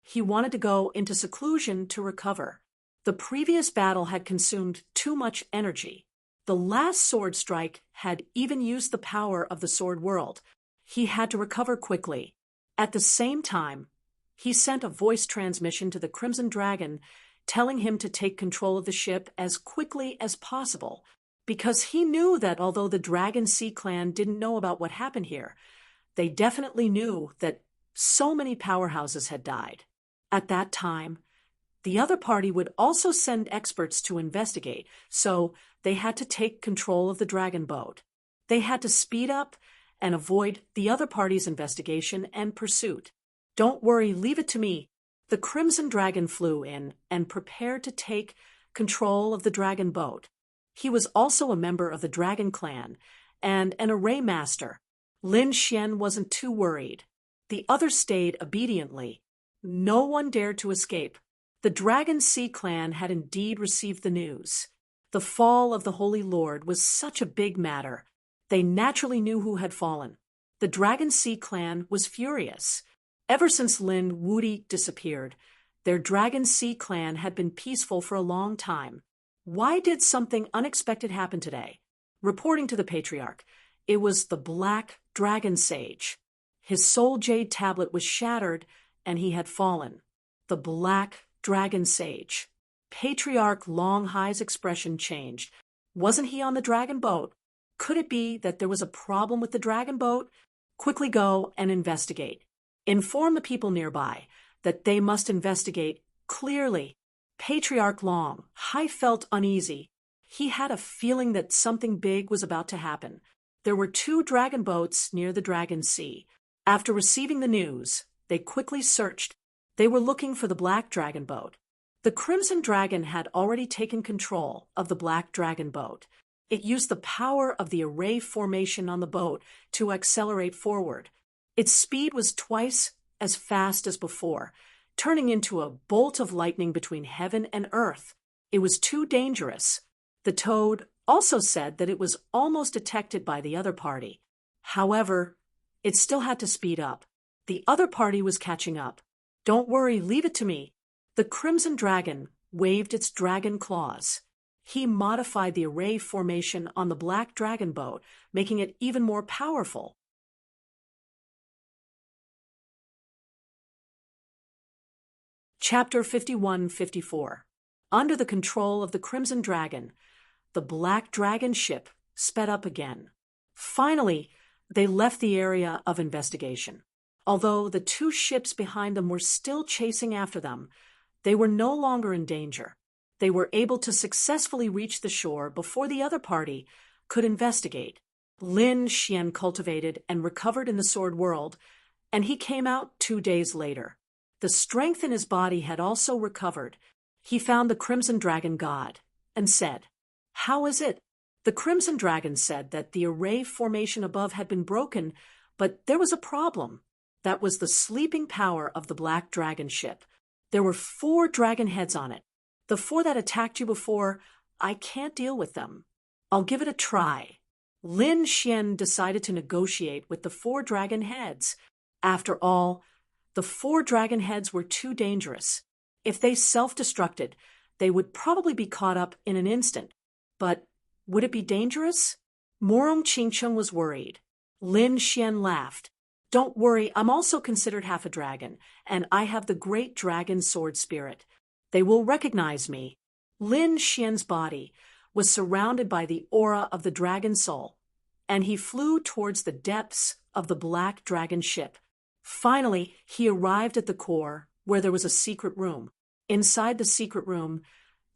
Speaker 1: He wanted to go into seclusion to recover. The previous battle had consumed too much energy. The last sword strike had even used the power of the sword world. He had to recover quickly. At the same time, he sent a voice transmission to the Crimson Dragon telling him to take control of the ship as quickly as possible, because he knew that although the Dragon Sea clan didn't know about what happened here, they definitely knew that so many powerhouses had died. At that time, the other party would also send experts to investigate, so they had to take control of the dragon boat. They had to speed up and avoid the other party's investigation and pursuit. Don't worry, leave it to me. The Crimson Dragon flew in and prepared to take control of the dragon boat. He was also a member of the Dragon Clan and an array master. Lin Xian wasn't too worried. The others stayed obediently. No one dared to escape. The Dragon Sea clan had indeed received the news. The fall of the Holy Lord was such a big matter. They naturally knew who had fallen. The Dragon Sea clan was furious. Ever since Lin Wudi disappeared, their Dragon Sea clan had been peaceful for a long time. Why did something unexpected happen today? Reporting to the Patriarch, it was the Black Dragon Sage. His soul jade tablet was shattered and he had fallen. The Black Dragon Sage. Patriarch Longhai's expression changed. Wasn't he on the dragon boat? Could it be that there was a problem with the dragon boat? Quickly go and investigate. Inform the people nearby that they must investigate clearly. Patriarch Longhai felt uneasy. He had a feeling that something big was about to happen. There were 2 dragon boats near the Dragon Sea. After receiving the news, they quickly searched. They were looking for the Black Dragon boat. The Crimson Dragon had already taken control of the Black Dragon boat. It used the power of the array formation on the boat to accelerate forward. Its speed was twice as fast as before, turning into a bolt of lightning between heaven and earth. It was too dangerous. The Toad also said that it was almost detected by the other party. However, it still had to speed up. The other party was catching up. "Don't worry, leave it to me." The Crimson Dragon waved its dragon claws. He modified the array formation on the Black Dragon boat, making it even more powerful. Chapter 51-54. Under the control of the Crimson Dragon, the Black Dragon ship sped up again. Finally, they left the area of investigation. Although the 2 ships behind them were still chasing after them, they were no longer in danger. They were able to successfully reach the shore before the other party could investigate. Lin Xian cultivated and recovered in the Sword World, and he came out 2 days later. The strength in his body had also recovered. He found the Crimson Dragon god and said, "How is it?" The Crimson Dragon said that the array formation above had been broken, but there was a problem. That was the sleeping power of the Black Dragon ship. There were 4 dragon heads on it. The 4 that attacked you before, I can't deal with them. I'll give it a try. Lin Xian decided to negotiate with the 4 dragon heads. After all, the 4 dragon heads were too dangerous. If they self-destructed, they would probably be caught up in an instant. But would it be dangerous? Morong Qingcheng was worried. Lin Xian laughed. "Don't worry, I'm also considered half a dragon, and I have the great dragon sword spirit. They will recognize me." Lin Xian's body was surrounded by the aura of the dragon soul, and he flew towards the depths of the Black Dragon ship. Finally, he arrived at the core, where there was a secret room. Inside the secret room,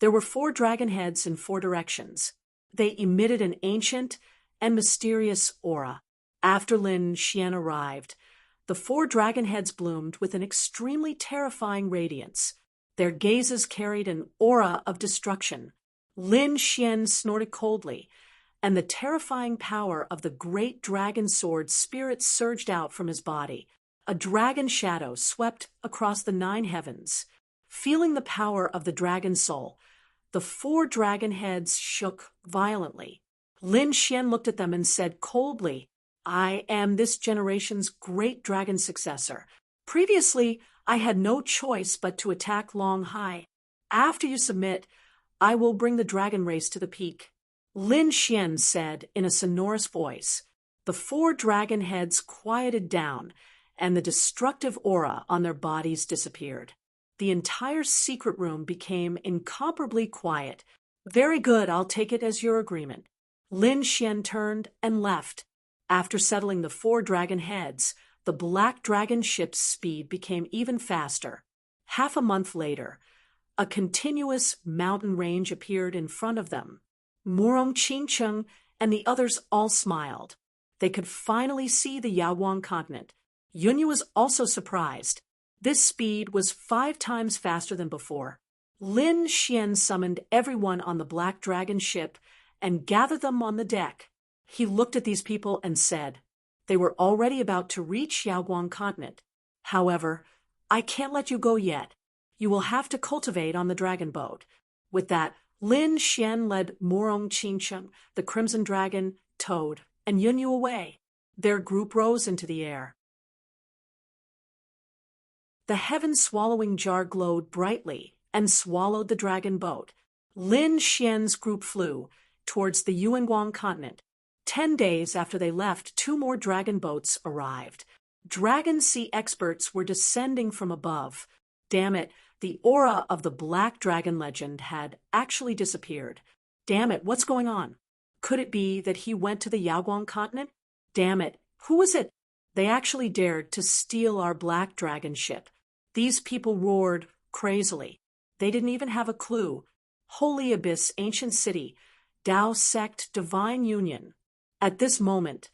Speaker 1: there were 4 dragon heads in 4 directions. They emitted an ancient and mysterious aura. After Lin Xian arrived, the 4 dragon heads bloomed with an extremely terrifying radiance. Their gazes carried an aura of destruction. Lin Xian snorted coldly, and the terrifying power of the great dragon sword spirit surged out from his body. A dragon shadow swept across the 9 heavens. Feeling the power of the dragon soul, the 4 dragon heads shook violently. Lin Xian looked at them and said coldly, "I am this generation's great dragon successor. Previously, I had no choice but to attack Long Hai. After you submit, I will bring the dragon race to the peak." Lin Xian said in a sonorous voice. The 4 dragon heads quieted down, and the destructive aura on their bodies disappeared. The entire secret room became incomparably quiet. "Very good, I'll take it as your agreement." Lin Xian turned and left. After settling the 4 dragon heads, the Black Dragon ship's speed became even faster. Half a month later, a continuous mountain range appeared in front of them. Morong Qingcheng and the others all smiled. They could finally see the Yaoguang continent. Yunyu was also surprised. This speed was 5 times faster than before. Lin Xian summoned everyone on the Black Dragon ship and gathered them on the deck. He looked at these people and said, they were already about to reach Yaoguang continent. "However, I can't let you go yet. You will have to cultivate on the dragon boat." With that, Lin Xian led Morong Qingcheng, the Crimson Dragon, Toad, and Yunyu away. Their group rose into the air. The heaven-swallowing jar glowed brightly and swallowed the dragon boat. Lin Xian's group flew towards the Yuanguang continent. 10 days after they left, 2 more dragon boats arrived. Dragon Sea experts were descending from above. Damn it, the aura of the Black Dragon legend had actually disappeared. Damn it, what's going on? Could it be that he went to the Yaoguang continent? Damn it, who was it? They actually dared to steal our Black Dragon ship. These people roared crazily. They didn't even have a clue. Holy Abyss, Ancient City, Tao Sect, Divine Union. At this moment,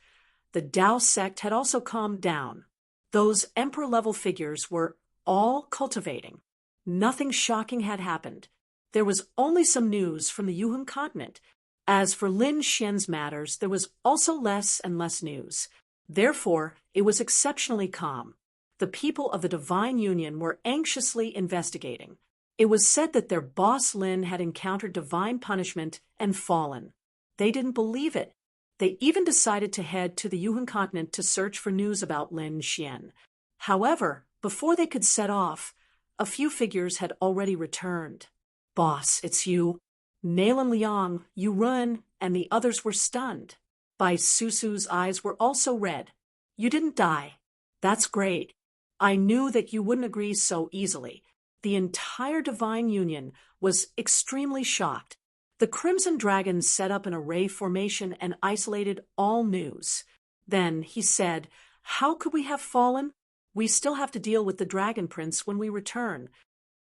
Speaker 1: the Tao sect had also calmed down. Those emperor-level figures were all cultivating. Nothing shocking had happened. There was only some news from the Yuhun continent. As for Lin Xian's matters, there was also less and less news. Therefore, it was exceptionally calm. The people of the Divine Union were anxiously investigating. It was said that their boss Lin had encountered divine punishment and fallen. They didn't believe it. They even decided to head to the Yuhun continent to search for news about Lin Xian. However, before they could set off, a few figures had already returned. "Boss, it's you." Nail and Liang, Yu Run, and the others were stunned. Bai Susu's eyes were also red. "You didn't die. That's great. I knew that you wouldn't agree so easily." The entire Divine Union was extremely shocked. The Crimson Dragons set up an array formation and isolated all news. Then he said, "How could we have fallen? We still have to deal with the Dragon Prince when we return."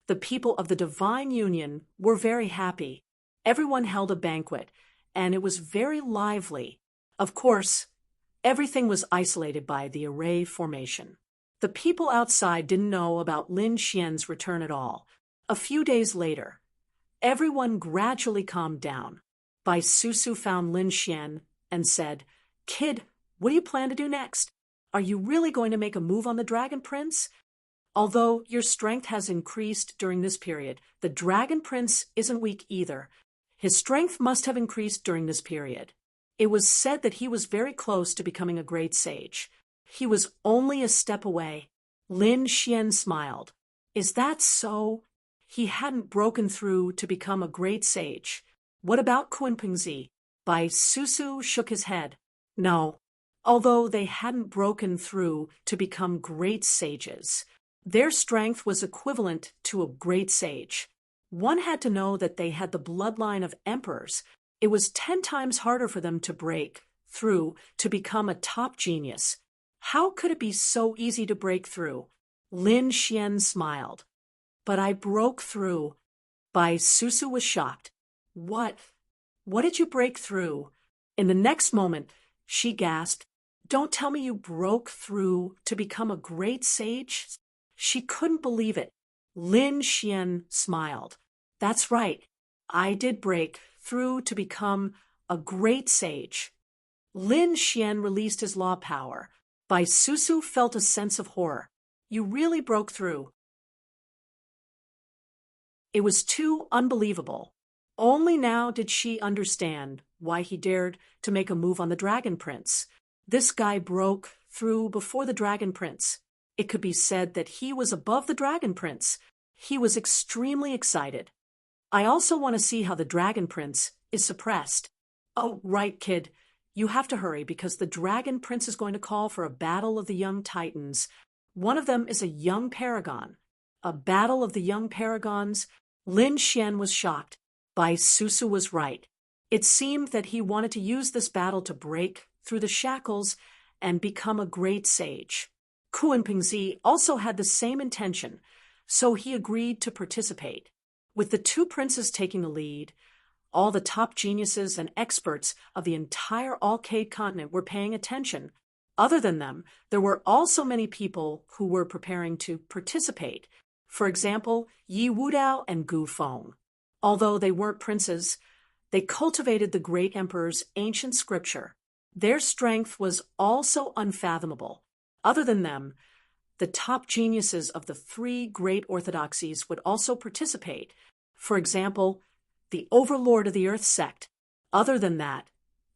Speaker 1: The people of the Divine Union were very happy. Everyone held a banquet, and it was very lively. Of course, everything was isolated by the array formation. The people outside didn't know about Lin Xian's return at all. A few days later, everyone gradually calmed down. Bai Susu found Lin Xian and said, "Kid, what do you plan to do next? Are you really going to make a move on the Dragon Prince? Although your strength has increased during this period, the Dragon Prince isn't weak either. His strength must have increased during this period." It was said that he was very close to becoming a great sage. He was only a step away. Lin Xian smiled. "Is that so?" He hadn't broken through to become a great sage. "What about Kunpingzi?" Bai Susu shook his head. "No. Although they hadn't broken through to become great sages, their strength was equivalent to a great sage. One had to know that they had the bloodline of emperors. It was 10 times harder for them to break through to become a top genius. How could it be so easy to break through?" Lin Xian smiled. "But I broke through." Bai Susu was shocked. What did you break through?" In the next moment, she gasped, "Don't tell me you broke through to become a great sage?" She couldn't believe it. Lin Xian smiled. "That's right. I did break through to become a great sage." Lin Xian released his law power. Bai Susu felt a sense of horror. "You really broke through." It was too unbelievable. Only now did she understand why he dared to make a move on the Dragon Prince. This guy broke through before the Dragon Prince. It could be said that he was above the Dragon Prince. He was extremely excited. "I also want to see how the Dragon Prince is suppressed." "Oh, right, kid. You have to hurry because the Dragon Prince is going to call for a battle of the young titans. One of them is a young paragon." A battle of the young paragons? Lin Xian was shocked. Bai Susu was right. It seemed that he wanted to use this battle to break through the shackles and become a great sage. Kunpingzi also had the same intention, so he agreed to participate. With the two princes taking the lead, all the top geniuses and experts of the entire Alcade continent were paying attention. Other than them, there were also many people who were preparing to participate. For example, Yi Wudao and Gu Feng. Although they weren't princes, they cultivated the great emperor's ancient scripture. Their strength was also unfathomable. Other than them, the top geniuses of the 3 great orthodoxies would also participate. For example, the overlord of the earth sect. Other than that,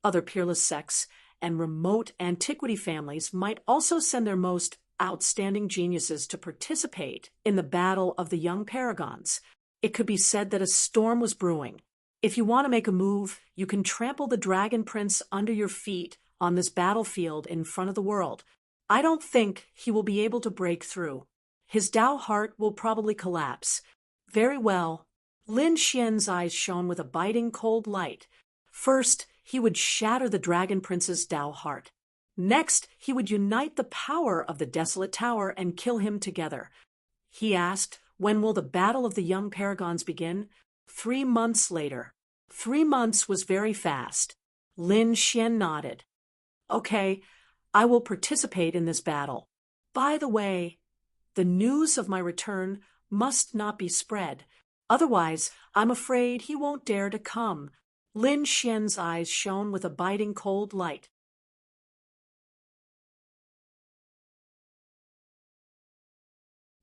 Speaker 1: other peerless sects and remote antiquity families might also send their most outstanding geniuses to participate in the battle of the young paragons. It could be said that a storm was brewing. If you want to make a move, you can trample the Dragon Prince under your feet on this battlefield in front of the world. I don't think he will be able to break through. His Tao heart will probably collapse. Very well. Lin Xian's eyes shone with a biting cold light. First, he would shatter the Dragon Prince's Tao heart. Next, he would unite the power of the Desolate Tower and kill him together. He asked, "When will the battle of the young paragons begin?" 3 months later. 3 months was very fast. Lin Xian nodded. Okay, I will participate in this battle. By the way, the news of my return must not be spread. Otherwise, I'm afraid he won't dare to come. Lin Xian's eyes shone with a biting cold light.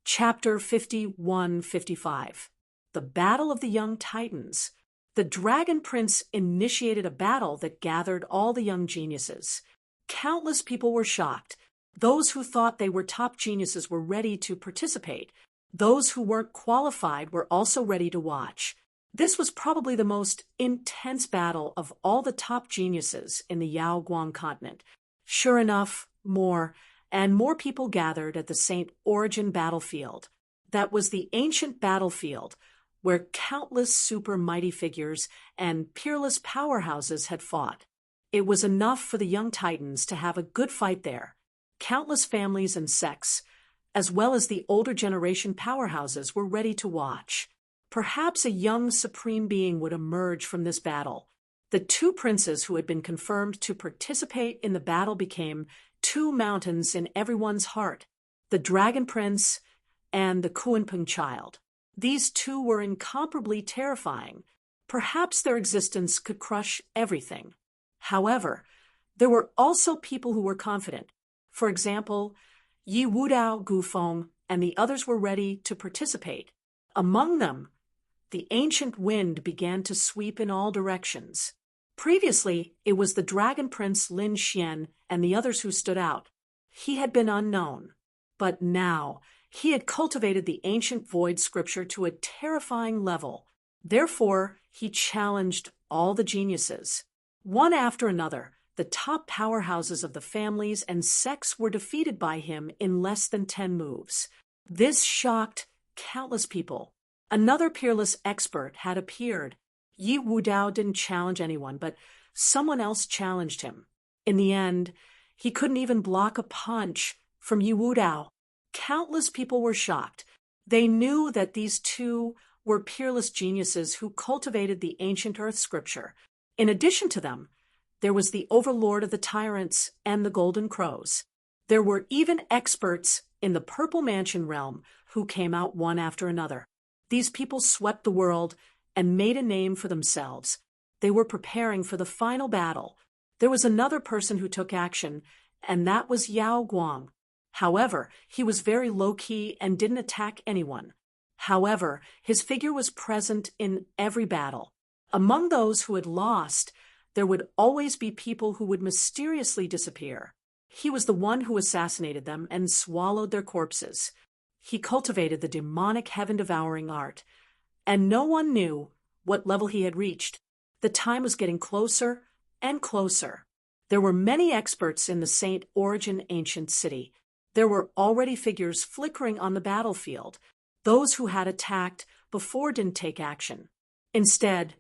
Speaker 1: Chapter 51-55. The Battle of the Young Titans. The Dragon Prince initiated a battle that gathered all the young geniuses. Countless people were shocked. Those who thought they were top geniuses were ready to participate. Those who weren't qualified were also ready to watch. This was probably the most intense battle of all the top geniuses in the Yao Guang continent. Sure enough, more and more people gathered at the St. Origin battlefield. That was the ancient battlefield where countless super mighty figures and peerless powerhouses had fought. It was enough for the young titans to have a good fight there. Countless families and sects, as well as the older generation powerhouses, were ready to watch. Perhaps a young supreme being would emerge from this battle. The two princes who had been confirmed to participate in the battle became two mountains in everyone's heart, the Dragon Prince and the Kunpeng child. These two were incomparably terrifying. Perhaps their existence could crush everything. However, there were also people who were confident. For example, Yi Wudao Gufeng and the others were ready to participate. Among them, the ancient wind began to sweep in all directions. Previously, it was the Dragon Prince Lin Xian and the others who stood out. He had been unknown, but now he had cultivated the ancient void scripture to a terrifying level. Therefore, he challenged all the geniuses. One after another, the top powerhouses of the families and sects were defeated by him in less than 10 moves. This shocked countless people. Another peerless expert had appeared. Yi Wudao didn't challenge anyone, but someone else challenged him. In the end, he couldn't even block a punch from Yi Wudao. Countless people were shocked. They knew that these two were peerless geniuses who cultivated the ancient earth scripture. In addition to them, there was the overlord of the tyrants and the golden crows. There were even experts in the Purple Mansion realm who came out one after another. These people swept the world and made a name for themselves. They were preparing for the final battle. There was another person who took action, and that was Yao Guang. However, he was very low-key and didn't attack anyone. However, his figure was present in every battle. Among those who had lost, there would always be people who would mysteriously disappear. He was the one who assassinated them and swallowed their corpses. He cultivated the demonic heaven-devouring art, and no one knew what level he had reached. The time was getting closer and closer. There were many experts in the St. Origin ancient city. There were already figures flickering on the battlefield. Those who had attacked before didn't take action. Instead,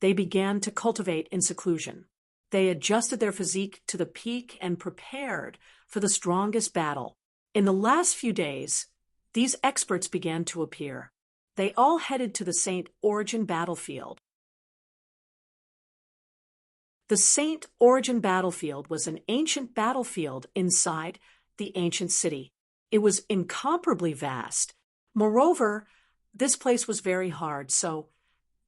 Speaker 1: they began to cultivate in seclusion. They adjusted their physique to the peak and prepared for the strongest battle. In the last few days, these experts began to appear. They all headed to the St. Origin battlefield. The St. Origin battlefield was an ancient battlefield inside the ancient city. It was incomparably vast. Moreover, this place was very hard, so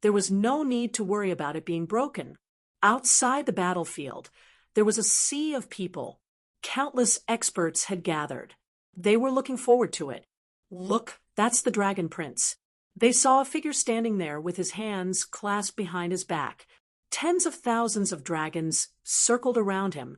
Speaker 1: there was no need to worry about it being broken. Outside the battlefield, there was a sea of people. Countless experts had gathered. They were looking forward to it. Look, that's the Dragon Prince. They saw a figure standing there with his hands clasped behind his back. Tens of thousands of dragons circled around him,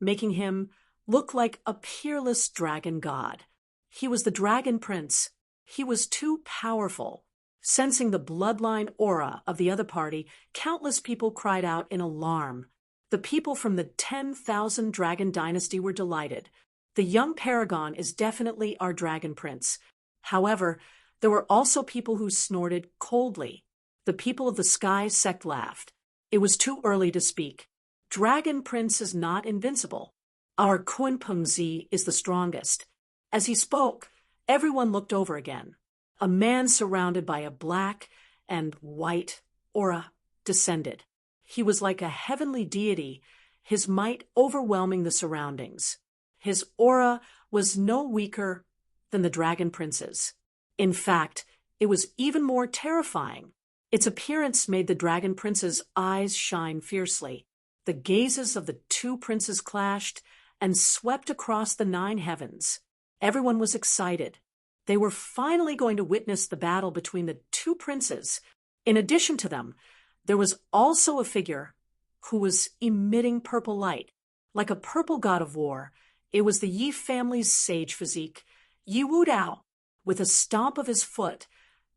Speaker 1: making him look like a peerless dragon god. He was the Dragon Prince. He was too powerful. Sensing the bloodline aura of the other party, countless people cried out in alarm. The people from the 10,000 Dragon Dynasty were delighted. The young paragon is definitely our Dragon Prince. However, there were also people who snorted coldly. The people of the Sky sect laughed. It was too early to speak. Dragon Prince is not invincible. Our Kunpeng Zi is the strongest. As he spoke, everyone looked over again. A man surrounded by a black and white aura descended. He was like a heavenly deity, his might overwhelming the surroundings. His aura was no weaker than the Dragon Prince's. In fact, it was even more terrifying. Its appearance made the Dragon Prince's eyes shine fiercely. The gazes of the two princes clashed and swept across the 9 heavens. Everyone was excited. They were finally going to witness the battle between the two princes. In addition to them, there was also a figure who was emitting purple light. Like a purple god of war, it was the Yi family's sage physique, Yi Wudao. With a stomp of his foot,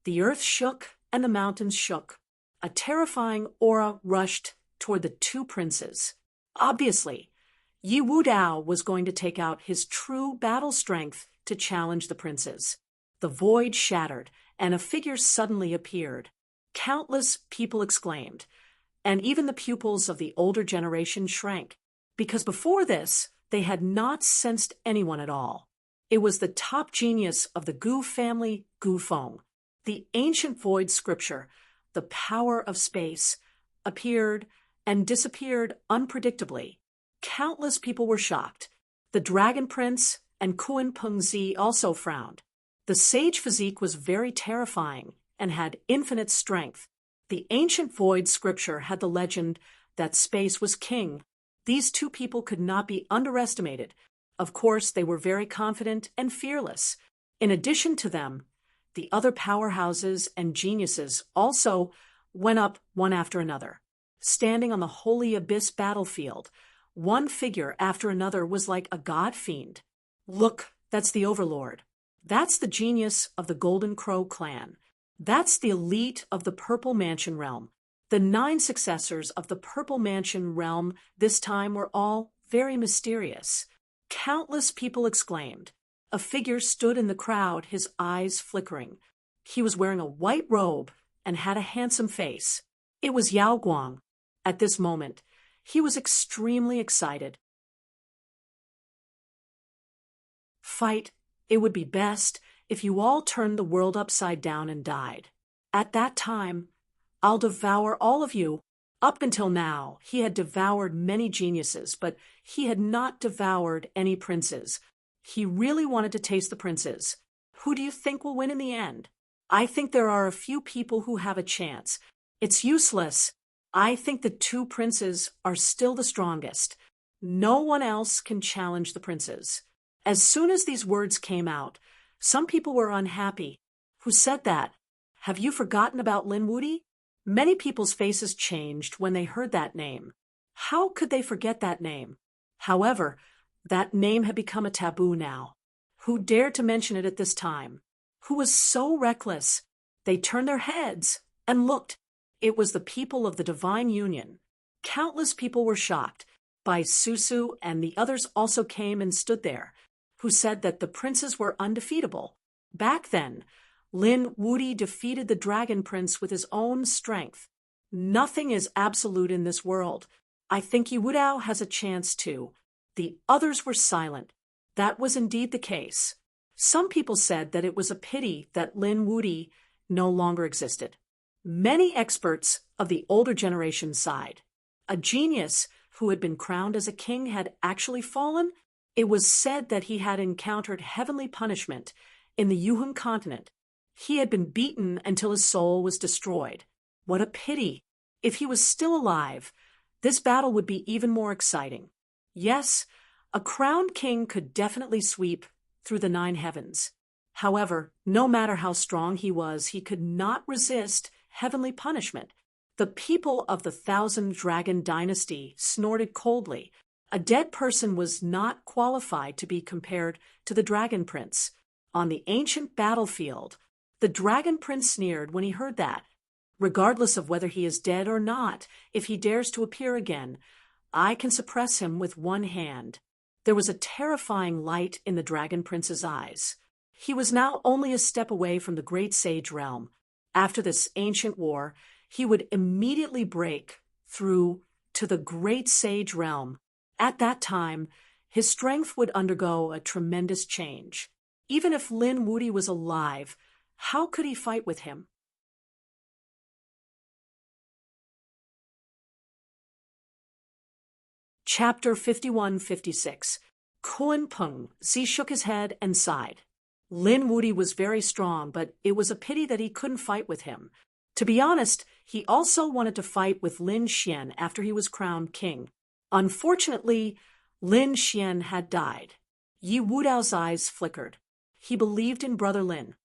Speaker 1: the earth shook and the mountains shook. A terrifying aura rushed toward the two princes. Obviously, Yi Wudao was going to take out his true battle strength to challenge the princes. The void shattered, and a figure suddenly appeared. Countless people exclaimed, and even the pupils of the older generation shrank, because before this, they had not sensed anyone at all. It was the top genius of the Gu family, Gu Feng. The ancient void scripture, the power of space, appeared and disappeared unpredictably. Countless people were shocked. The Dragon Prince and Kun Pengzi also frowned. The sage physique was very terrifying and had infinite strength. The ancient void scripture had the legend that space was king. These two people could not be underestimated. Of course, they were very confident and fearless. In addition to them, the other powerhouses and geniuses also went up one after another. Standing on the holy abyss battlefield, one figure after another was like a god fiend. Look, that's the Overlord. That's the genius of the Golden Crow clan. That's the elite of the Purple Mansion realm. The 9 successors of the Purple Mansion realm this time were all very mysterious. Countless people exclaimed. A figure stood in the crowd, his eyes flickering. He was wearing a white robe and had a handsome face. It was Yao Guang. At this moment, he was extremely excited. Fight. It would be best if you all turned the world upside down and died. At that time, I'll devour all of you. Up until now, he had devoured many geniuses, but he had not devoured any princes. He really wanted to taste the princes. Who do you think will win in the end? I think there are a few people who have a chance. It's useless. I think the two princes are still the strongest. No one else can challenge the princes. As soon as these words came out, some people were unhappy. Who said that? Have you forgotten about Lin Wudi? Many people's faces changed when they heard that name. How could they forget that name? However, that name had become a taboo now. Who dared to mention it at this time? Who was so reckless? They turned their heads and looked. It was the people of the Divine Union. Countless people were shocked. Bai Susu and the others also came and stood there, who said that the princes were undefeatable. Back then, Lin Wudi defeated the Dragon Prince with his own strength. Nothing is absolute in this world. I think Yi Wudao has a chance too. The others were silent. That was indeed the case. Some people said that it was a pity that Lin Wudi no longer existed. Many experts of the older generation sighed. A genius who had been crowned as a king had actually fallen. It was said that he had encountered heavenly punishment in the Yuhun continent. He had been beaten until his soul was destroyed. What a pity! If he was still alive, this battle would be even more exciting. Yes, a crowned king could definitely sweep through the 9 heavens. However, no matter how strong he was, he could not resist heavenly punishment. The people of the 1,000 Dragon dynasty snorted coldly. A dead person was not qualified to be compared to the Dragon Prince. On the ancient battlefield, the Dragon Prince sneered when he heard that. Regardless of whether he is dead or not, if he dares to appear again, I can suppress him with one hand. There was a terrifying light in the Dragon Prince's eyes. He was now only a step away from the Great Sage realm. After this ancient war, he would immediately break through to the Great Sage realm. At that time, his strength would undergo a tremendous change. Even if Lin Wudi was alive, how could he fight with him? Chapter 51-56. Kun Peng. Zi shook his head and sighed. Lin Wuti was very strong, but it was a pity that he couldn't fight with him. To be honest, he also wanted to fight with Lin Xian after he was crowned king. Unfortunately, Lin Xian had died. Yi Wudao's eyes flickered. He believed in Brother Lin.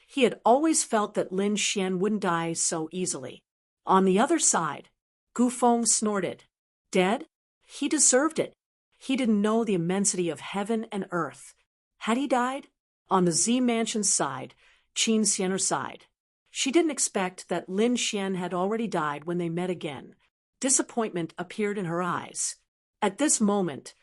Speaker 1: He had always felt that Lin Xian wouldn't die so easily. On the other side, Gu Feng snorted. Dead? He deserved it. He didn't know the immensity of heaven and earth. Had he died? On the Z Mansion's side, Qin Xianer sighed. She didn't expect that Lin Xian had already died when they met again. Disappointment appeared in her eyes. At this moment,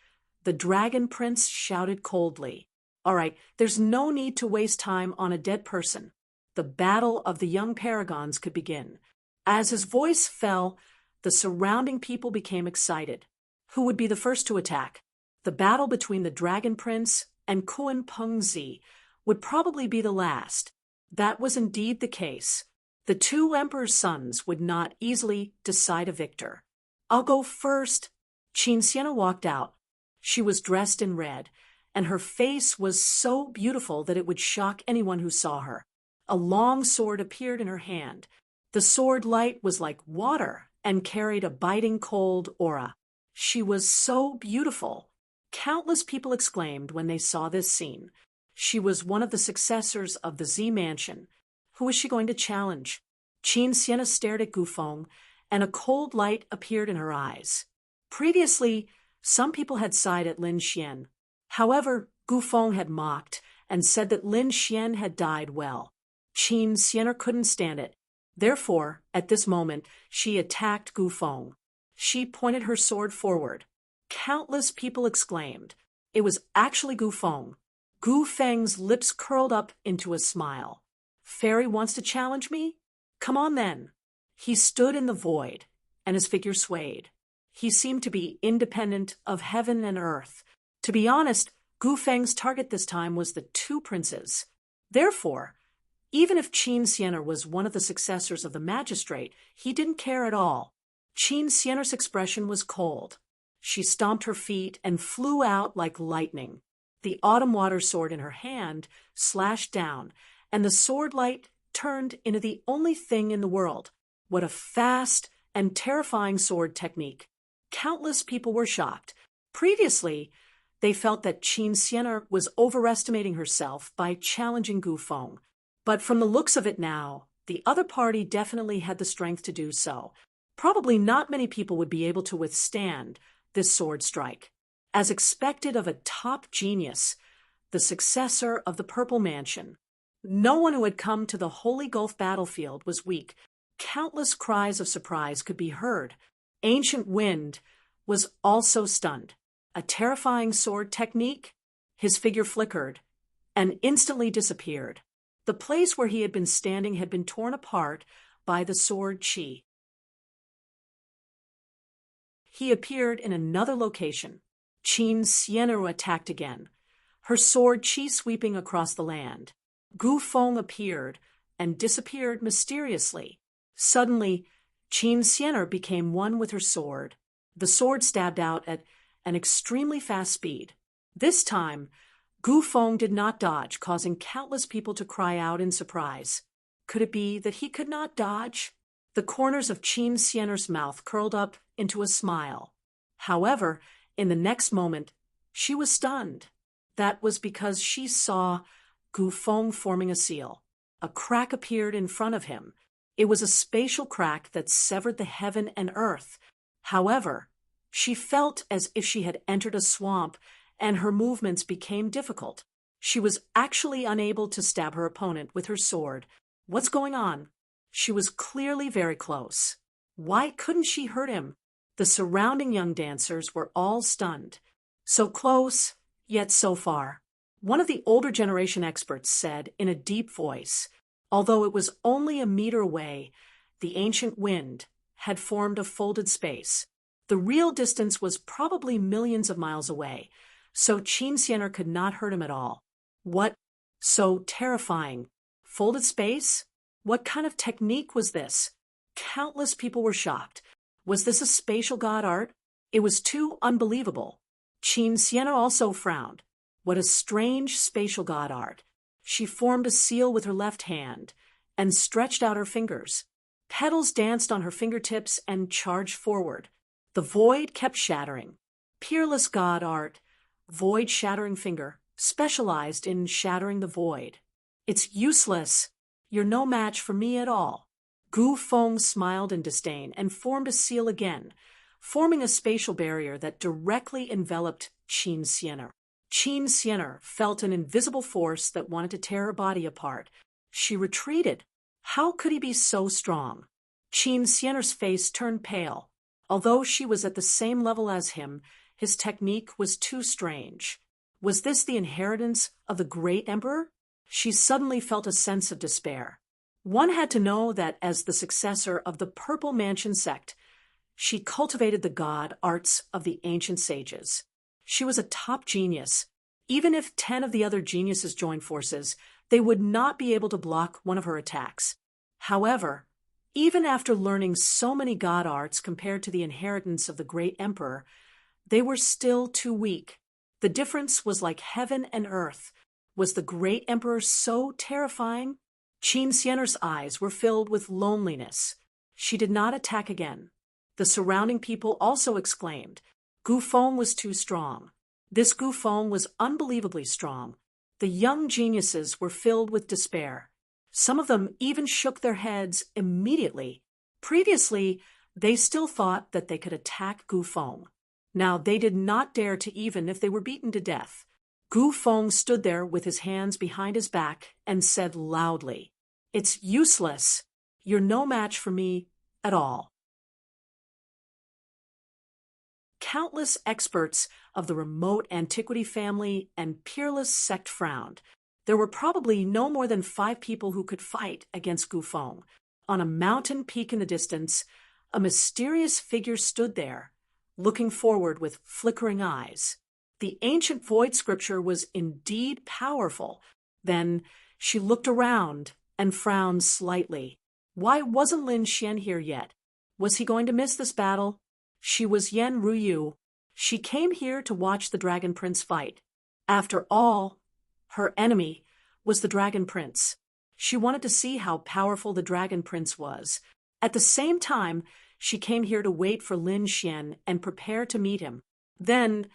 Speaker 1: the Dragon Prince shouted coldly, "All right, there's no need to waste time on a dead person. The battle of the young paragons could begin." As his voice fell, the surrounding people became excited. Who would be the first to attack? The battle between the Dragon Prince and Kun Pengzi would probably be the last. That was indeed the case. The two emperor's sons would not easily decide a victor. "I'll go first." Qin Sienna walked out. She was dressed in red, and her face was so beautiful that it would shock anyone who saw her. A long sword appeared in her hand. The sword light was like water and carried a biting cold aura. She was so beautiful. Countless people exclaimed when they saw this scene. She was one of the successors of the Z Mansion. Who was she going to challenge? Qin Sienna stared at Gu Feng, and a cold light appeared in her eyes. Previously, some people had sighed at Lin Xian. However, Gu Feng had mocked and said that Lin Xian had died well. Qin Sienna couldn't stand it. Therefore, at this moment, she attacked Gu Feng. She pointed her sword forward. Countless people exclaimed. It was actually Gu Feng. Gu Feng's lips curled up into a smile. "Fairy wants to challenge me? Come on then." He stood in the void, and his figure swayed. He seemed to be independent of heaven and earth. To be honest, Gu Feng's target this time was the two princes. Therefore, even if Qin Sienna was one of the successors of the magistrate, he didn't care at all. Qin Sienna's expression was cold. She stomped her feet and flew out like lightning. The autumn water sword in her hand slashed down, and the sword light turned into the only thing in the world. What a fast and terrifying sword technique. Countless people were shocked. Previously, they felt that Qin Sienna was overestimating herself by challenging Gu Feng. But from the looks of it now, the other party definitely had the strength to do so. Probably not many people would be able to withstand this sword strike. As expected of a top genius, the successor of the Purple Mansion, no one who had come to the Holy Gulf battlefield was weak. Countless cries of surprise could be heard. Ancient Wind was also stunned. A terrifying sword technique? His figure flickered and instantly disappeared. The place where he had been standing had been torn apart by the sword Qi. He appeared in another location. Qin Sienna attacked again, her sword Qi sweeping across the land. Gu Feng appeared and disappeared mysteriously. Suddenly, Qin Sienna became one with her sword. The sword stabbed out at an extremely fast speed. This time, Gu Feng did not dodge, causing countless people to cry out in surprise. Could it be that he could not dodge? The corners of Qin Sienna's mouth curled up into a smile. However, in the next moment, she was stunned. That was because she saw Gu Feng forming a seal. A crack appeared in front of him. It was a spatial crack that severed the heaven and earth. However, she felt as if she had entered a swamp, and her movements became difficult. She was actually unable to stab her opponent with her sword. What's going on? She was clearly very close. Why couldn't she hurt him? The surrounding young dancers were all stunned. So close, yet so far. One of the older generation experts said in a deep voice, although it was only a meter away, the ancient wind had formed a folded space. The real distance was probably millions of miles away, so Qin Sienna could not hurt him at all. What so terrifying? Folded space? What kind of technique was this? Countless people were shocked. Was this a spatial god art? It was too unbelievable. Qin Sienna also frowned. What a strange spatial god art. She formed a seal with her left hand and stretched out her fingers. Petals danced on her fingertips and charged forward. The void kept shattering. Peerless god art, void-shattering finger, specialized in shattering the void. It's useless. You're no match for me at all. Gu Feng smiled in disdain and formed a seal again, forming a spatial barrier that directly enveloped Qin Sienna. Qin Sienna felt an invisible force that wanted to tear her body apart. She retreated. How could he be so strong? Qin Sienna's face turned pale. Although she was at the same level as him, his technique was too strange. Was this the inheritance of the great emperor? She suddenly felt a sense of despair. One had to know that as the successor of the Purple Mansion sect, she cultivated the god arts of the ancient sages. She was a top genius. Even if 10 of the other geniuses joined forces, they would not be able to block one of her attacks. However, even after learning so many god arts compared to the inheritance of the great emperor, they were still too weak. The difference was like heaven and earth. Was the great emperor so terrifying? Qin Sienna's eyes were filled with loneliness. She did not attack again. The surrounding people also exclaimed. Gu Feng was too strong. This Gu Feng was unbelievably strong. The young geniuses were filled with despair. Some of them even shook their heads immediately. Previously, they still thought that they could attack Gu Feng. Now they did not dare to, even if they were beaten to death. Gu Feng stood there with his hands behind his back and said loudly, "It's useless. You're no match for me at all." Countless experts of the remote antiquity family and peerless sect frowned. There were probably no more than 5 people who could fight against Gu Feng. On a mountain peak in the distance, a mysterious figure stood there, looking forward with flickering eyes. The ancient void scripture was indeed powerful. Then she looked around and frowned slightly. Why wasn't Lin Xian here yet? Was he going to miss this battle? She was Yan Ruyu. She came here to watch the Dragon Prince fight. After all, her enemy was the Dragon Prince. She wanted to see how powerful the Dragon Prince was. At the same time, she came here to wait for Lin Xian and prepare to meet him. Then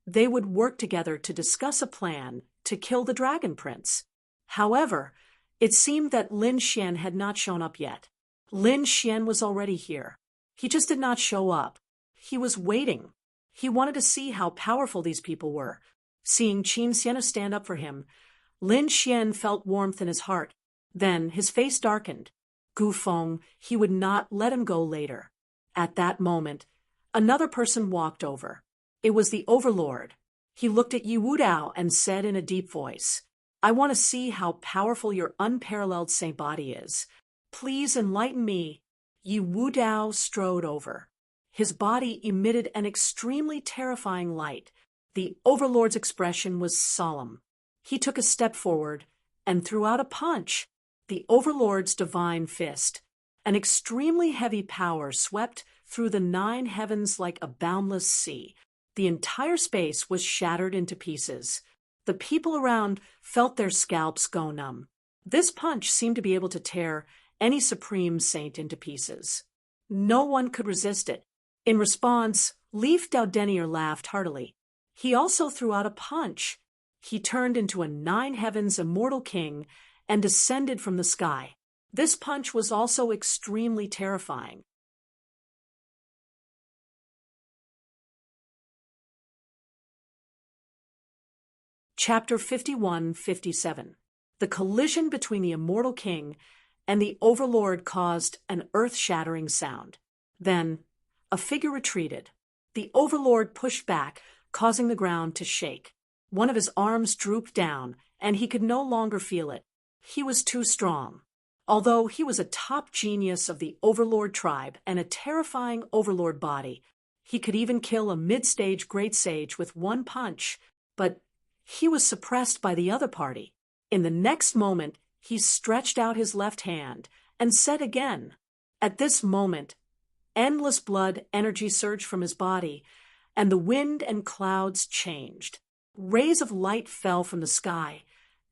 Speaker 1: they would work together to discuss a plan to kill the Dragon Prince. However, it seemed that Lin Xian had not shown up yet. Lin Xian was already here. He just did not show up. He was waiting. He wanted to see how powerful these people were. Seeing Qin Sienna stand up for him, Lin Xian felt warmth in his heart. Then his face darkened. Gu Feng, he would not let him go later. At that moment, another person walked over. It was the Overlord. He looked at Yi Wudao and said in a deep voice, "I want to see how powerful your unparalleled Saint body is. Please enlighten me." Yi Wudao strode over. His body emitted an extremely terrifying light. The Overlord's expression was solemn. He took a step forward and threw out a punch. The Overlord's divine fist. An extremely heavy power swept through the 9 heavens like a boundless sea. The entire space was shattered into pieces. The people around felt their scalps go numb. This punch seemed to be able to tear any supreme saint into pieces. No one could resist it. In response, Leaf Daudenier laughed heartily. He also threw out a punch. He turned into a 9 heavens immortal king and descended from the sky. This punch was also extremely terrifying. Chapter 51-57. The collision between the immortal king and the Overlord caused an earth-shattering sound. Then, a figure retreated. The Overlord pushed back, causing the ground to shake. One of his arms drooped down, and he could no longer feel it. He was too strong. Although he was a top genius of the Overlord tribe and a terrifying Overlord body, he could even kill a mid-stage great sage with one punch, but he was suppressed by the other party. In the next moment, he stretched out his left hand and said again. At this moment, endless blood energy surged from his body, and the wind and clouds changed. Rays of light fell from the sky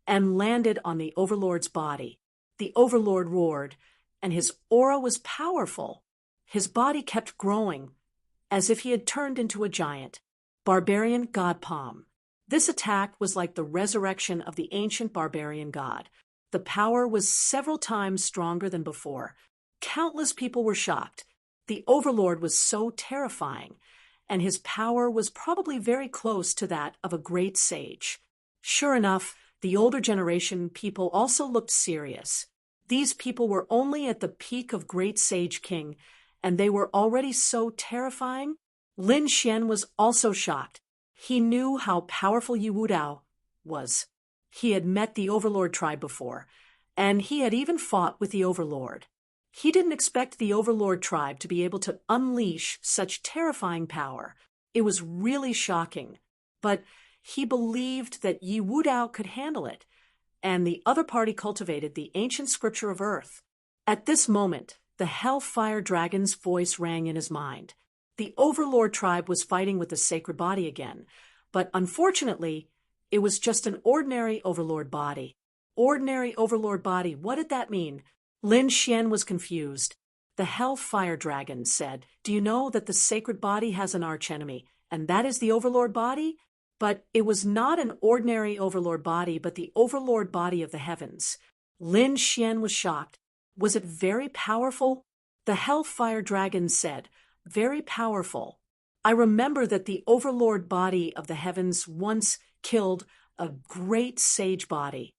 Speaker 1: and landed on the Overlord's body. The Overlord roared, and his aura was powerful. His body kept growing, as if he had turned into a giant. Barbarian God Palm. This attack was like the resurrection of the ancient barbarian god. The power was several times stronger than before. Countless people were shocked. The Overlord was so terrifying, and his power was probably very close to that of a great sage. Sure enough, the older generation people also looked serious. These people were only at the peak of Great Sage King, and they were already so terrifying. Lin Xian was also shocked. He knew how powerful Yi Wudao was. He had met the Overlord tribe before, and he had even fought with the Overlord. He didn't expect the Overlord tribe to be able to unleash such terrifying power. It was really shocking, but he believed that Yi Wudao could handle it, and the other party cultivated the ancient scripture of earth. At this moment, the Hellfire Dragon's voice rang in his mind. The Overlord tribe was fighting with the sacred body again, but unfortunately, it was just an ordinary Overlord body. Ordinary Overlord body, what did that mean? Lin Xian was confused. The Hellfire Dragon said, "Do you know that the sacred body has an archenemy, and that is the Overlord body?" But it was not an ordinary Overlord body, but the Overlord body of the heavens. Lin Xian was shocked. Was it very powerful? The Hellfire Dragon said, "Very powerful. I remember that the Overlord body of the heavens once killed a great sage body."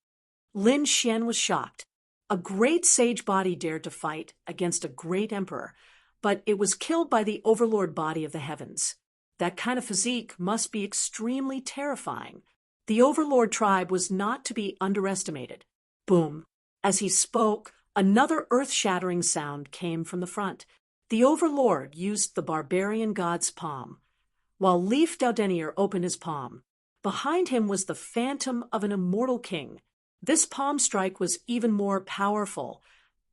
Speaker 1: Lin Xian was shocked. A great sage body dared to fight against a great emperor, but it was killed by the Overlord body of the heavens. That kind of physique must be extremely terrifying. The Overlord tribe was not to be underestimated. Boom. As he spoke, another earth-shattering sound came from the front. The Overlord used the barbarian god's palm, while Leif Daudenier opened his palm. Behind him was the phantom of an immortal king. This palm strike was even more powerful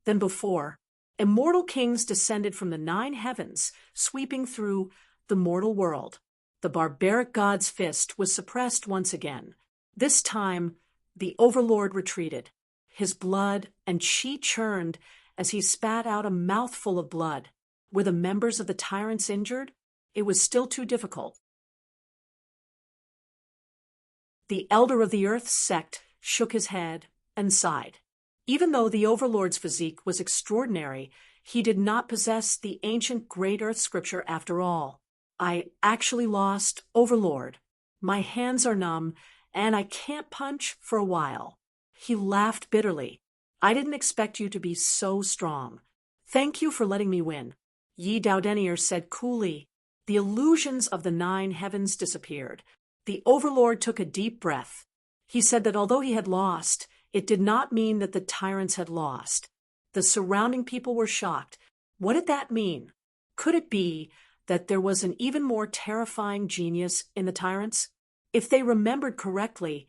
Speaker 1: than before. Immortal kings descended from the 9 heavens, sweeping through the mortal world. The barbaric god's fist was suppressed once again. This time, the Overlord retreated. His blood and chi churned as he spat out a mouthful of blood. Were the members of the tyrants injured? It was still too difficult. The elder of the earth sect shook his head and sighed. Even though the Overlord's physique was extraordinary, he did not possess the ancient Great Earth scripture after all. "I actually lost, Overlord. My hands are numb, and I can't punch for a while." He laughed bitterly. "I didn't expect you to be so strong. Thank you for letting me win." Yi Daudenier said coolly. The illusions of the 9 heavens disappeared. The Overlord took a deep breath. He said that although he had lost, it did not mean that the tyrants had lost. The surrounding people were shocked. What did that mean? Could it be that there was an even more terrifying genius in the tyrants? If they remembered correctly,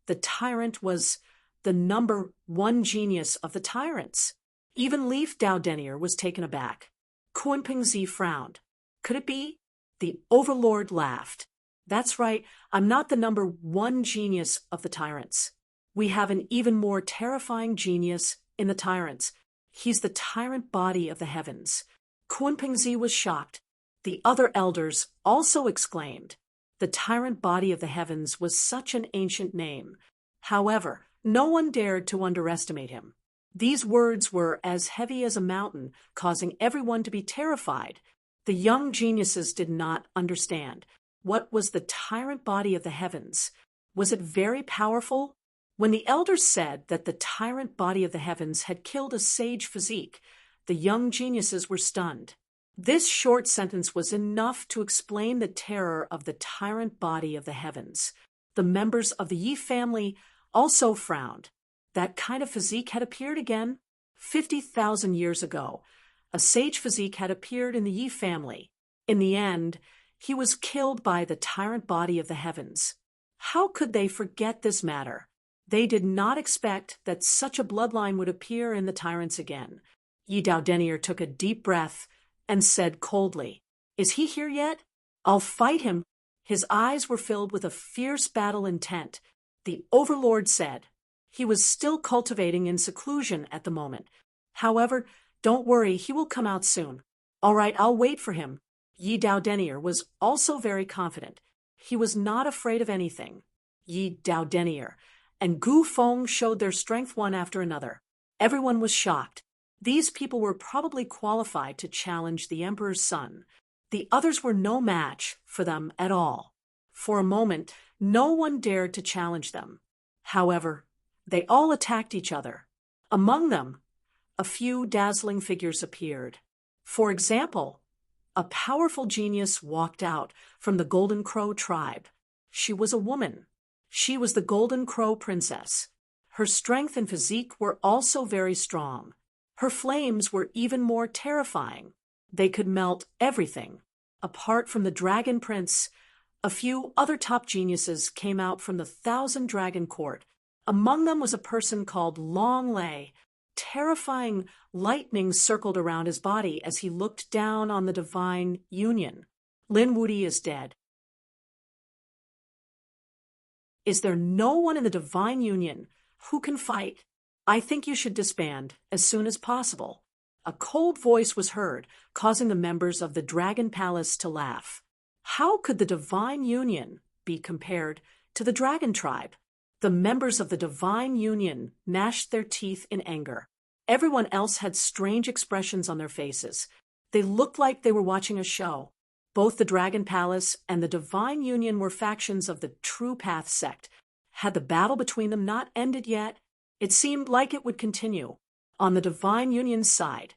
Speaker 1: the tyrant was the number 1 genius of the tyrants. Even Leif Daudenier was taken aback. Kunpingzi frowned. Could it be? The Overlord laughed. "That's right, I'm not the number 1 genius of the tyrants. We have an even more terrifying genius in the tyrants. He's the tyrant body of the heavens." Kunpingzi was shocked. The other elders also exclaimed. The tyrant body of the heavens was such an ancient name. However, no one dared to underestimate him. These words were as heavy as a mountain, causing everyone to be terrified. The young geniuses did not understand. What was the tyrant body of the heavens? Was it very powerful? When the elders said that the tyrant body of the heavens had killed a sage physique, the young geniuses were stunned. This short sentence was enough to explain the terror of the tyrant body of the heavens. The members of the Yi family also frowned. That kind of physique had appeared again. 50,000 years ago, a sage physique had appeared in the Yi family. In the end, he was killed by the tyrant body of the heavens. How could they forget this matter? They did not expect that such a bloodline would appear in the tyrants again. Yi Daudenier took a deep breath and said coldly, "Is he here yet?" I'll fight him. His eyes were filled with a fierce battle intent. The overlord said. He was still cultivating in seclusion at the moment. However, don't worry, he will come out soon. All right, I'll wait for him. Yi Dao Denier was also very confident. He was not afraid of anything. Yi Dao Denier and Gu Feng showed their strength one after another. Everyone was shocked. These people were probably qualified to challenge the emperor's son. The others were no match for them at all. For a moment, no one dared to challenge them. However, they all attacked each other. Among them, a few dazzling figures appeared. For example, a powerful genius walked out from the Golden Crow tribe. She was a woman. She was the Golden Crow princess. Her strength and physique were also very strong. Her flames were even more terrifying. They could melt everything. Apart from the Dragon Prince, a few other top geniuses came out from the Thousand Dragon Court. Among them was a person called Long Lei. Terrifying lightning circled around his body as he looked down on the divine union. Lin Wudi is dead. Is there no one in the divine union who can fight? I think you should disband as soon as possible. A cold voice was heard, causing the members of the Dragon Palace to laugh. How could the divine union be compared to the Dragon Tribe? The members of the divine union gnashed their teeth in anger. Everyone else had strange expressions on their faces. They looked like they were watching a show. Both the Dragon Palace and the divine union were factions of the True Path sect. Had the battle between them not ended yet? It seemed like it would continue. On the divine union's side,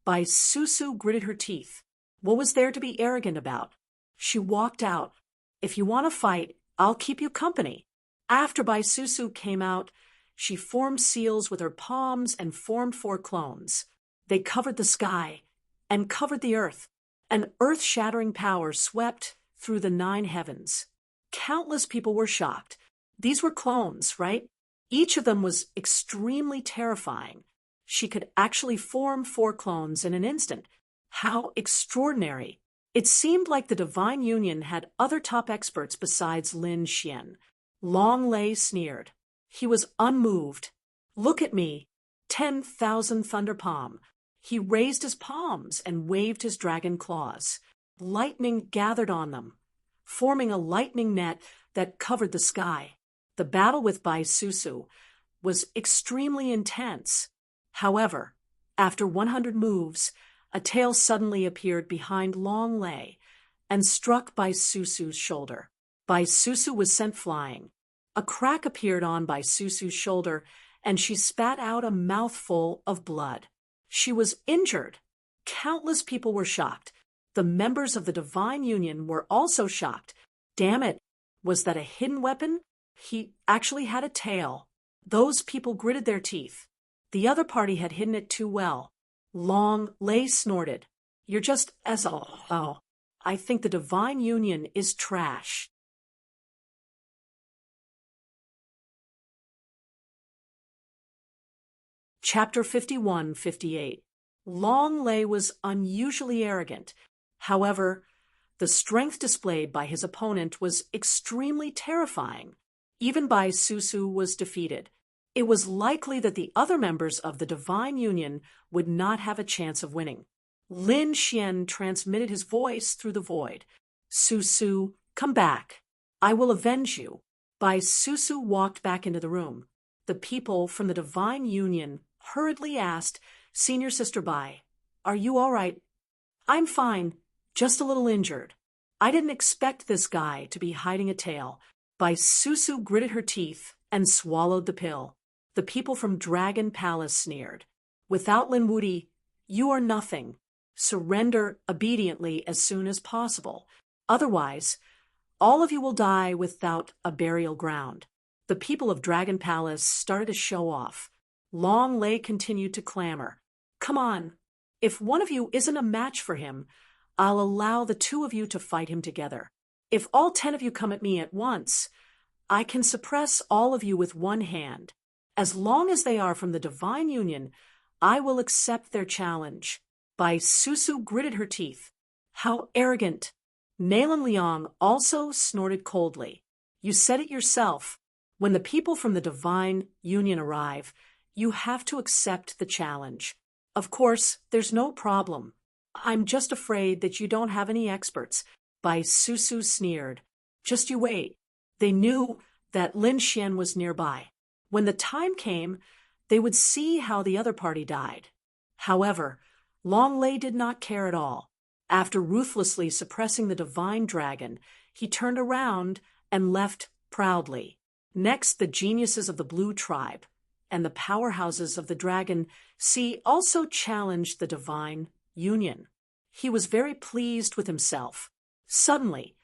Speaker 1: Bai Susu gritted her teeth. What was there to be arrogant about? She walked out. If you want to fight, I'll keep you company. After Bai Susu came out, she formed seals with her palms and formed 4 clones. They covered the sky and covered the earth. An earth-shattering power swept through the 9 heavens. Countless people were shocked. These were clones, right? Each of them was extremely terrifying. She could actually form 4 clones in an instant. How extraordinary. It seemed like the Divine Union had other top experts besides Lin Xian. Long Lei sneered. He was unmoved. Look at me. 10,000 thunder palm. He raised his palms and waved his dragon claws. Lightning gathered on them, forming a lightning net that covered the sky. The battle with Bai Susu was extremely intense. However, after 100 moves, a tail suddenly appeared behind Long Lei and struck Bai Susu's shoulder. Bai Susu was sent flying. A crack appeared on Bai Susu's shoulder, and she spat out a mouthful of blood. She was injured. Countless people were shocked. The members of the Divine Union were also shocked. Damn it, was that a hidden weapon? He actually had a tail. Those people gritted their teeth. The other party had hidden it too well. Long Lei snorted. You're just as oh, I think the Divine Union is trash. Chapter 51-58. Long Lei was unusually arrogant. However, the strength displayed by his opponent was extremely terrifying. Even Bai Susu was defeated. It was likely that the other members of the Divine Union would not have a chance of winning. Lin Xian transmitted his voice through the void. Susu, come back. I will avenge you. Bai Susu walked back into the room. The people from the Divine Union hurriedly asked, Senior Sister Bai, are you all right? I'm fine, just a little injured. I didn't expect this guy to be hiding a tail. Bai Susu gritted her teeth and swallowed the pill. The people from Dragon Palace sneered. Without Lin Wudi, you are nothing. Surrender obediently as soon as possible. Otherwise, all of you will die without a burial ground. The people of Dragon Palace started to show off. Long Lei continued to clamor. Come on. If one of you isn't a match for him, I'll allow the 2 of you to fight him together. If all 10 of you come at me at once, I can suppress all of you with one hand. As long as they are from the Divine Union, I will accept their challenge. Bai Susu gritted her teeth. How arrogant. Nalan Liang also snorted coldly. You said it yourself. When the people from the Divine Union arrive, you have to accept the challenge. Of course, there's no problem. I'm just afraid that you don't have any experts. Bai Susu sneered. Just you wait. They knew that Lin Xian was nearby. When the time came, they would see how the other party died. However, Long Lei did not care at all. After ruthlessly suppressing the divine dragon, he turned around and left proudly. Next, the geniuses of the Blue Tribe and the powerhouses of the Dragon Sea also challenged the Divine Union. He was very pleased with himself. Suddenly,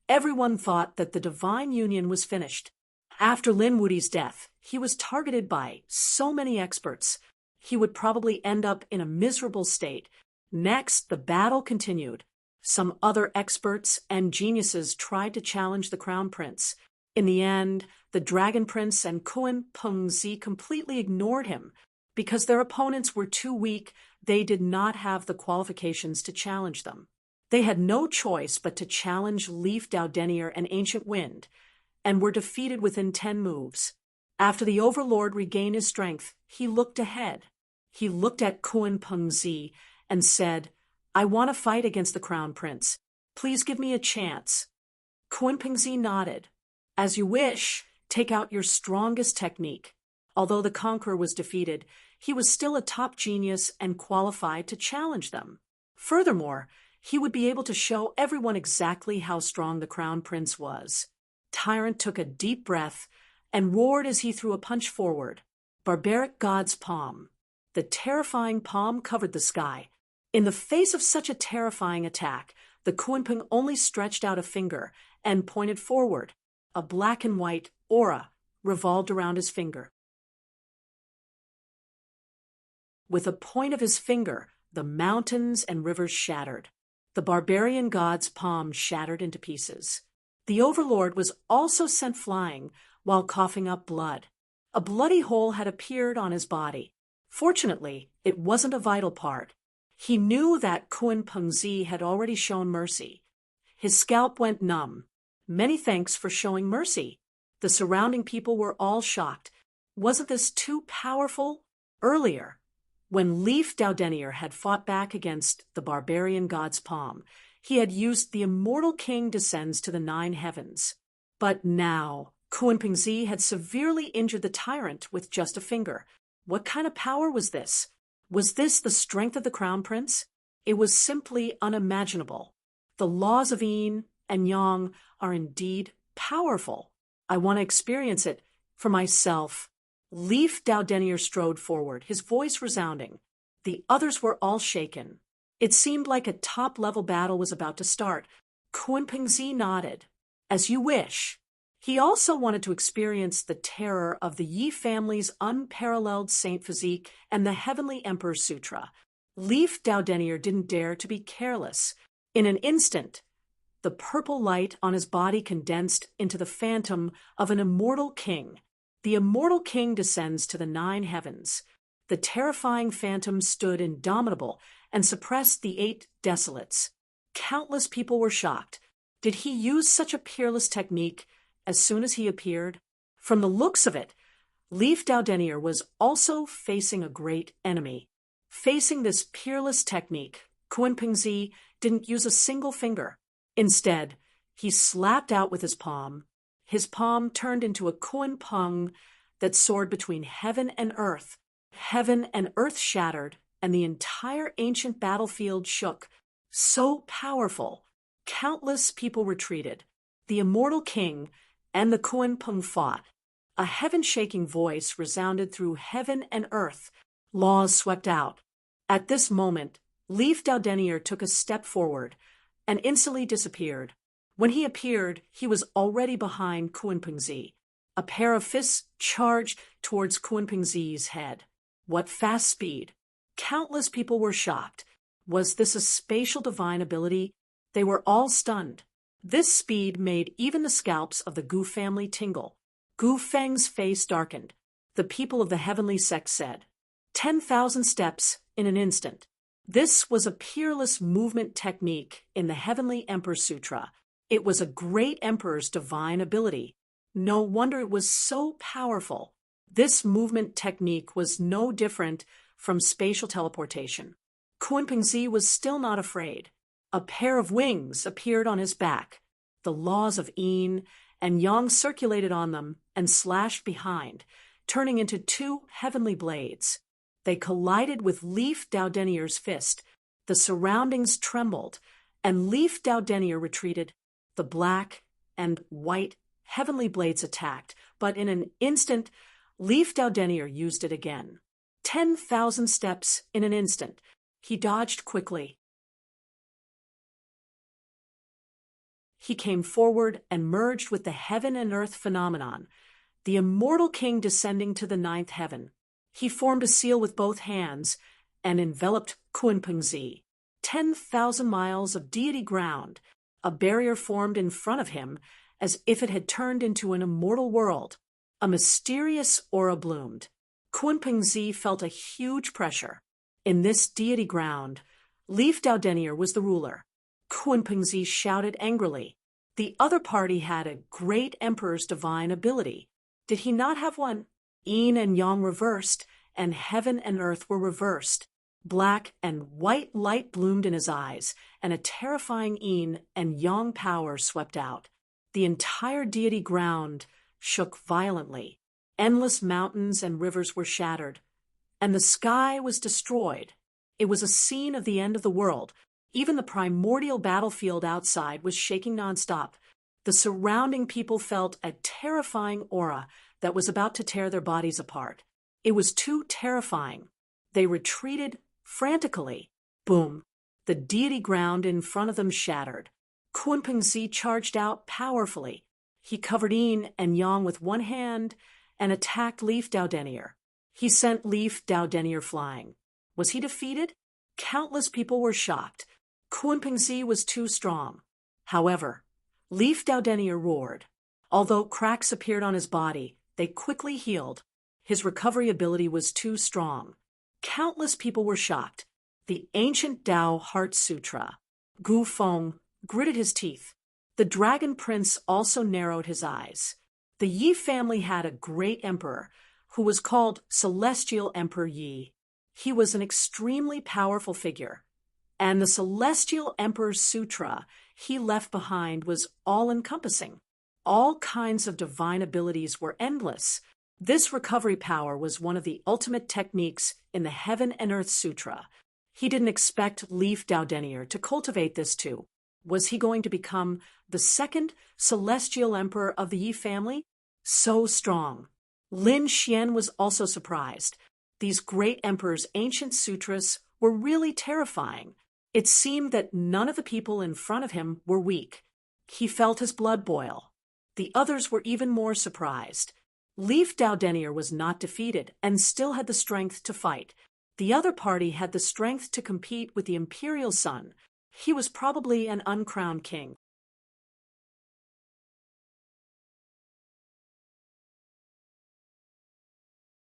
Speaker 1: everyone thought that the Divine Union was finished. After Lin Wudi's death, he was targeted by so many experts. He would probably end up in a miserable state. Next, the battle continued. Some other experts and geniuses tried to challenge the Crown Prince. In the end, the Dragon Prince and Kun Pengzi completely ignored him. Because their opponents were too weak, they did not have the qualifications to challenge them. They had no choice but to challenge Leaf Dowdenier and Ancient Wind, and were defeated within 10 moves. After the Overlord regained his strength, he looked ahead. He looked at Kun Pengzi and said, I want to fight against the Crown Prince. Please give me a chance. Kun Pengzi nodded. As you wish, take out your strongest technique. Although the conqueror was defeated, he was still a top genius and qualified to challenge them. Furthermore, he would be able to show everyone exactly how strong the Crown Prince was. Tyrant took a deep breath and roared as he threw a punch forward. Barbaric God's Palm. The terrifying palm covered the sky. In the face of such a terrifying attack, the Kunpeng only stretched out a finger and pointed forward. A black and white aura revolved around his finger. With the point of his finger, the mountains and rivers shattered. The barbarian god's palm shattered into pieces. The Overlord was also sent flying while coughing up blood. A bloody hole had appeared on his body. Fortunately, it wasn't a vital part. He knew that Kun Pengzi had already shown mercy. His scalp went numb. Many thanks for showing mercy. The surrounding people were all shocked. Wasn't this too powerful? Earlier, when Leaf Dowdenier had fought back against the barbarian god's palm, he had used the immortal king descends to the 9 heavens. But now, Kun Pengzi had severely injured the tyrant with just a finger. What kind of power was this? Was this the strength of the Crown Prince? It was simply unimaginable. The laws of yin and yang are indeed powerful. I want to experience it for myself. Leaf Dowdenier strode forward, his voice resounding. The others were all shaken. It seemed like a top-level battle was about to start. Kun Pengzi nodded. As you wish. He also wanted to experience the terror of the Yi family's unparalleled saint physique and the Heavenly Emperor Sutra. Leaf Dowdenier didn't dare to be careless. In an instant, the purple light on his body condensed into the phantom of an immortal king. The immortal king descends to the 9 heavens. The terrifying phantom stood indomitable and suppressed the 8 desolates. Countless people were shocked. Did he use such a peerless technique as soon as he appeared? From the looks of it, Leaf Dowdenier was also facing a great enemy. Facing this peerless technique, Kun Pengzi didn't use a single finger. Instead, he slapped out with his palm. His palm turned into a Kun Peng that soared between heaven and earth. Heaven and earth shattered, and the entire ancient battlefield shook. So powerful, countless people retreated. The immortal king and the Kun Peng fought. A heaven-shaking voice resounded through heaven and earth. Laws swept out. At this moment, Leaf Dowdenier took a step forward and instantly disappeared. When he appeared, he was already behind Kun Pengzi. A pair of fists charged towards Kun Pengzi's head. What fast speed! Countless people were shocked. Was this a spatial divine ability? They were all stunned. This speed made even the scalps of the Gu family tingle. Gu Feng's face darkened. The people of the heavenly sect said, 10,000 steps in an instant. This was a peerless movement technique in the Heavenly Emperor Sutra. It was a great emperor's divine ability. No wonder it was so powerful. This movement technique was no different from spatial teleportation. Kunpengzi was still not afraid. A pair of wings appeared on his back. The laws of yin and yang circulated on them and slashed behind, turning into two heavenly blades. They collided with Leaf Daudenier's fist. The surroundings trembled, and Leaf Daudenier retreated. The black and white heavenly blades attacked, but in an instant, Leaf Daudenier used it again. 10,000 steps in an instant. He dodged quickly. He came forward and merged with the heaven and earth phenomenon, the immortal king descending to the ninth heaven. He formed a seal with both hands and enveloped Kunpengzi. 10,000 miles of deity ground. A barrier formed in front of him as if it had turned into an immortal world. A mysterious aura bloomed. Kunpengzi felt a huge pressure. In this deity ground, Leaf Daudenier was the ruler. Kunpengzi shouted angrily. The other party had a great emperor's divine ability. Did he not have one? Yin and yang reversed, and heaven and earth were reversed. Black and white light bloomed in his eyes, and a terrifying yin and yang power swept out. The entire deity ground shook violently. Endless mountains and rivers were shattered, and the sky was destroyed. It was a scene of the end of the world. Even the primordial battlefield outside was shaking nonstop. The surrounding people felt a terrifying aura that was about to tear their bodies apart. It was too terrifying. They retreated frantically. Boom! The deity ground in front of them shattered. Kunpengzi charged out powerfully. He covered yin and yang with one hand and attacked Leaf Daudenier. He sent Leaf Daudenier flying. Was he defeated? Countless people were shocked. Kunpengzi was too strong. However, Leaf Daudenier roared. Although cracks appeared on his body, they quickly healed. His recovery ability was too strong. Countless people were shocked. The ancient Tao Heart Sutra. Gu Feng gritted his teeth. The Dragon Prince also narrowed his eyes. The Yi family had a great emperor who was called Celestial Emperor Yi. He was an extremely powerful figure, and the Celestial Emperor's Sutra he left behind was all-encompassing. All kinds of divine abilities were endless. This recovery power was one of the ultimate techniques in the Heaven and Earth Sutra. He didn't expect Leaf Daudenier to cultivate this too. Was he going to become the second celestial emperor of the Yi family? So strong. Lin Xian was also surprised. These great emperors' ancient sutras were really terrifying. It seemed that none of the people in front of him were weak. He felt his blood boil. The others were even more surprised. Leaf Daudenier was not defeated and still had the strength to fight. The other party had the strength to compete with the imperial son. He was probably an uncrowned king.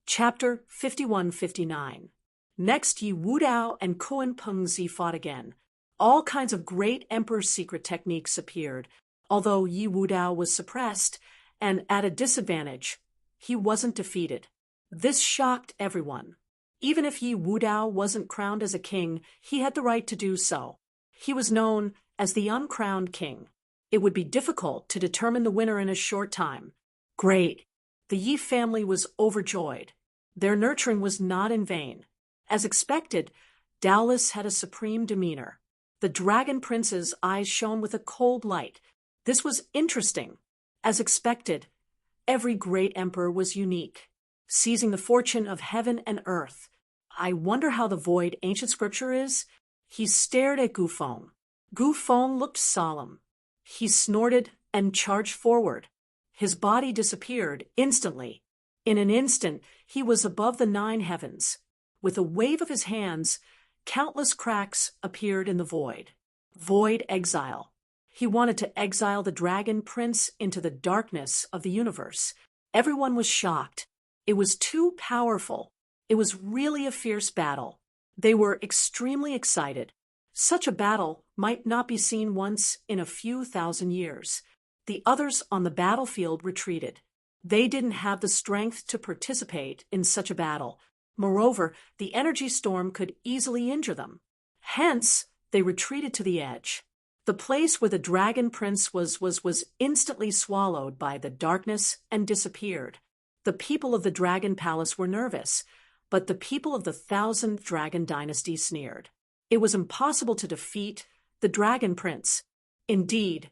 Speaker 1: Chapter 51-59. Next, Yi Wudao and Kunpengzi fought again. All kinds of great emperor's secret techniques appeared. Although Yi Wudao was suppressed and at a disadvantage, he wasn't defeated. This shocked everyone. Even if Yi Wudao wasn't crowned as a king, he had the right to do so. He was known as the uncrowned king. It would be difficult to determine the winner in a short time. Great! The Yi family was overjoyed. Their nurturing was not in vain. As expected, Daolis had a supreme demeanor. The Dragon Prince's eyes shone with a cold light. This was interesting. As expected, every great emperor was unique, seizing the fortune of heaven and earth. I wonder how the void ancient scripture is? He stared at Gu Feng. Gu Feng looked solemn. He snorted and charged forward. His body disappeared instantly. In an instant, he was above the 9 heavens. With a wave of his hands, countless cracks appeared in the void. Void exile. He wanted to exile the Dragon Prince into the darkness of the universe. Everyone was shocked. It was too powerful. It was really a fierce battle. They were extremely excited. Such a battle might not be seen once in a few thousand years. The others on the battlefield retreated. They didn't have the strength to participate in such a battle. Moreover, the energy storm could easily injure them. Hence, they retreated to the edge. The place where the dragon prince was instantly swallowed by the darkness and disappeared. The people of the dragon palace were nervous, but the people of the 1,000 Dragon Dynasty sneered. It was impossible to defeat the dragon prince. Indeed,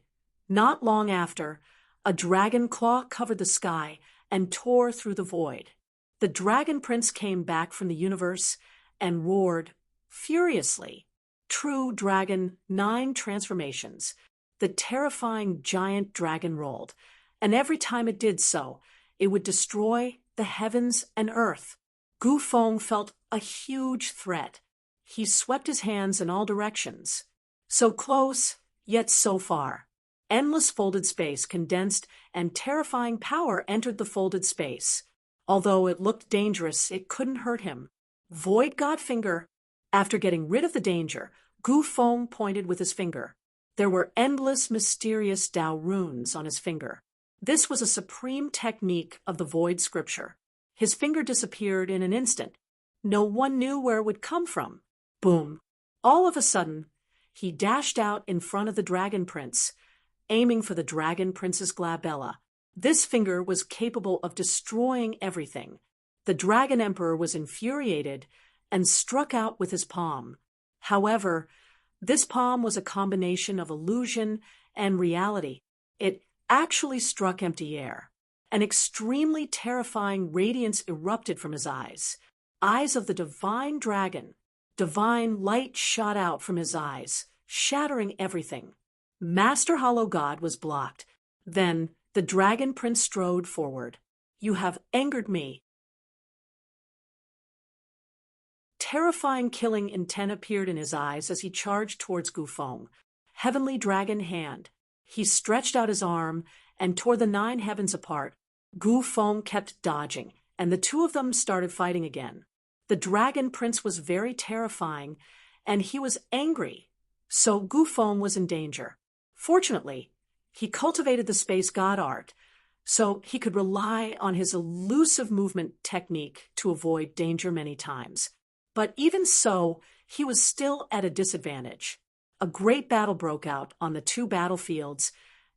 Speaker 1: not long after, a dragon claw covered the sky and tore through the void. The dragon prince came back from the universe and roared furiously. True dragon 9 transformations. The terrifying giant dragon rolled, and every time it did so, it would destroy the heavens and earth. Gu Feng felt a huge threat. He swept his hands in all directions. So close, yet so far. Endless folded space condensed, and terrifying power entered the folded space. Although it looked dangerous, it couldn't hurt him. Void God Finger. After getting rid of the danger, Gu Feng pointed with his finger. There were endless, mysterious Dao runes on his finger. This was a supreme technique of the Void Scripture. His finger disappeared in an instant. No one knew where it would come from. Boom! All of a sudden, he dashed out in front of the Dragon Prince, aiming for the Dragon Prince's glabella. This finger was capable of destroying everything. The Dragon Emperor was infuriated and struck out with his palm. However, this palm was a combination of illusion and reality. It actually struck empty air. An extremely terrifying radiance erupted from his eyes. Eyes of the divine dragon. Divine light shot out from his eyes, shattering everything. Master Hollow God was blocked. Then the Dragon Prince strode forward. You have angered me. Terrifying killing intent appeared in his eyes as he charged towards Gu Feng. Heavenly Dragon Hand. He stretched out his arm and tore the 9 heavens apart. Gu Feng kept dodging, and the two of them started fighting again. The Dragon Prince was very terrifying, and he was angry, so Gu Feng was in danger. Fortunately, he cultivated the space god art, so he could rely on his elusive movement technique to avoid danger many times. But even so, he was still at a disadvantage. A great battle broke out on the 2 battlefields,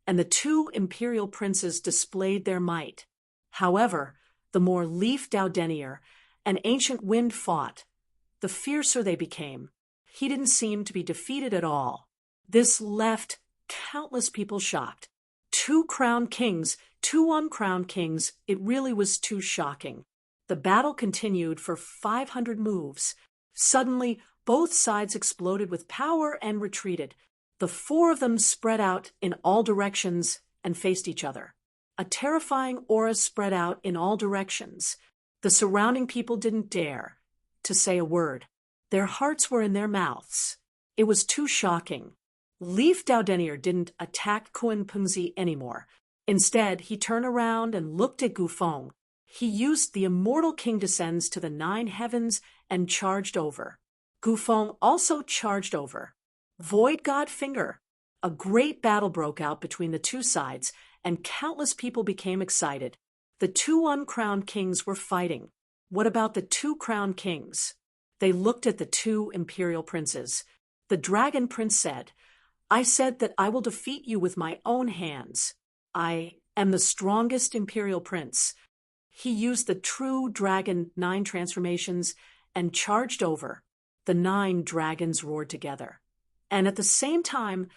Speaker 1: and the 2 imperial princes displayed their might. However, the more Leaf Dao Denier and Ancient Wind fought, the fiercer they became. He didn't seem to be defeated at all. This left countless people shocked. 2 crowned kings, 2 uncrowned kings, it really was too shocking. The battle continued for 500 moves. Suddenly, both sides exploded with power and retreated. The 4 of them spread out in all directions and faced each other. A terrifying aura spread out in all directions. The surrounding people didn't dare to say a word. Their hearts were in their mouths. It was too shocking. Leaf Dao Denier didn't attack Kun Pengzi anymore. Instead, he turned around and looked at Gu Feng. He used the Immortal King Descends to the 9 heavens and charged over. Gu Feng also charged over. Void God Finger. A great battle broke out between the 2 sides, and countless people became excited. The 2 uncrowned kings were fighting. What about the 2 crowned kings? They looked at the 2 imperial princes. The Dragon Prince said, I said that I will defeat you with my own hands. I am the strongest imperial prince. He used the true dragon 9 transformations and charged over. The 9 dragons roared together. And at the same time,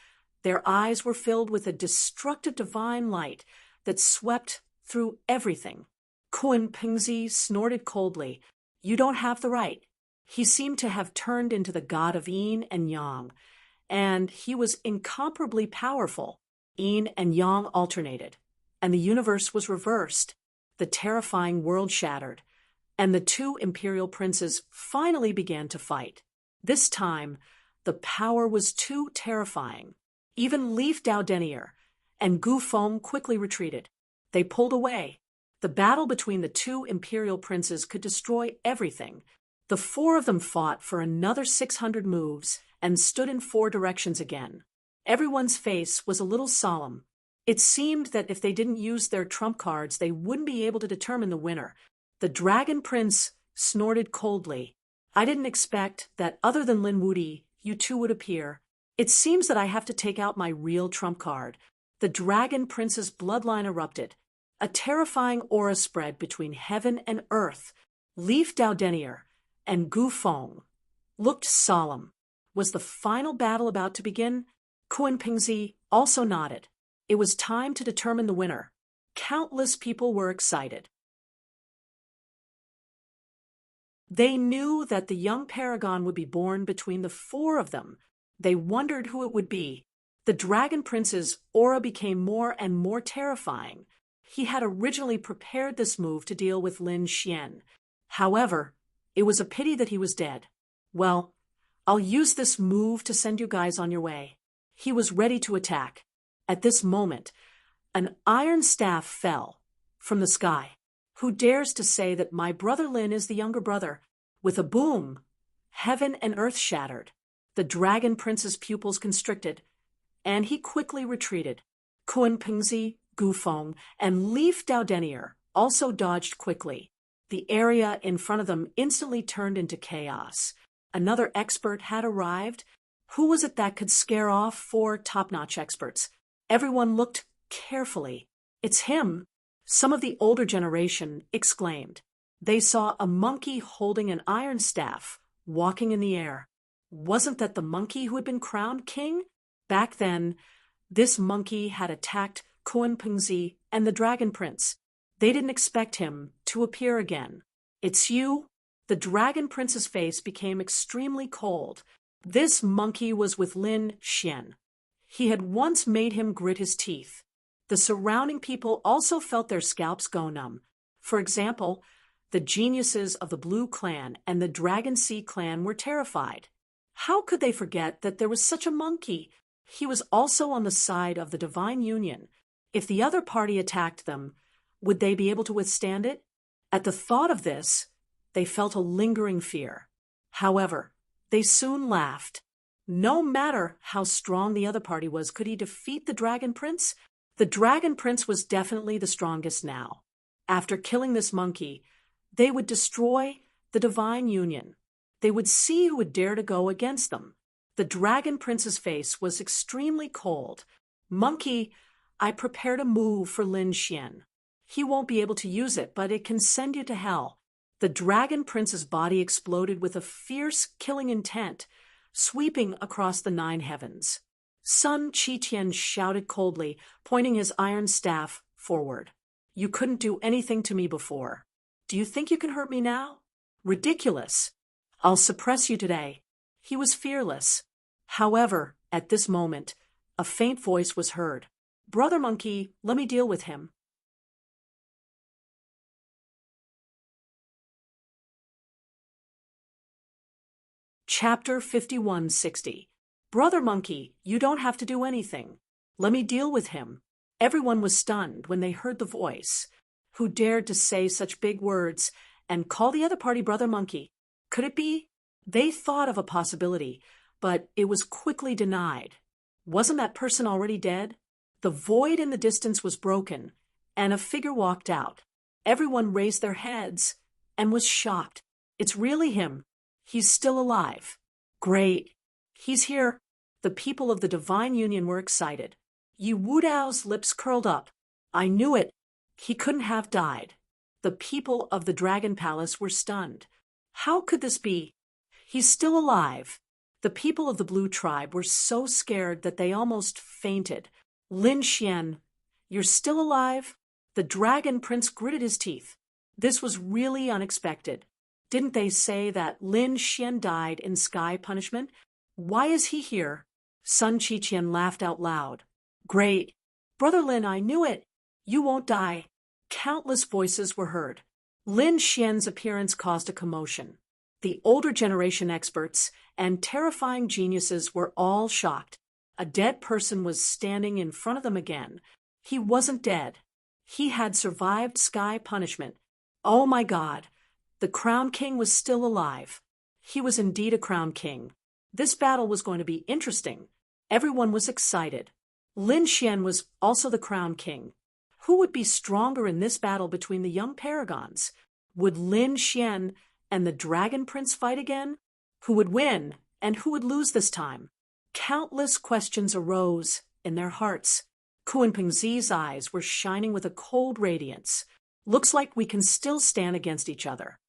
Speaker 1: their eyes were filled with a destructive divine light that swept through everything. Kun Pengzi snorted coldly. You don't have the right. He seemed to have turned into the god of yin and yang, and he was incomparably powerful. Yin and yang alternated, and the universe was reversed. The terrifying world shattered, and the 2 imperial princes finally began to fight. This time, the power was too terrifying. Even Leaf Dao Denier and Gu Feng quickly retreated. They pulled away. The battle between the 2 imperial princes could destroy everything. The four of them fought for another 600 moves and stood in four directions again. Everyone's face was a little solemn. It seemed that if they didn't use their trump cards, they wouldn't be able to determine the winner. The Dragon Prince snorted coldly. I didn't expect that other than Lin Wudi, you two would appear. It seems that I have to take out my real trump card. The Dragon Prince's bloodline erupted. A terrifying aura spread between heaven and earth. Leaf Daudenier and Gu Feng looked solemn. Was the final battle about to begin? Kun Pingzi also nodded. It was time to determine the winner. Countless people were excited. They knew that the young paragon would be born between the four of them. They wondered who it would be. The Dragon Prince's aura became more and more terrifying. He had originally prepared this move to deal with Lin Xian. However, it was a pity that he was dead. Well, I'll use this move to send you guys on your way. He was ready to attack. At this moment, an iron staff fell from the sky. Who dares to say that my brother Lin is the younger brother? With a boom, heaven and earth shattered. The Dragon Prince's pupils constricted, and he quickly retreated. Kun Pingzi, Gu Feng, and Leaf Daudenier also dodged quickly. The area in front of them instantly turned into chaos. Another expert had arrived. Who was it that could scare off four top-notch experts? Everyone looked carefully. It's him, some of the older generation exclaimed. They saw a monkey holding an iron staff, walking in the air. Wasn't that the monkey who had been crowned king? Back then, this monkey had attacked Kun Pingzi and the Dragon Prince. They didn't expect him to appear again. It's you? The Dragon Prince's face became extremely cold. This monkey was with Lin Xian. He had once made him grit his teeth. The surrounding people also felt their scalps go numb. For example, the geniuses of the Blue Clan and the Dragon Sea Clan were terrified. How could they forget that there was such a monkey? He was also on the side of the Divine Union. If the other party attacked them, would they be able to withstand it? At the thought of this, they felt a lingering fear. However, they soon laughed. No matter how strong the other party was, could he defeat the Dragon Prince? The Dragon Prince was definitely the strongest now. After killing this monkey, they would destroy the Divine Union. They would see who would dare to go against them. The Dragon Prince's face was extremely cold. Monkey, I prepared a move for Lin Xian. He won't be able to use it, but it can send you to hell. The Dragon Prince's body exploded with a fierce killing intent, sweeping across the 9 heavens. Sun Qitian shouted coldly, pointing his iron staff forward. You couldn't do anything to me before. Do you think you can hurt me now? Ridiculous. I'll suppress you today. He was fearless. However, at this moment, a faint voice was heard. Brother Monkey, let me deal with him. Chapter 5160. Brother Monkey, you don't have to do anything. Let me deal with him. Everyone was stunned when they heard the voice. Who dared to say such big words and call the other party Brother Monkey? Could it be? They thought of a possibility, but it was quickly denied. Wasn't that person already dead? The void in the distance was broken, and a figure walked out. Everyone raised their heads and was shocked. It's really him. He's still alive. Great. He's here. The people of the Divine Union were excited. Yu Wudao's lips curled up. I knew it. He couldn't have died. The people of the Dragon Palace were stunned. How could this be? He's still alive. The people of the Blue Tribe were so scared that they almost fainted. Lin Xian, you're still alive? The Dragon Prince gritted his teeth. This was really unexpected. Didn't they say that Lin Xian died in sky punishment? Why is he here? Sun Qiqian laughed out loud. Great. Brother Lin, I knew it. You won't die. Countless voices were heard. Lin Xian's appearance caused a commotion. The older generation experts and terrifying geniuses were all shocked. A dead person was standing in front of them again. He wasn't dead. He had survived sky punishment. Oh my God. The Crown King was still alive. He was indeed a Crown King. This battle was going to be interesting. Everyone was excited. Lin Xian was also the Crown King. Who would be stronger in this battle between the young paragons? Would Lin Xian and the Dragon Prince fight again? Who would win, and who would lose this time? Countless questions arose in their hearts. Kunpengzi's eyes were shining with a cold radiance. Looks like we can still stand against each other.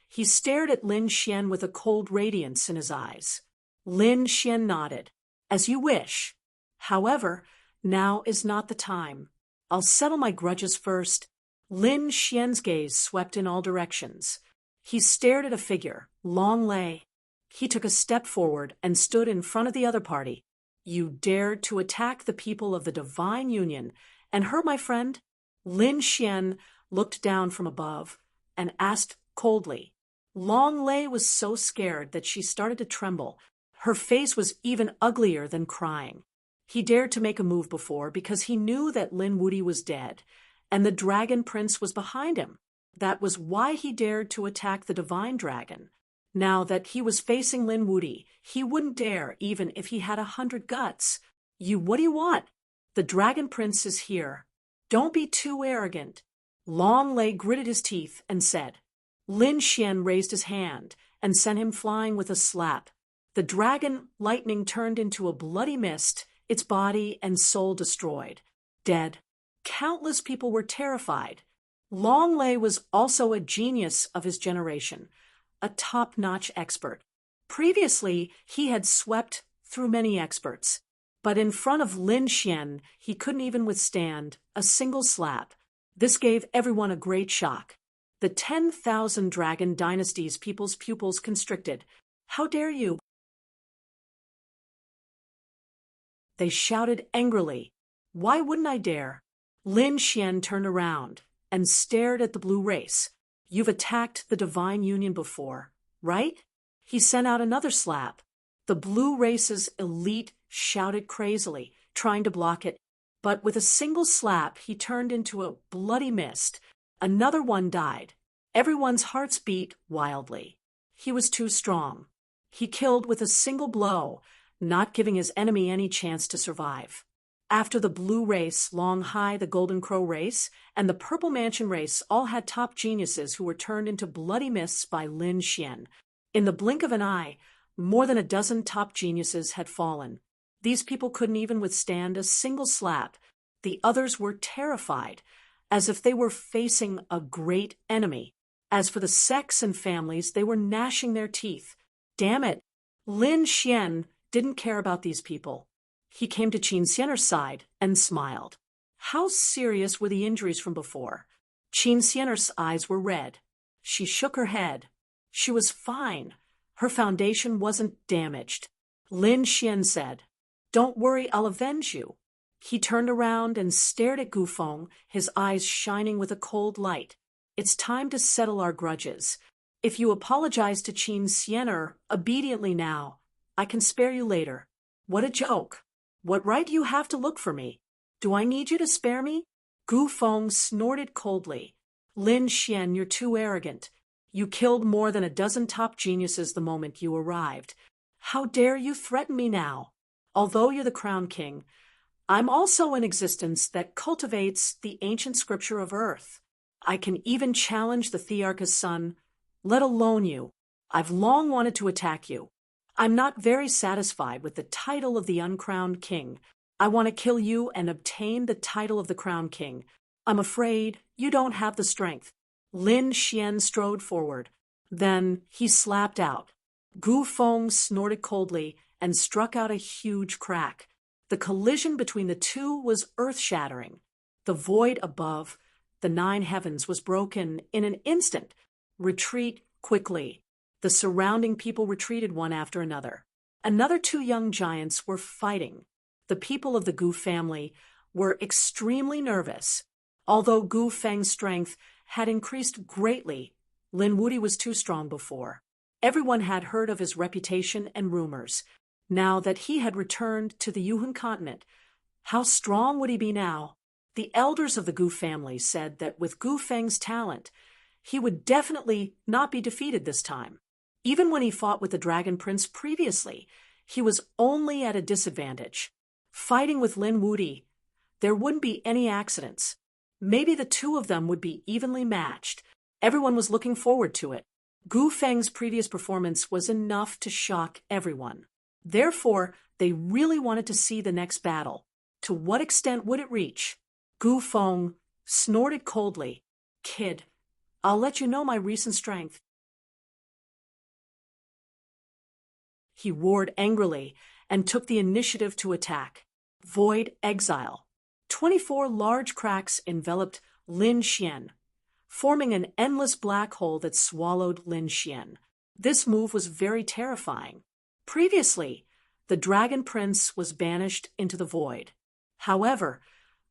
Speaker 1: He stared at Lin Xian with a cold radiance in his eyes. Lin Xian nodded. As you wish. However, now is not the time. I'll settle my grudges first. Lin Xian's gaze swept in all directions. He stared at a figure, Long Lei. He took a step forward and stood in front of the other party. You dared to attack the people of the Divine Union and her, my friend? Lin Xian looked down from above and asked coldly. Long Lei was so scared that she started to tremble. Her face was even uglier than crying. He dared to make a move before because he knew that Lin Wuti was dead, and the Dragon Prince was behind him. That was why he dared to attack the Divine Dragon. Now that he was facing Lin Wuti, he wouldn't dare even if he had 100 guts. What do you want? The Dragon Prince is here. Don't be too arrogant. Long Lei gritted his teeth and said. Lin Xian raised his hand and sent him flying with a slap. The dragon lightning turned into a bloody mist, its body and soul destroyed. Dead. Countless people were terrified. Long Lei was also a genius of his generation, a top-notch expert. Previously, he had swept through many experts, but in front of Lin Xian, he couldn't even withstand a single slap. This gave everyone a great shock. The 10,000 Dragon Dynasty's people's pupils constricted. How dare you? They shouted angrily. Why wouldn't I dare? Lin Xian turned around and stared at the blue race. You've attacked the Divine Union before, right? He sent out another slap. The blue race's elite shouted crazily, trying to block it. But with a single slap, he turned into a bloody mist. Another one died. Everyone's hearts beat wildly. He was too strong. He killed with a single blow, not giving his enemy any chance to survive. After the blue race, Long Hai, the Golden Crow race, and the Purple Mansion race all had top geniuses who were turned into bloody mists by Lin Xian. In the blink of an eye, more than a dozen top geniuses had fallen. These people couldn't even withstand a single slap. The others were terrified, as if they were facing a great enemy. As for the sects and families, they were gnashing their teeth. Damn it! Lin Xian didn't care about these people. He came to Qin Xianer's side and smiled. How serious were the injuries from before? Qin Xianer's eyes were red. She shook her head. She was fine. Her foundation wasn't damaged. Lin Xian said, Don't worry, I'll avenge you. He turned around and stared at Gu Feng, his eyes shining with a cold light. It's time to settle our grudges. If you apologize to Qin Xianer obediently now, I can spare you later. What a joke. What right do you have to look for me? Do I need you to spare me? Gu Feng snorted coldly. Lin Xian, you're too arrogant. You killed more than a dozen top geniuses the moment you arrived. How dare you threaten me now? Although you're the Crown King, I'm also in existence that cultivates the ancient scripture of Earth. I can even challenge the Thearcha's son, let alone you. I've long wanted to attack you. I'm not very satisfied with the title of the uncrowned king. I want to kill you and obtain the title of the Crown King. I'm afraid you don't have the strength. Lin Xian strode forward. Then he slapped out. Gu Feng snorted coldly and struck out a huge crack. The collision between the two was earth-shattering. The void above, the 9 heavens, was broken in an instant. Retreat quickly. The surrounding people retreated one after another. Another 2 young giants were fighting. The people of the Gu family were extremely nervous. Although Gu Feng's strength had increased greatly, Lin Wuti was too strong before. Everyone had heard of his reputation and rumors. Now that he had returned to the Yuhun continent, how strong would he be now? The elders of the Gu family said that with Gu Feng's talent, He would definitely not be defeated this time. Even when he fought with the Dragon Prince previously, he was only at a disadvantage. Fighting with Lin Wuti, there wouldn't be any accidents. Maybe the two of them would be evenly matched. Everyone was looking forward to it. Gu Feng's previous performance was enough to shock everyone. Therefore, they really wanted to see the next battle. To what extent would it reach? Gu Feng snorted coldly. "Kid, I'll let you know my recent strength." He roared angrily and took the initiative to attack. Void Exile. 24 large cracks enveloped Lin Xian, forming an endless black hole that swallowed Lin Xian. This move was very terrifying. Previously, the Dragon Prince was banished into the void. However,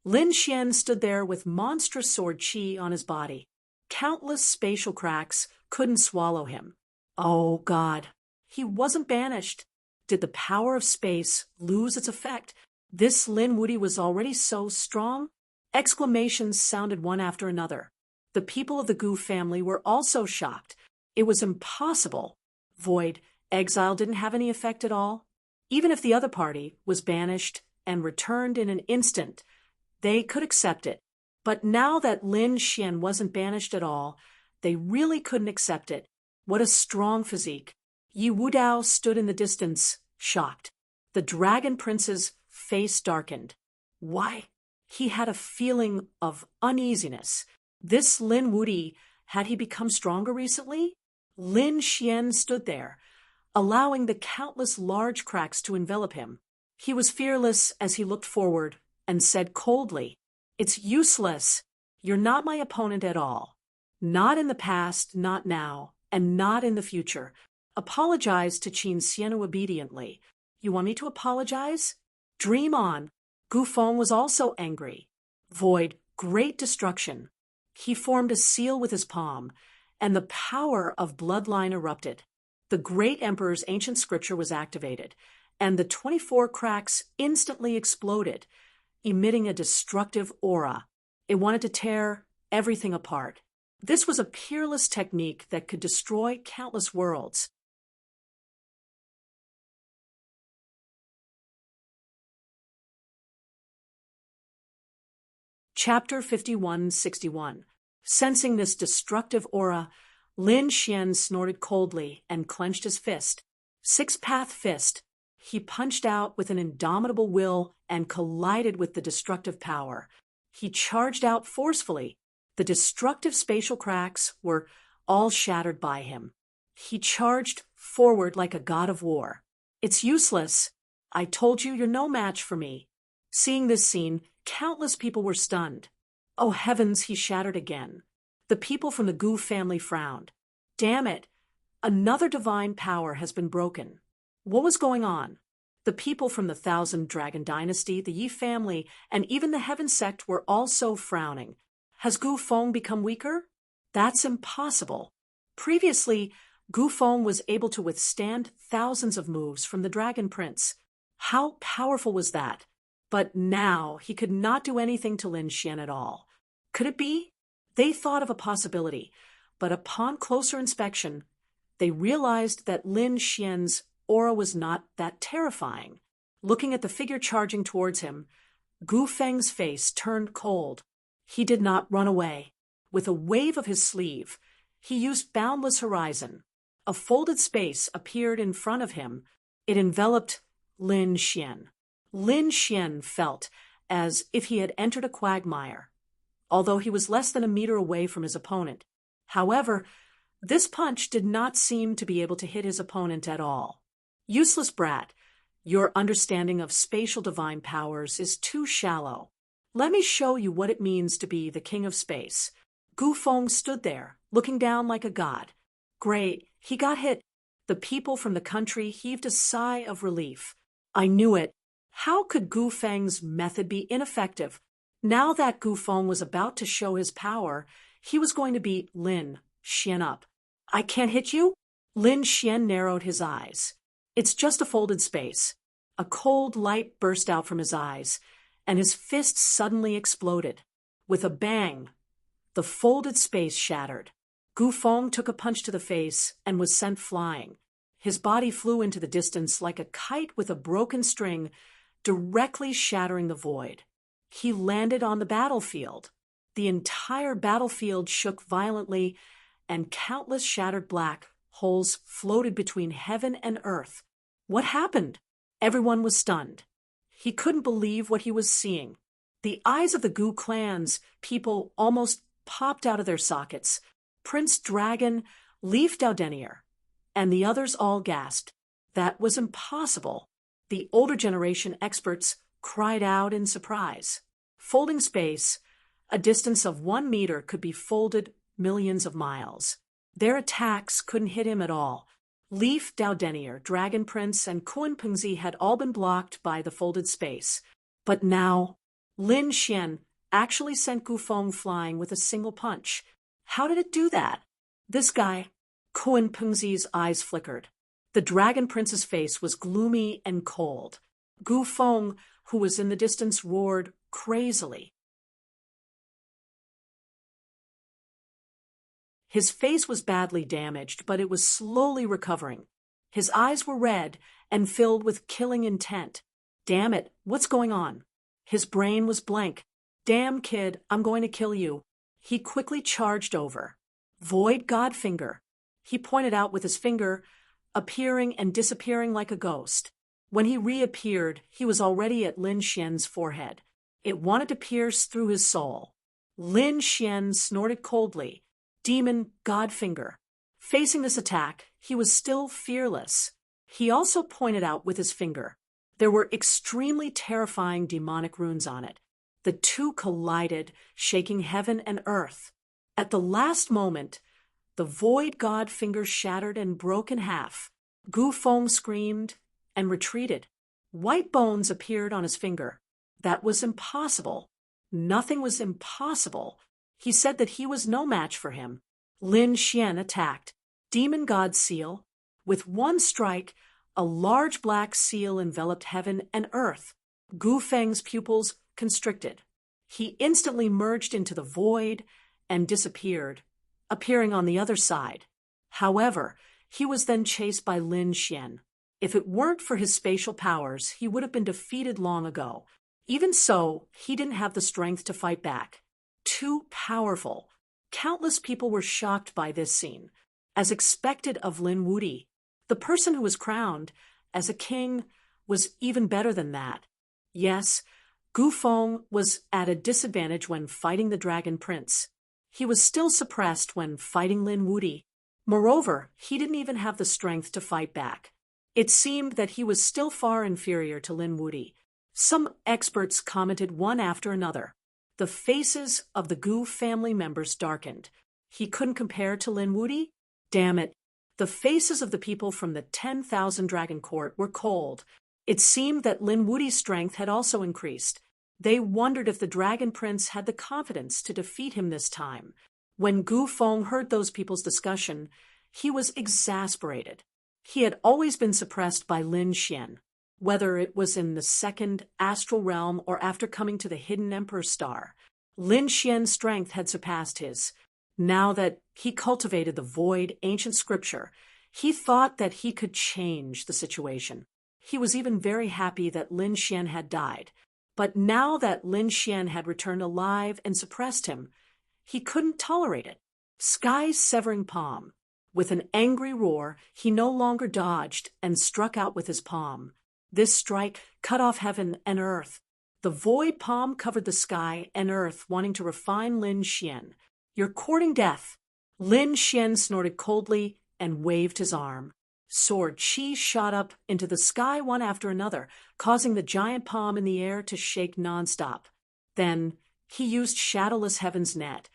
Speaker 1: Lin Xian stood there with monstrous sword chi on his body. Countless spatial cracks couldn't swallow him. Oh God, he wasn't banished. Did the power of space lose its effect? This Lin Wuti was already so strong? Exclamations sounded one after another. The people of the Gu family were also shocked. It was impossible. Void Exile didn't have any effect at all. Even if the other party was banished and returned in an instant, they could accept it. But now that Lin Xian wasn't banished at all, they really couldn't accept it. What a strong physique. Yi Wudao stood in the distance, shocked. The Dragon Prince's face darkened. Why? He had a feeling of uneasiness. This Lin Wuti, had he become stronger recently? Lin Xian stood there, allowing the countless large cracks to envelop him. He was fearless as he looked forward and said coldly, "It's useless. You're not my opponent at all. Not in the past, not now, and not in the future. Apologize to Qin Xianu obediently." "You want me to apologize?" "Dream on." Gu Feng was also angry. Void, great destruction. He formed a seal with his palm, and the power of bloodline erupted. The great emperor's ancient scripture was activated, and the 24 cracks instantly exploded, emitting a destructive aura. It wanted to tear everything apart. This was a peerless technique that could destroy countless worlds. Chapter 5161. Sensing this destructive aura, Lin Xian snorted coldly and clenched his fist. Six-path fist. He punched out with an indomitable will and collided with the destructive power. He charged out forcefully. The destructive spatial cracks were all shattered by him. He charged forward like a god of war. "It's useless. I told you you're no match for me." Seeing this scene, countless people were stunned. "Oh heavens," he shattered again. The people from the Gu family frowned. "Damn it! Another divine power has been broken." What was going on? The people from the Thousand Dragon Dynasty, the Yi family, and even the Heaven sect were also frowning. Has Gu Feng become weaker? That's impossible. Previously, Gu Feng was able to withstand thousands of moves from the Dragon Prince. How powerful was that? But now he could not do anything to Lin Xian at all. Could it be? They thought of a possibility, but upon closer inspection, they realized that Lin Xian's aura was not that terrifying. Looking at the figure charging towards him, Gu Feng's face turned cold. He did not run away. With a wave of his sleeve, he used Boundless Horizon. A folded space appeared in front of him. It enveloped Lin Xian. Lin Xian felt as if he had entered a quagmire, although he was less than a meter away from his opponent. However, this punch did not seem to be able to hit his opponent at all. "Useless brat, your understanding of spatial divine powers is too shallow. Let me show you what it means to be the king of space." Gu Feng stood there, looking down like a god. Great, he got hit. The people from the country heaved a sigh of relief. I knew it. How could Gu Feng's method be ineffective? Now that Gu Feng was about to show his power, he was going to beat Lin Xian up. "I can't hit you?" Lin Xian narrowed his eyes. "It's just a folded space." A cold light burst out from his eyes, and his fist suddenly exploded. With a bang, the folded space shattered. Gu Feng took a punch to the face and was sent flying. His body flew into the distance like a kite with a broken string, directly shattering the void. He landed on the battlefield. The entire battlefield shook violently, and countless shattered black holes floated between heaven and earth. What happened? Everyone was stunned. He couldn't believe what he was seeing. The eyes of the Gu clan's people almost popped out of their sockets. Prince Dragon, Leaf Daudenier, and the others all gasped. That was impossible. The older generation experts cried out in surprise. Folding space, a distance of 1 meter, could be folded millions of miles. Their attacks couldn't hit him at all. Leaf Daudenier, Dragon Prince, and Kun Pengzi had all been blocked by the folded space. But now, Lin Xian actually sent Gu Feng flying with a single punch. How did it do that? This guy, Kun Pengzi's eyes flickered. The Dragon Prince's face was gloomy and cold. Gu Feng, who was in the distance, roared crazily. His face was badly damaged, but it was slowly recovering. His eyes were red and filled with killing intent. Damn it, what's going on? His brain was blank. Damn kid, I'm going to kill you. He quickly charged over. Void Godfinger. He pointed out with his finger, appearing and disappearing like a ghost. When he reappeared, he was already at Lin Xian's forehead. It wanted to pierce through his soul. Lin Xian snorted coldly. Demon Godfinger. Facing this attack, he was still fearless. He also pointed out with his finger. There were extremely terrifying demonic runes on it. The two collided, shaking heaven and earth. At the last moment, the void god finger shattered and broke in half. Gu Feng screamed and retreated. White bones appeared on his finger. That was impossible. Nothing was impossible. He said that he was no match for him. Lin Xian attacked. Demon God Seal. With one strike, a large black seal enveloped heaven and earth. Gu Feng's pupils constricted. He instantly merged into the void and disappeared, appearing on the other side. However, he was then chased by Lin Xian. If it weren't for his spatial powers, he would have been defeated long ago. Even so, he didn't have the strength to fight back. Too powerful. Countless people were shocked by this scene. As expected of Lin Wuti, the person who was crowned as a king was even better than that. Yes, Gu Feng was at a disadvantage when fighting the Dragon Prince. He was still suppressed when fighting Lin Wuti. Moreover, he didn't even have the strength to fight back. It seemed that he was still far inferior to Lin Wuti. Some experts commented one after another. The faces of the Gu family members darkened. He couldn't compare to Lin Wuti? Damn it. The faces of the people from the 10,000 Dragon Court were cold. It seemed that Lin Wuti's strength had also increased. They wondered if the Dragon Prince had the confidence to defeat him this time. When Gu Feng heard those people's discussion, he was exasperated. He had always been suppressed by Lin Xian, whether it was in the second astral realm or after coming to the hidden Emperor's star. Lin Xian's strength had surpassed his. Now that he cultivated the void ancient scripture, he thought that he could change the situation. He was even very happy that Lin Xian had died. But now that Lin Xian had returned alive and suppressed him, he couldn't tolerate it. Sky's severing palm. With an angry roar, he no longer dodged and struck out with his palm. This strike cut off heaven and earth. The void palm covered the sky and earth, wanting to refine Lin Xian. You're courting death. Lin Xian snorted coldly and waved his arm. Sword chi shot up into the sky one after another, causing the giant palm in the air to shake nonstop. Then he used Shadowless Heaven's net,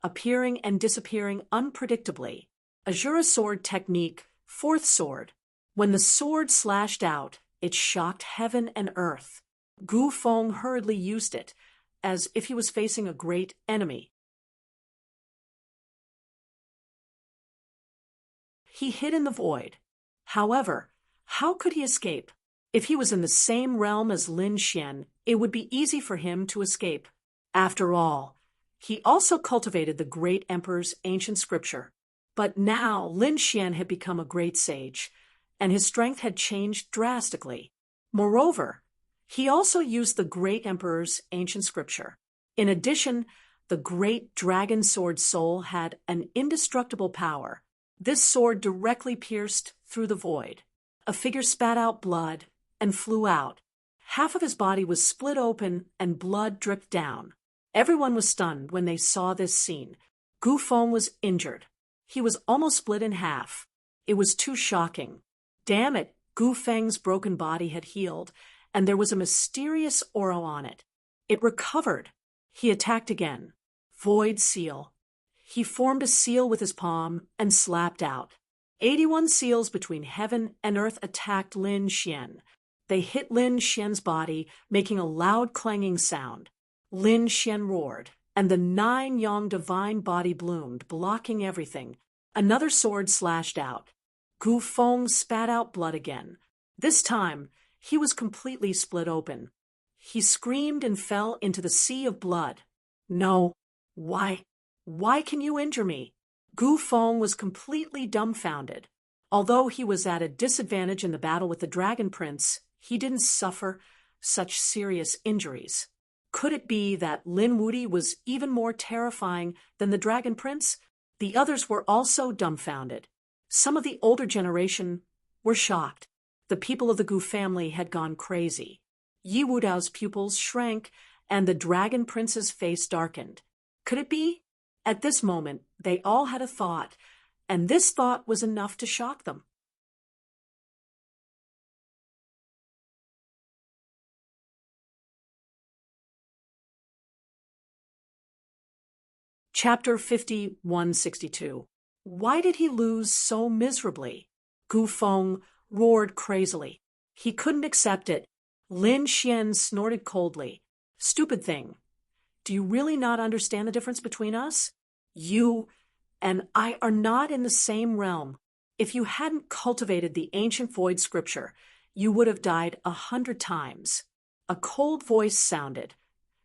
Speaker 1: appearing and disappearing unpredictably. Azura Sword Technique, fourth sword. When the sword slashed out, it shocked heaven and earth. Gu Feng hurriedly used it, as if he was facing a great enemy. He hid in the void. However, how could he escape? If he was in the same realm as Lin Xian, it would be easy for him to escape. After all, he also cultivated the great emperor's ancient scripture. But now Lin Xian had become a great sage, and his strength had changed drastically. Moreover, he also used the great emperor's ancient scripture. In addition, the great dragon sword soul had an indestructible power. This sword directly pierced through the void. A figure spat out blood and flew out. Half of his body was split open and blood dripped down. Everyone was stunned when they saw this scene. Gu Feng was injured. He was almost split in half. It was too shocking. Damn it, Gu Feng's broken body had healed, and there was a mysterious aura on it. It recovered. He attacked again. Void seal. He formed a seal with his palm and slapped out. 81 seals between heaven and earth attacked Lin Xian. They hit Lin Xian's body, making a loud clanging sound. Lin Xian roared, and the 9 yang divine body bloomed, blocking everything. Another sword slashed out. Gu Feng spat out blood again. This time, he was completely split open. He screamed and fell into the sea of blood. No. Why can you injure me? Gu Feng was completely dumbfounded. Although he was at a disadvantage in the battle with the Dragon Prince, he didn't suffer such serious injuries. Could it be that Lin Wudi was even more terrifying than the Dragon Prince? The others were also dumbfounded. Some of the older generation were shocked. The people of the Gu family had gone crazy. Yi Wudao's pupils shrank, and the Dragon Prince's face darkened. Could it be? At this moment, they all had a thought, and this thought was enough to shock them. Chapter 5162. Why did he lose so miserably? Gu Feng roared crazily. He couldn't accept it. Lin Xian snorted coldly. Stupid thing. Do you really not understand the difference between us? You and I are not in the same realm. If you hadn't cultivated the ancient void scripture, you would have died 100 times. A cold voice sounded,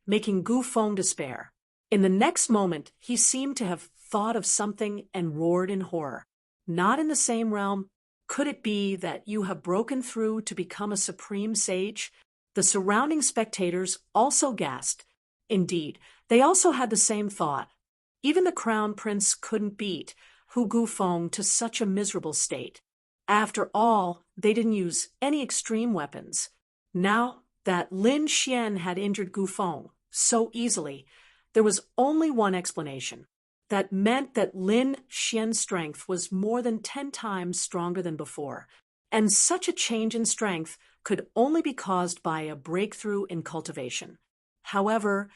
Speaker 1: making Gu Feng despair. In the next moment, he seemed to have thought of something and roared in horror. Not in the same realm. Could it be that you have broken through to become a supreme sage? The surrounding spectators also gasped. Indeed, they also had the same thought. Even the crown prince couldn't beat Hu Gufeng to such a miserable state. After all, they didn't use any extreme weapons. Now that Lin Xian had injured Gufeng so easily, there was only one explanation. That meant that Lin Xian's strength was more than 10 times stronger than before, and such a change in strength could only be caused by a breakthrough in cultivation. However,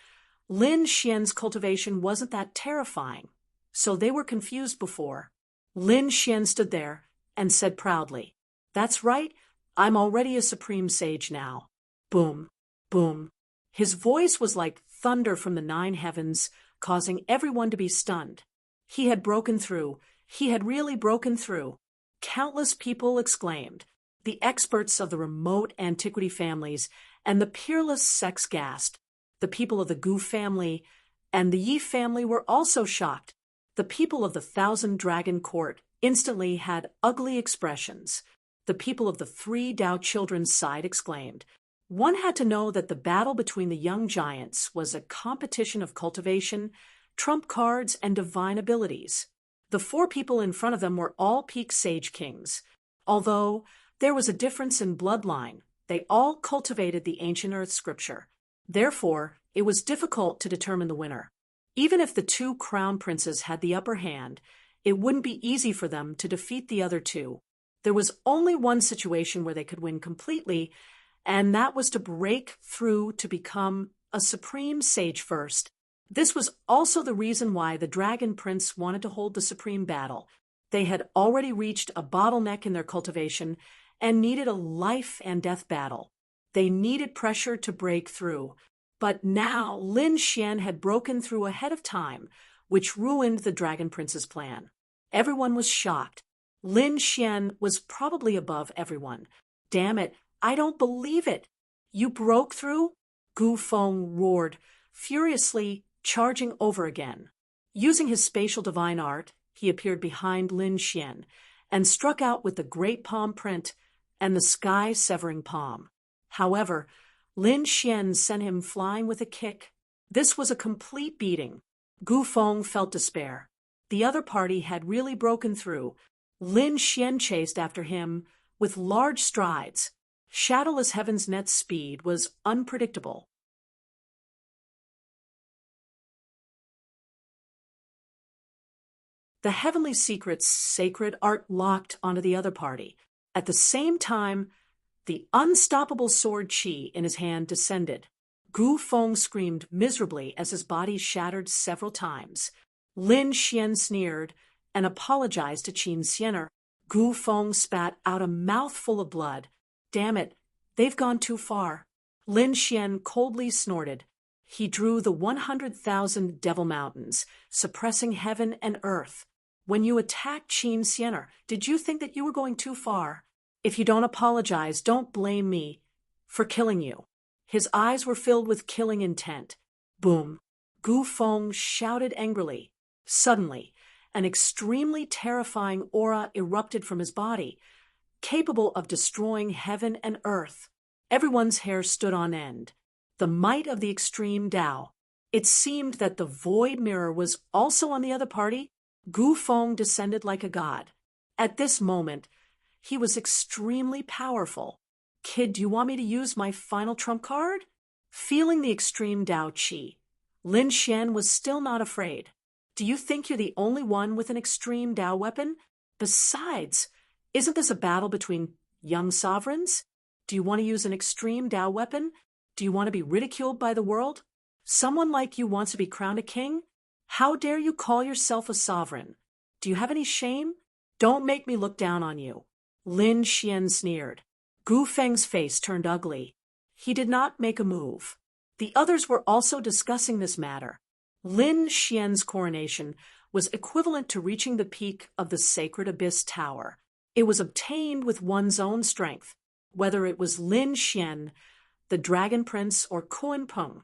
Speaker 1: Lin Xian's cultivation wasn't that terrifying, so they were confused before. Lin Xian stood there and said proudly, "That's right, I'm already a supreme sage now." Boom, boom. His voice was like thunder from the 9 heavens, causing everyone to be stunned. He had broken through. He had really broken through. Countless people exclaimed. The experts of the remote antiquity families and the peerless sects gasped. The people of the Gu family and the Yi family were also shocked. The people of the 1,000 Dragon Court instantly had ugly expressions. The people of the 3 Dao children's side exclaimed. One had to know that the battle between the young giants was a competition of cultivation, trump cards, and divine abilities. The 4 people in front of them were all peak sage kings. Although there was a difference in bloodline, they all cultivated the ancient earth scripture. Therefore, it was difficult to determine the winner. Even if the 2 crown princes had the upper hand, it wouldn't be easy for them to defeat the other 2. There was only one situation where they could win completely, and that was to break through to become a supreme sage first. This was also the reason why the Dragon Prince wanted to hold the supreme battle. They had already reached a bottleneck in their cultivation and needed a life and death battle. They needed pressure to break through. But now Lin Xian had broken through ahead of time, which ruined the Dragon Prince's plan. Everyone was shocked. Lin Xian was probably above everyone. Damn it, I don't believe it. You broke through? Gu Feng roared, furiously charging over again. Using his spatial divine art, he appeared behind Lin Xian and struck out with the great palm print and the sky-severing palm. However, Lin Xian sent him flying with a kick. This was a complete beating. Gu Feng felt despair. The other party had really broken through. Lin Xian chased after him with large strides. Shadowless Heaven's net's speed was unpredictable. The heavenly secret's sacred art locked onto the other party. At the same time, the unstoppable sword qi in his hand descended. Gu Feng screamed miserably as his body shattered several times. Lin Xian sneered and apologized to Qin Xianer. Gu Feng spat out a mouthful of blood. Damn it, they've gone too far. Lin Xian coldly snorted. He drew the 100,000 Devil Mountains, suppressing heaven and earth. When you attacked Qin Xianer, did you think that you were going too far? If you don't apologize, don't blame me for killing you. His eyes were filled with killing intent. Boom! Gu Feng shouted angrily. Suddenly, an extremely terrifying aura erupted from his body, capable of destroying heaven and earth. Everyone's hair stood on end. The might of the extreme Tao. It seemed that the void mirror was also on the other party. Gu Feng descended like a god. At this moment, he was extremely powerful. Kid, do you want me to use my final trump card? Feeling the extreme Tao Qi, Lin Xian was still not afraid. Do you think you're the only one with an extreme Tao weapon? Besides, isn't this a battle between young sovereigns? Do you want to use an extreme Tao weapon? Do you want to be ridiculed by the world? Someone like you wants to be crowned a king? How dare you call yourself a sovereign? Do you have any shame? Don't make me look down on you. Lin Xian sneered. Gu Feng's face turned ugly. He did not make a move. The others were also discussing this matter. Lin Xian's coronation was equivalent to reaching the peak of the sacred abyss tower. It was obtained with one's own strength, whether it was Lin Xian, the Dragon Prince, or Kuan Peng.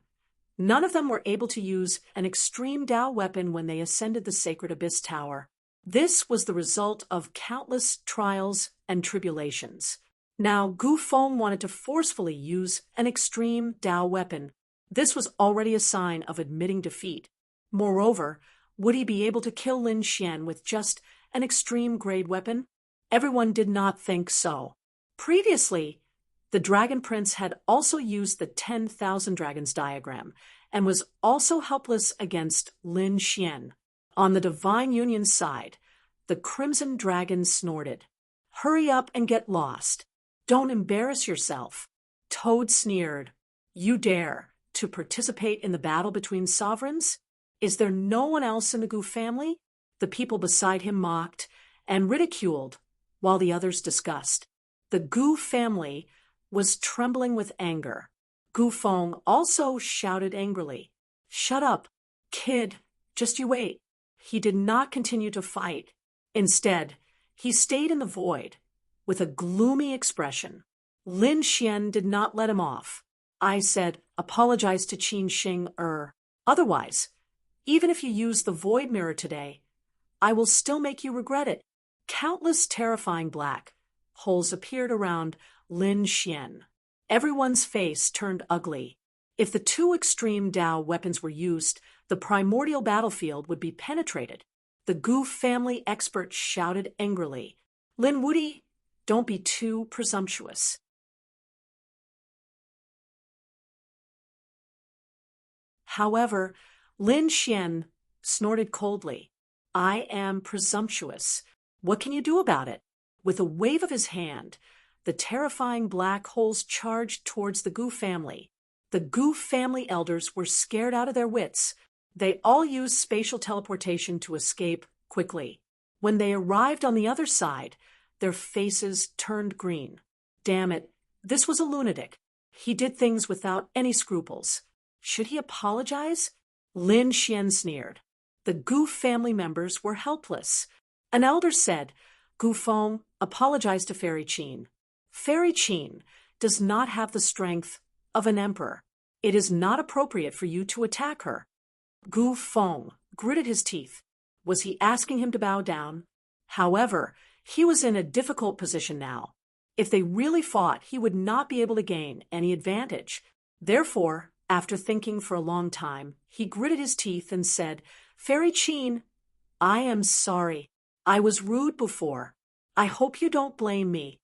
Speaker 1: None of them were able to use an extreme Tao weapon when they ascended the sacred abyss tower. This was the result of countless trials and tribulations. Now, Gu Feng wanted to forcefully use an extreme Tao weapon. This was already a sign of admitting defeat. Moreover, would he be able to kill Lin Xian with just an extreme grade weapon? Everyone did not think so. Previously, the Dragon Prince had also used the 10,000 Dragons diagram and was also helpless against Lin Xian. On the Divine Union's side, the Crimson Dragon snorted. Hurry up and get lost. Don't embarrass yourself. Toad sneered. You dare to participate in the battle between sovereigns? Is there no one else in the Gu family? The people beside him mocked and ridiculed while the others discussed. The Gu family was trembling with anger. Gu Feng also shouted angrily. Shut up, kid, just you wait. He did not continue to fight. Instead, he stayed in the void with a gloomy expression. Lin Xian did not let him off. I said, apologize to Qin Xing. Otherwise, even if you use the void mirror today, I will still make you regret it. Countless terrifying black holes appeared around Lin Xian. Everyone's face turned ugly. If the two extreme Tao weapons were used, the primordial battlefield would be penetrated. The Gu family expert shouted angrily. Lin Wuyi, don't be too presumptuous. However, Lin Xian snorted coldly. I am presumptuous. What can you do about it? With a wave of his hand, the terrifying black holes charged towards the Gu family. The Gu family elders were scared out of their wits. They all used spatial teleportation to escape quickly. When they arrived on the other side, their faces turned green. Damn it, this was a lunatic. He did things without any scruples. Should he apologize? Lin Xian sneered. The Gu family members were helpless. An elder said, Gu Feng, apologize to Fairy Qin. Fairy Qin does not have the strength of an emperor. It is not appropriate for you to attack her. Gu Feng gritted his teeth. Was he asking him to bow down? However, he was in a difficult position now. If they really fought, he would not be able to gain any advantage. Therefore, after thinking for a long time, he gritted his teeth and said, "Fairy Qin, I am sorry. I was rude before. I hope you don't blame me."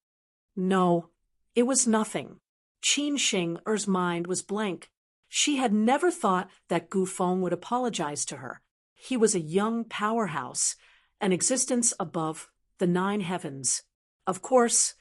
Speaker 1: No, it was nothing. Qin Sheng-er's mind was blank. She had never thought that Gu Feng would apologize to her. He was a young powerhouse, an existence above the 9 heavens. Of course,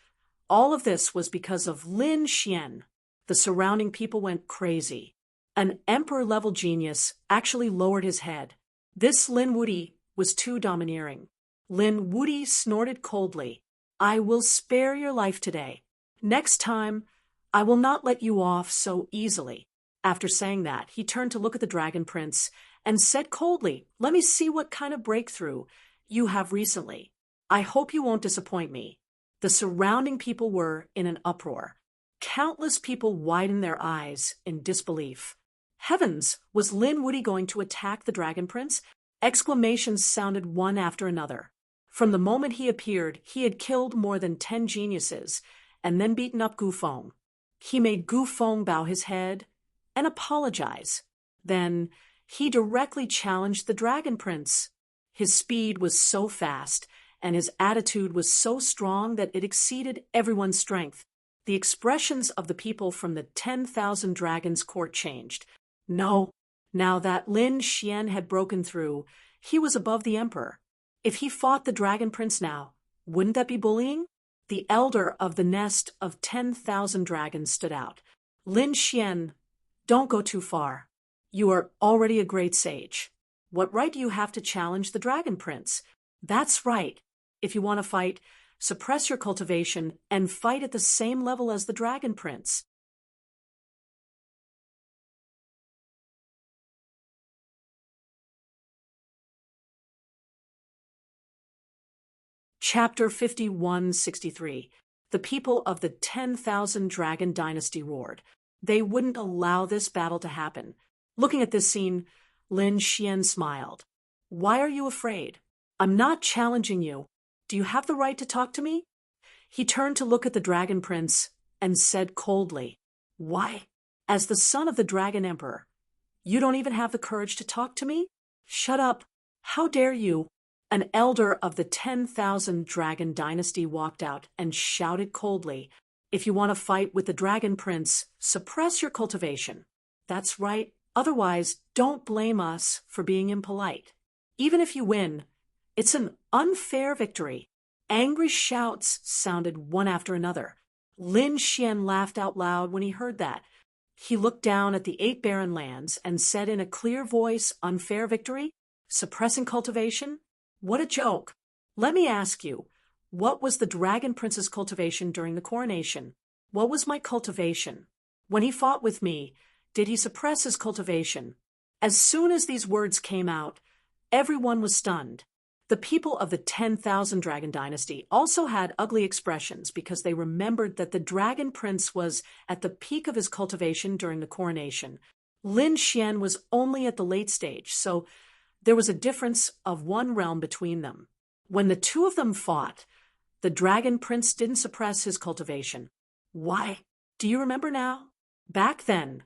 Speaker 1: all of this was because of Lin Xian. The surrounding people went crazy. An emperor-level genius actually lowered his head. This Lin Wuyi was too domineering. Lin Wuyi snorted coldly. "I will spare your life today. Next time, I will not let you off so easily." After saying that, he turned to look at the Dragon Prince and said coldly, "Let me see what kind of breakthrough you have recently. I hope you won't disappoint me." The surrounding people were in an uproar. Countless people widened their eyes in disbelief. Heavens, was Lin Wuyi going to attack the Dragon Prince? Exclamations sounded one after another. From the moment he appeared, he had killed more than 10 geniuses and then beaten up Gu Feng. He made Gu Feng bow his head and apologize. Then he directly challenged the Dragon Prince. His speed was so fast and his attitude was so strong that it exceeded everyone's strength. The expressions of the people from the 10,000 Dragons court changed. No, now that Lin Xian had broken through, he was above the emperor. If he fought the Dragon Prince now, wouldn't that be bullying? The elder of the nest of 10,000 dragons stood out. "Lin Xian, don't go too far. You are already a great sage. What right do you have to challenge the Dragon Prince? That's right. If you want to fight, suppress your cultivation and fight at the same level as the Dragon Prince." Chapter 5163. The people of the 10,000 Dragon Dynasty roared. They wouldn't allow this battle to happen. Looking at this scene, Lin Xian smiled. "Why are you afraid? I'm not challenging you. Do you have the right to talk to me?" He turned to look at the Dragon Prince and said coldly, "Why? As the son of the Dragon Emperor, you don't even have the courage to talk to me? Shut up. How dare you?" An elder of the 10,000 Dragon Dynasty walked out and shouted coldly, "If you want to fight with the Dragon Prince, suppress your cultivation. That's right. Otherwise, don't blame us for being impolite. Even if you win, it's an unfair victory." Angry shouts sounded one after another. Lin Xian laughed out loud when he heard that. He looked down at the 8 barren lands and said in a clear voice, "Unfair victory? Suppressing cultivation? What a joke. Let me ask you, what was the Dragon Prince's cultivation during the coronation? What was my cultivation? When he fought with me, did he suppress his cultivation?" As soon as these words came out, everyone was stunned. The people of the 10,000 Dragon Dynasty also had ugly expressions because they remembered that the Dragon Prince was at the peak of his cultivation during the coronation. Lin Xian was only at the late stage, so there was a difference of 1 realm between them. When the 2 of them fought, the Dragon Prince didn't suppress his cultivation. Why? Do you remember now? Back then,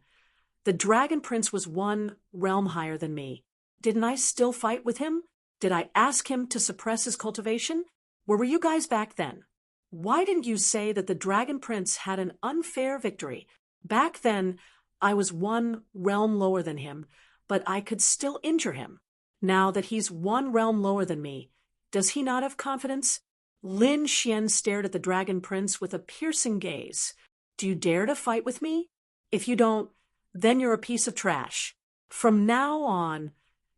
Speaker 1: the Dragon Prince was 1 realm higher than me. Didn't I still fight with him? Did I ask him to suppress his cultivation? Where were you guys back then? Why didn't you say that the Dragon Prince had an unfair victory? Back then, I was 1 realm lower than him, but I could still injure him. Now that he's 1 realm lower than me, does he not have confidence? Lin Xian stared at the Dragon Prince with a piercing gaze. "Do you dare to fight with me? If you don't, then you're a piece of trash. From now on,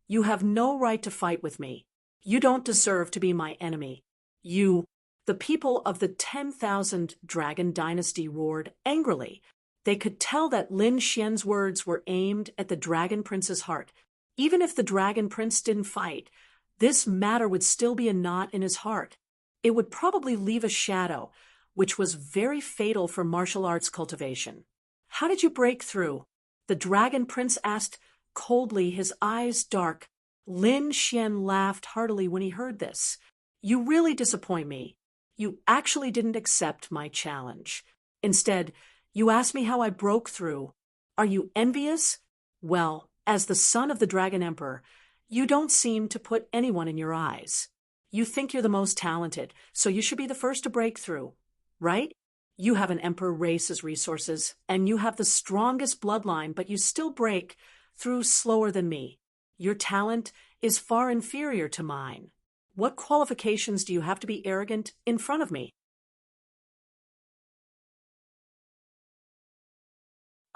Speaker 1: you have no right to fight with me. You don't deserve to be my enemy. You..." The people of the 10,000 Dragon Dynasty roared angrily. They could tell that Lin Xian's words were aimed at the Dragon Prince's heart. Even if the Dragon Prince didn't fight, this matter would still be a knot in his heart. It would probably leave a shadow, which was very fatal for martial arts cultivation. "How did you break through?" The Dragon Prince asked coldly, his eyes dark. Lin Xian laughed heartily when he heard this. You really disappoint me. You actually didn't accept my challenge. Instead, you asked me how I broke through. Are you envious? Well, as the son of the Dragon Emperor, you don't seem to put anyone in your eyes. You think you're the most talented, so you should be the first to break through, right? You have an emperor race's resources, and you have the strongest bloodline, but you still break through slower than me. Your talent is far inferior to mine. What qualifications do you have to be arrogant in front of me?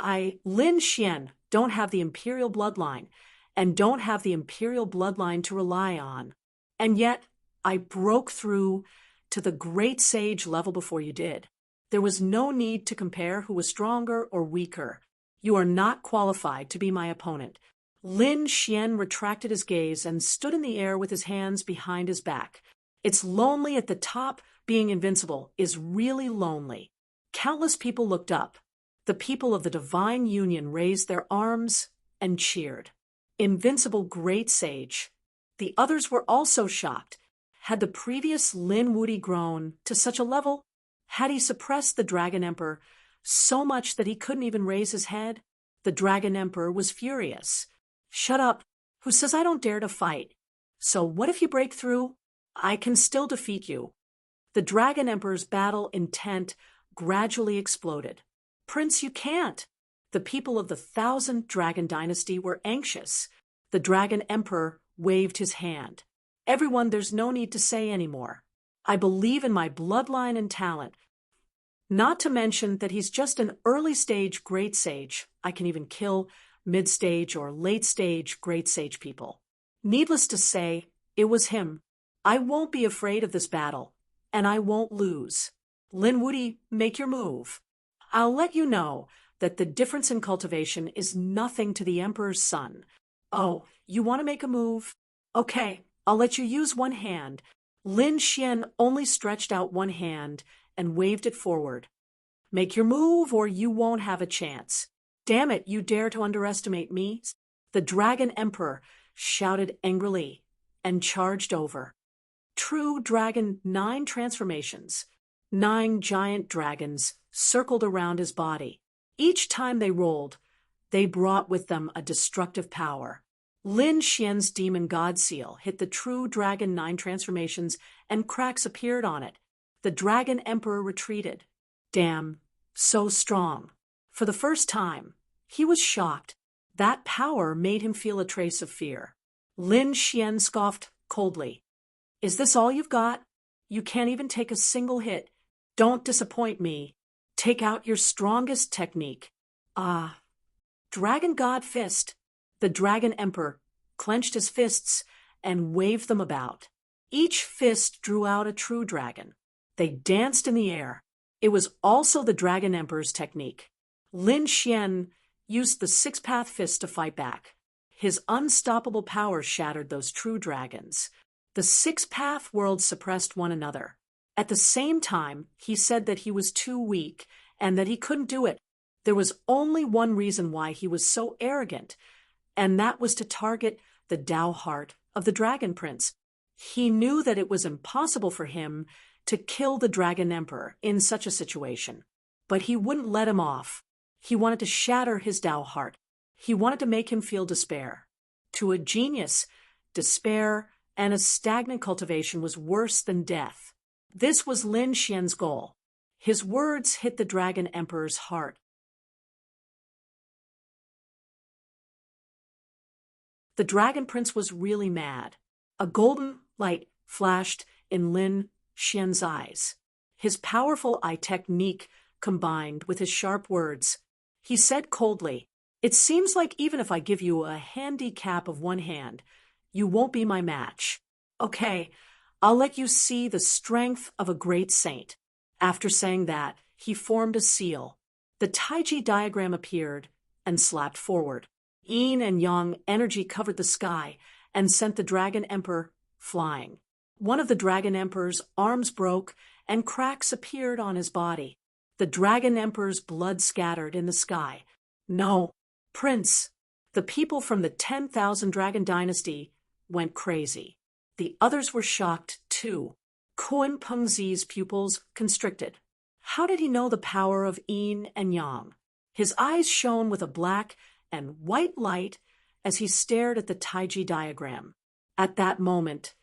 Speaker 1: Lin Xian, don't have the imperial bloodline, and don't have the imperial bloodline to rely on. And yet, I broke through to the great sage level before you did. There was no need to compare who was stronger or weaker. You are not qualified to be my opponent. Lin Xian retracted his gaze and stood in the air with his hands behind his back. It's lonely at the top. Being invincible is really lonely. Countless people looked up. The people of the Divine Union raised their arms and cheered. Invincible great sage. The others were also shocked. Had the previous Lin Wuti grown to such a level? Had he suppressed the Dragon Emperor so much that he couldn't even raise his head? The Dragon Emperor was furious. Shut up. Who says I don't dare to fight? So what if you break through? I can still defeat you. The Dragon Emperor's battle intent gradually exploded. Prince, you can't. The people of the 1,000 Dragon Dynasty were anxious. The Dragon Emperor waved his hand. Everyone, there's no need to say anymore. I believe in my bloodline and talent. Not to mention that he's just an early-stage great sage. I can even kill mid-stage or late-stage great sage people. Needless to say, it was him. I won't be afraid of this battle, and I won't lose. Lin Wuti, make your move. I'll let you know that the difference in cultivation is nothing to the Emperor's son. Oh, you want to make a move? Okay, I'll let you use one hand. Lin Xian only stretched out one hand and waved it forward. Make your move or you won't have a chance. Damn it, you dare to underestimate me? The Dragon Emperor shouted angrily and charged over. True Dragon 9 transformations. 9 giant dragons circled around his body. Each time they rolled, they brought with them a destructive power. Lin Xian's demon god seal hit the true Dragon 9 transformations and cracks appeared on it. The Dragon Emperor retreated. Damn, so strong. For the first time, he was shocked. That power made him feel a trace of fear. Lin Xian scoffed coldly. Is this all you've got? You can't even take a single hit. Don't disappoint me. Take out your strongest technique. Dragon God Fist. The Dragon Emperor clenched his fists and waved them about. Each fist drew out a true dragon. They danced in the air. It was also the Dragon Emperor's technique. Lin Xian used the six-path fist to fight back. His unstoppable power shattered those true dragons. The six-path worlds suppressed one another. At the same time, he said that he was too weak and that he couldn't do it. There was only one reason why he was so arrogant, and that was to target the Tao heart of the Dragon Prince. He knew that it was impossible for him to kill the Dragon Emperor in such a situation, but he wouldn't let him off. He wanted to shatter his Tao heart. He wanted to make him feel despair. To a genius, despair and a stagnant cultivation was worse than death. This was Lin Xian's goal. His words hit the Dragon Emperor's heart. The Dragon Prince was really mad. A golden light flashed in Lin Xian's eyes. His powerful eye technique combined with his sharp words. He said coldly, "It seems like even if I give you a handicap of one hand, you won't be my match. Okay, I'll let you see the strength of a great saint." After saying that, he formed a seal. The Taiji diagram appeared and slapped forward. Yin and Yang energy covered the sky and sent the Dragon Emperor flying. One of the Dragon Emperor's arms broke and cracks appeared on his body. The Dragon Emperor's blood scattered in the sky. No, Prince, the people from the 10,000 Dragon Dynasty went crazy. The others were shocked, too. Kun Pengzi's pupils constricted. How did he know the power of yin and yang? His eyes shone with a black and white light as he stared at the Taiji diagram. At that moment,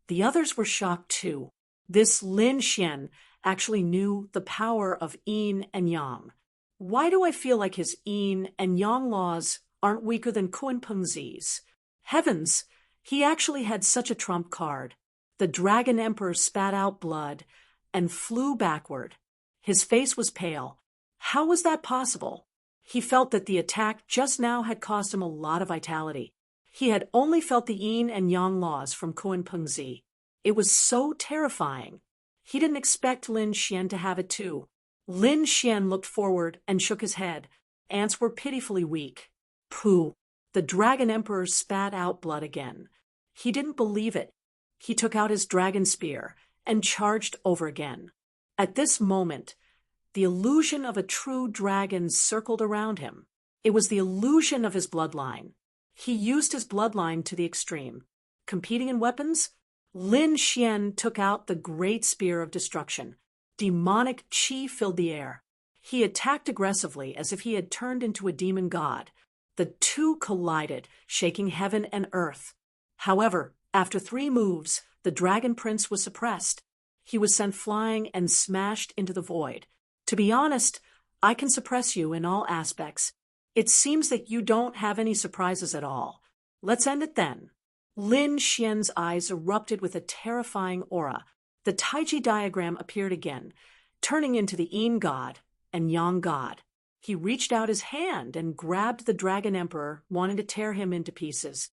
Speaker 1: the others were shocked, too. This Lin Xian actually knew the power of yin and yang. Why do I feel like his yin and yang laws aren't weaker than Kun Pengzi's? Heavens, he actually had such a trump card. The Dragon Emperor spat out blood and flew backward. His face was pale. How was that possible? He felt that the attack just now had cost him a lot of vitality. He had only felt the yin and yang laws from Kun Pengzi. It was so terrifying. He didn't expect Lin Xian to have it too. Lin Xian looked forward and shook his head. Ants were pitifully weak. Pooh! The Dragon Emperor spat out blood again. He didn't believe it. He took out his dragon spear and charged over again. At this moment, the illusion of a true dragon circled around him. It was the illusion of his bloodline. He used his bloodline to the extreme. Competing in weapons, Lin Xian took out the great spear of destruction. Demonic qi filled the air. He attacked aggressively as if he had turned into a demon god. The two collided, shaking heaven and earth. However, after 3 moves, the Dragon Prince was suppressed. He was sent flying and smashed into the void. To be honest, I can suppress you in all aspects. It seems that you don't have any surprises at all. Let's end it then. Lin Xian's eyes erupted with a terrifying aura. The Taiji diagram appeared again, turning into the yin god and yang god. He reached out his hand and grabbed the Dragon Emperor, wanting to tear him into pieces.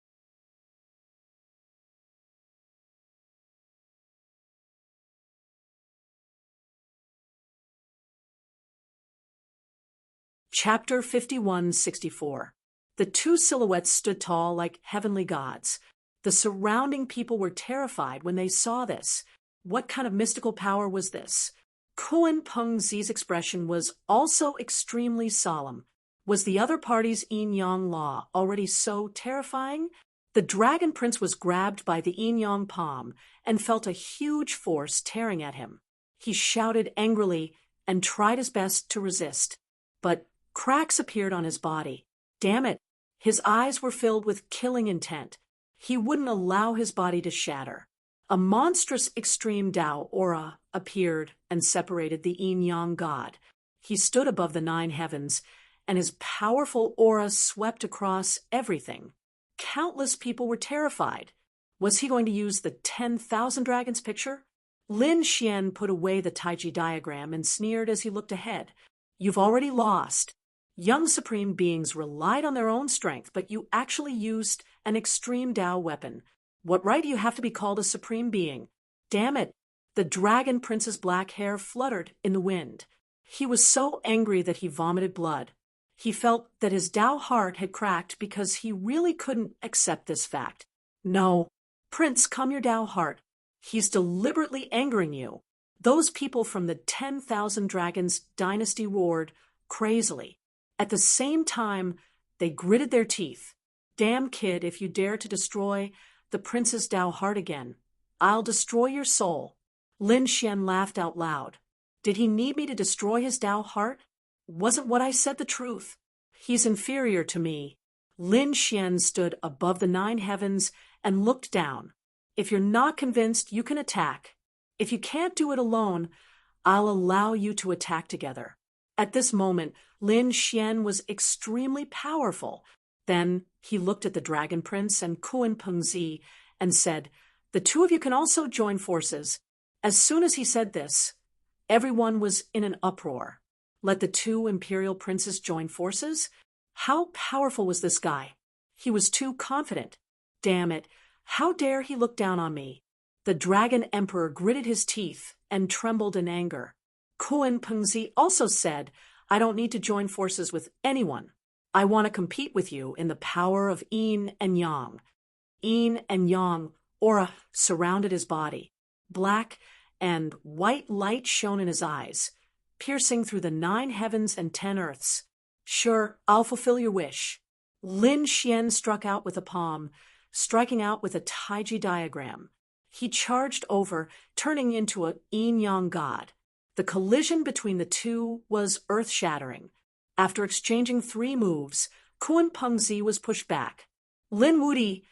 Speaker 1: Chapter 5164. The two silhouettes stood tall like heavenly gods. The surrounding people were terrified when they saw this. What kind of mystical power was this? Kun Pengzi's expression was also extremely solemn. Was the other party's yin-yang law already so terrifying? The Dragon Prince was grabbed by the yin-yang palm and felt a huge force tearing at him. He shouted angrily and tried his best to resist. But cracks appeared on his body. Damn it! His eyes were filled with killing intent. He wouldn't allow his body to shatter. A monstrous extreme Tao aura appeared and separated the yin-yang god. He stood above the 9 heavens, and his powerful aura swept across everything. Countless people were terrified. Was he going to use the 10,000 dragons picture? Lin Xian put away the Taiji diagram and sneered as he looked ahead. You've already lost. Young supreme beings relied on their own strength, but you actually used an extreme Tao weapon. What right do you have to be called a supreme being? Damn it! The Dragon Prince's black hair fluttered in the wind. He was so angry that he vomited blood. He felt that his Tao heart had cracked because he really couldn't accept this fact. No, Prince, calm your Tao heart. He's deliberately angering you. Those people from the 10,000 Dragons dynasty roared crazily. At the same time, they gritted their teeth. Damn kid, if you dare to destroy the prince's Tao heart again, I'll destroy your soul. Lin Xian laughed out loud. Did he need me to destroy his Tao heart? Wasn't what I said the truth? He's inferior to me. Lin Xian stood above the 9 heavens and looked down. If you're not convinced, you can attack. If you can't do it alone, I'll allow you to attack together. At this moment, Lin Xian was extremely powerful. Then he looked at the Dragon Prince and Kun Pengzi and said, the 2 of you can also join forces. As soon as he said this, everyone was in an uproar. Let the 2 imperial princes join forces? How powerful was this guy? He was too confident. Damn it, how dare he look down on me? The Dragon Emperor gritted his teeth and trembled in anger. Kun Pengzi also said, I don't need to join forces with anyone. I want to compete with you in the power of yin and yang. Yin and yang aura surrounded his body. Black and white light shone in his eyes, piercing through the 9 heavens and 10 earths. Sure, I'll fulfill your wish. Lin Xian struck out with a palm, striking out with a Taiji diagram. He charged over, turning into a yin-yang god. The collision between the two was earth-shattering. After exchanging 3 moves, Kun Pengzi was pushed back. Lin Wudi,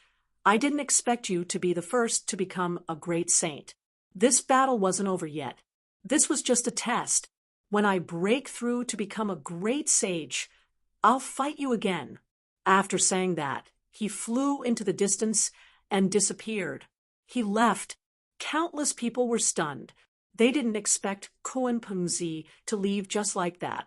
Speaker 1: I didn't expect you to be the first to become a great saint. This battle wasn't over yet. This was just a test. When I break through to become a great sage, I'll fight you again. After saying that, he flew into the distance and disappeared. He left. Countless people were stunned. They didn't expect Kun Pengzi to leave just like that.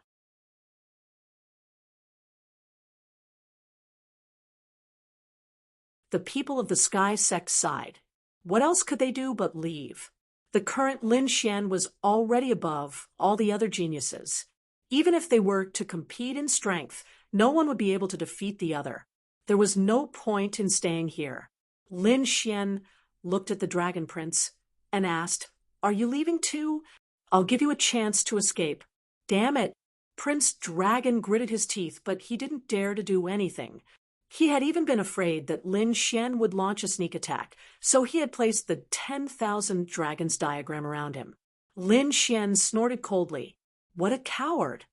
Speaker 1: The people of the sky sect sighed. What else could they do but leave? The current Lin Xian was already above all the other geniuses. Even if they were to compete in strength, no one would be able to defeat the other. There was no point in staying here. Lin Xian looked at the Dragon Prince and asked, Are you leaving too? I'll give you a chance to escape. Damn it! Prince Dragon gritted his teeth, but he didn't dare to do anything. He had even been afraid that Lin Xian would launch a sneak attack, so he had placed the 10,000 dragons diagram around him. Lin Xian snorted coldly. What a coward!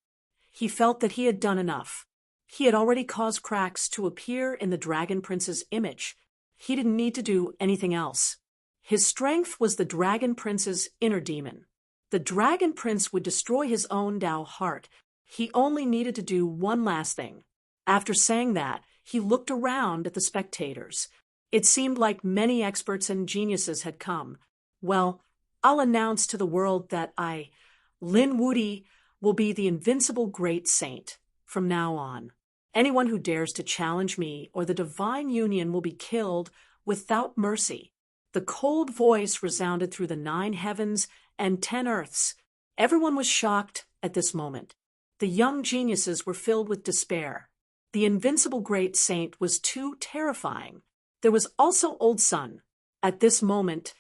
Speaker 1: He felt that he had done enough. He had already caused cracks to appear in the Dragon Prince's image. He didn't need to do anything else. His strength was the Dragon Prince's inner demon. The Dragon Prince would destroy his own Tao heart. He only needed to do one last thing. After saying that, he looked around at the spectators. It seemed like many experts and geniuses had come. Well, I'll announce to the world that Lin Wudi, will be the invincible great saint from now on. Anyone who dares to challenge me or the divine union will be killed without mercy. The cold voice resounded through the 9 heavens and 10 earths. Everyone was shocked at this moment. The young geniuses were filled with despair. The invincible great saint was too terrifying. There was also Old Sun. At this moment,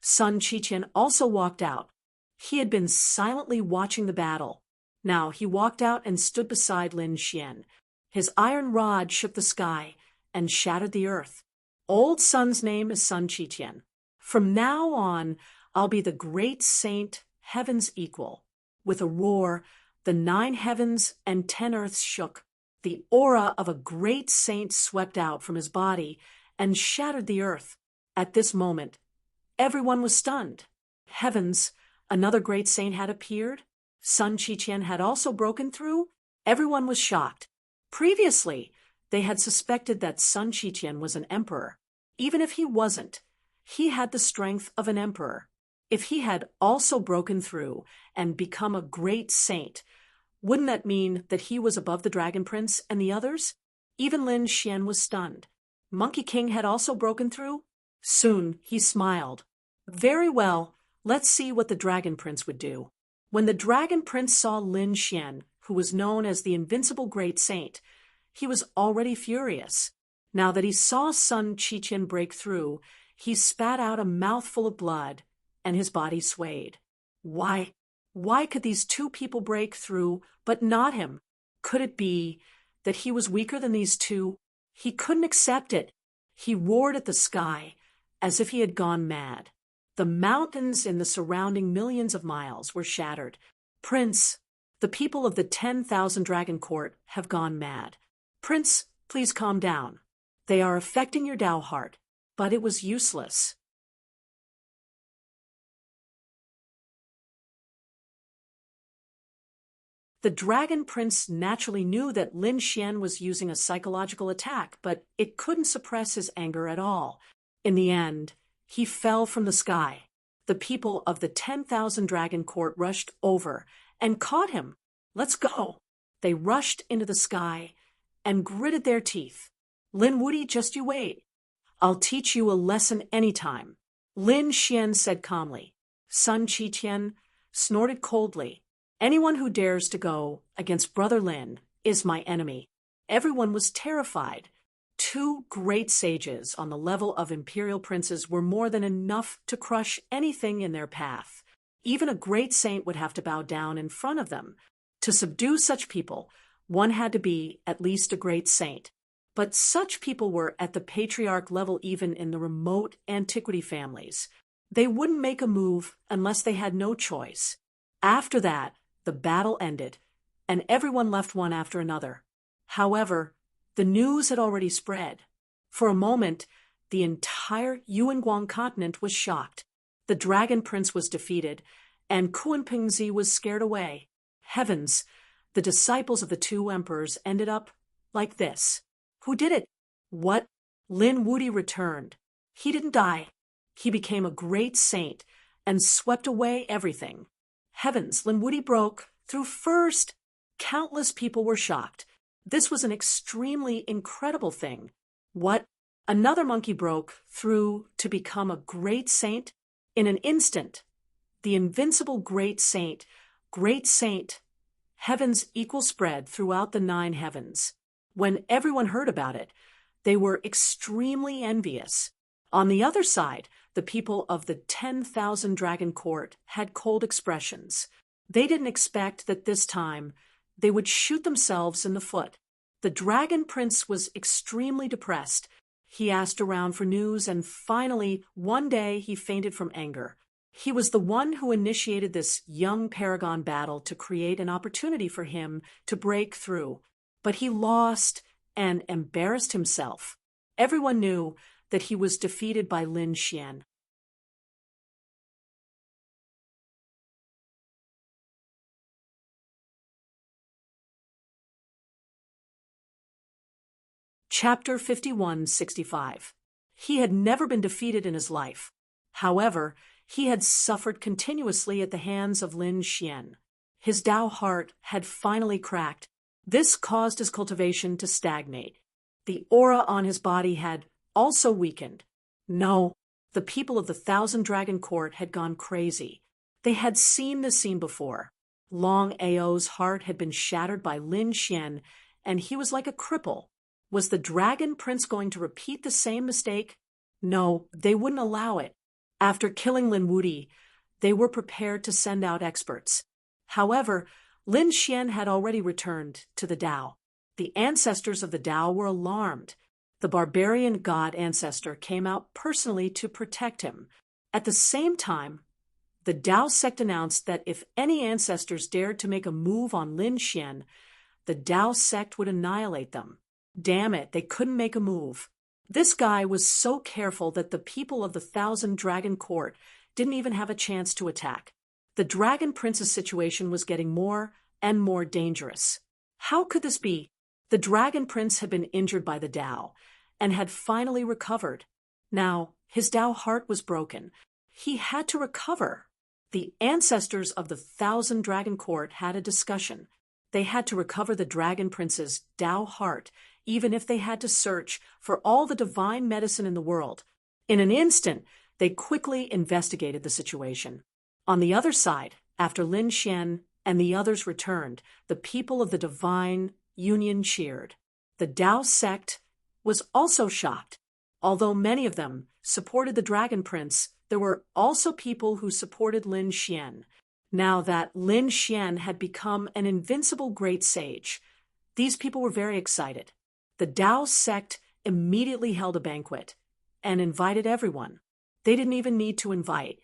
Speaker 1: Sun Qiqian also walked out. He had been silently watching the battle. Now he walked out and stood beside Lin Xian. His iron rod shook the sky and shattered the earth. Old Sun's name is Sun Qiqian. From now on, I'll be the great saint, heaven's equal. With a roar, the 9 heavens and 10 earths shook. The aura of a great saint swept out from his body and shattered the earth. At this moment, everyone was stunned. Heavens, another great saint had appeared. Sun Qiqian had also broken through. Everyone was shocked. Previously, they had suspected that Sun Qiqian was an emperor. Even if he wasn't, he had the strength of an emperor. If he had also broken through and become a great saint, wouldn't that mean that he was above the Dragon Prince and the others? Even Lin Xian was stunned. Monkey King had also broken through? Soon he smiled. Very well, let's see what the Dragon Prince would do. When the Dragon Prince saw Lin Xian, who was known as the invincible great saint, he was already furious. Now that he saw Sun Qiqian break through, he spat out a mouthful of blood, and his body swayed. Why could these 2 people break through, but not him? Could it be that he was weaker than these 2? He couldn't accept it. He roared at the sky, as if he had gone mad. The mountains in the surrounding millions of miles were shattered. Prince, the people of the 10,000 Dragon Court have gone mad. Prince, please calm down. They are affecting your Tao heart, but it was useless. The Dragon Prince naturally knew that Lin Xian was using a psychological attack, but it couldn't suppress his anger at all. In the end, he fell from the sky. The people of the 10,000 Dragon Court rushed over and caught him. Let's go. They rushed into the sky and gritted their teeth. Lin Wudi, just you wait. I'll teach you a lesson anytime. Lin Xian said calmly. Sun Qiqian snorted coldly. Anyone who dares to go against Brother Lin is my enemy. Everyone was terrified. 2 great sages on the level of imperial princes were more than enough to crush anything in their path. Even a great saint would have to bow down in front of them. To subdue such people, one had to be at least a great saint. But such people were at the patriarch level even in the remote antiquity families. They wouldn't make a move unless they had no choice. After that, the battle ended, and everyone left one after another. However, the news had already spread. For a moment, the entire Yuanguang continent was shocked. The Dragon Prince was defeated, and Kunpingzi was scared away. Heavens, the disciples of the two emperors ended up like this. Who did it? What? Lin Wudi returned. He didn't die. He became a great saint and swept away everything. Heavens, Lin Wudi broke through first. Countless people were shocked. This was an extremely incredible thing. What? Another monkey broke through to become a great saint? In an instant, the invincible great saint, heaven's equal spread throughout the 9 heavens. When everyone heard about it, they were extremely envious. On the other side, the people of the 10,000 Dragon Court had cold expressions. They didn't expect that this time they would shoot themselves in the foot. The Dragon Prince was extremely depressed. He asked around for news, and finally, one day he fainted from anger. He was the one who initiated this young paragon battle to create an opportunity for him to break through. But he lost and embarrassed himself. Everyone knew that he was defeated by Lin Xian. Chapter 5165. He had never been defeated in his life. However, he had suffered continuously at the hands of Lin Xian. His Tao heart had finally cracked. This caused his cultivation to stagnate. The aura on his body had also weakened. No, the people of the 1,000 Dragon Court had gone crazy. They had seen this scene before. Long Ao's heart had been shattered by Lin Xian, and he was like a cripple. Was the Dragon Prince going to repeat the same mistake? No, they wouldn't allow it. After killing Lin Wudi, they were prepared to send out experts. However, Lin Xian had already returned to the Tao. The ancestors of the Tao were alarmed. The barbarian god ancestor came out personally to protect him. At the same time, the Tao sect announced that if any ancestors dared to make a move on Lin Xian, the Tao sect would annihilate them. Damn it, they couldn't make a move. This guy was so careful that the people of the 1,000 Dragon Court didn't even have a chance to attack. The Dragon Prince's situation was getting more and more dangerous. How could this be? The Dragon Prince had been injured by the Tao and had finally recovered. Now, his Tao heart was broken. He had to recover. The ancestors of the 1,000 Dragon Court had a discussion. They had to recover the Dragon Prince's Tao heart, even if they had to search for all the divine medicine in the world. In an instant, they quickly investigated the situation. On the other side, after Lin Xian and the others returned, the people of the divine union cheered. The Tao sect was also shocked. Although many of them supported the Dragon Prince, there were also people who supported Lin Xian. Now that Lin Xian had become an invincible great sage, these people were very excited. The Tao sect immediately held a banquet and invited everyone. They didn't even need to invite.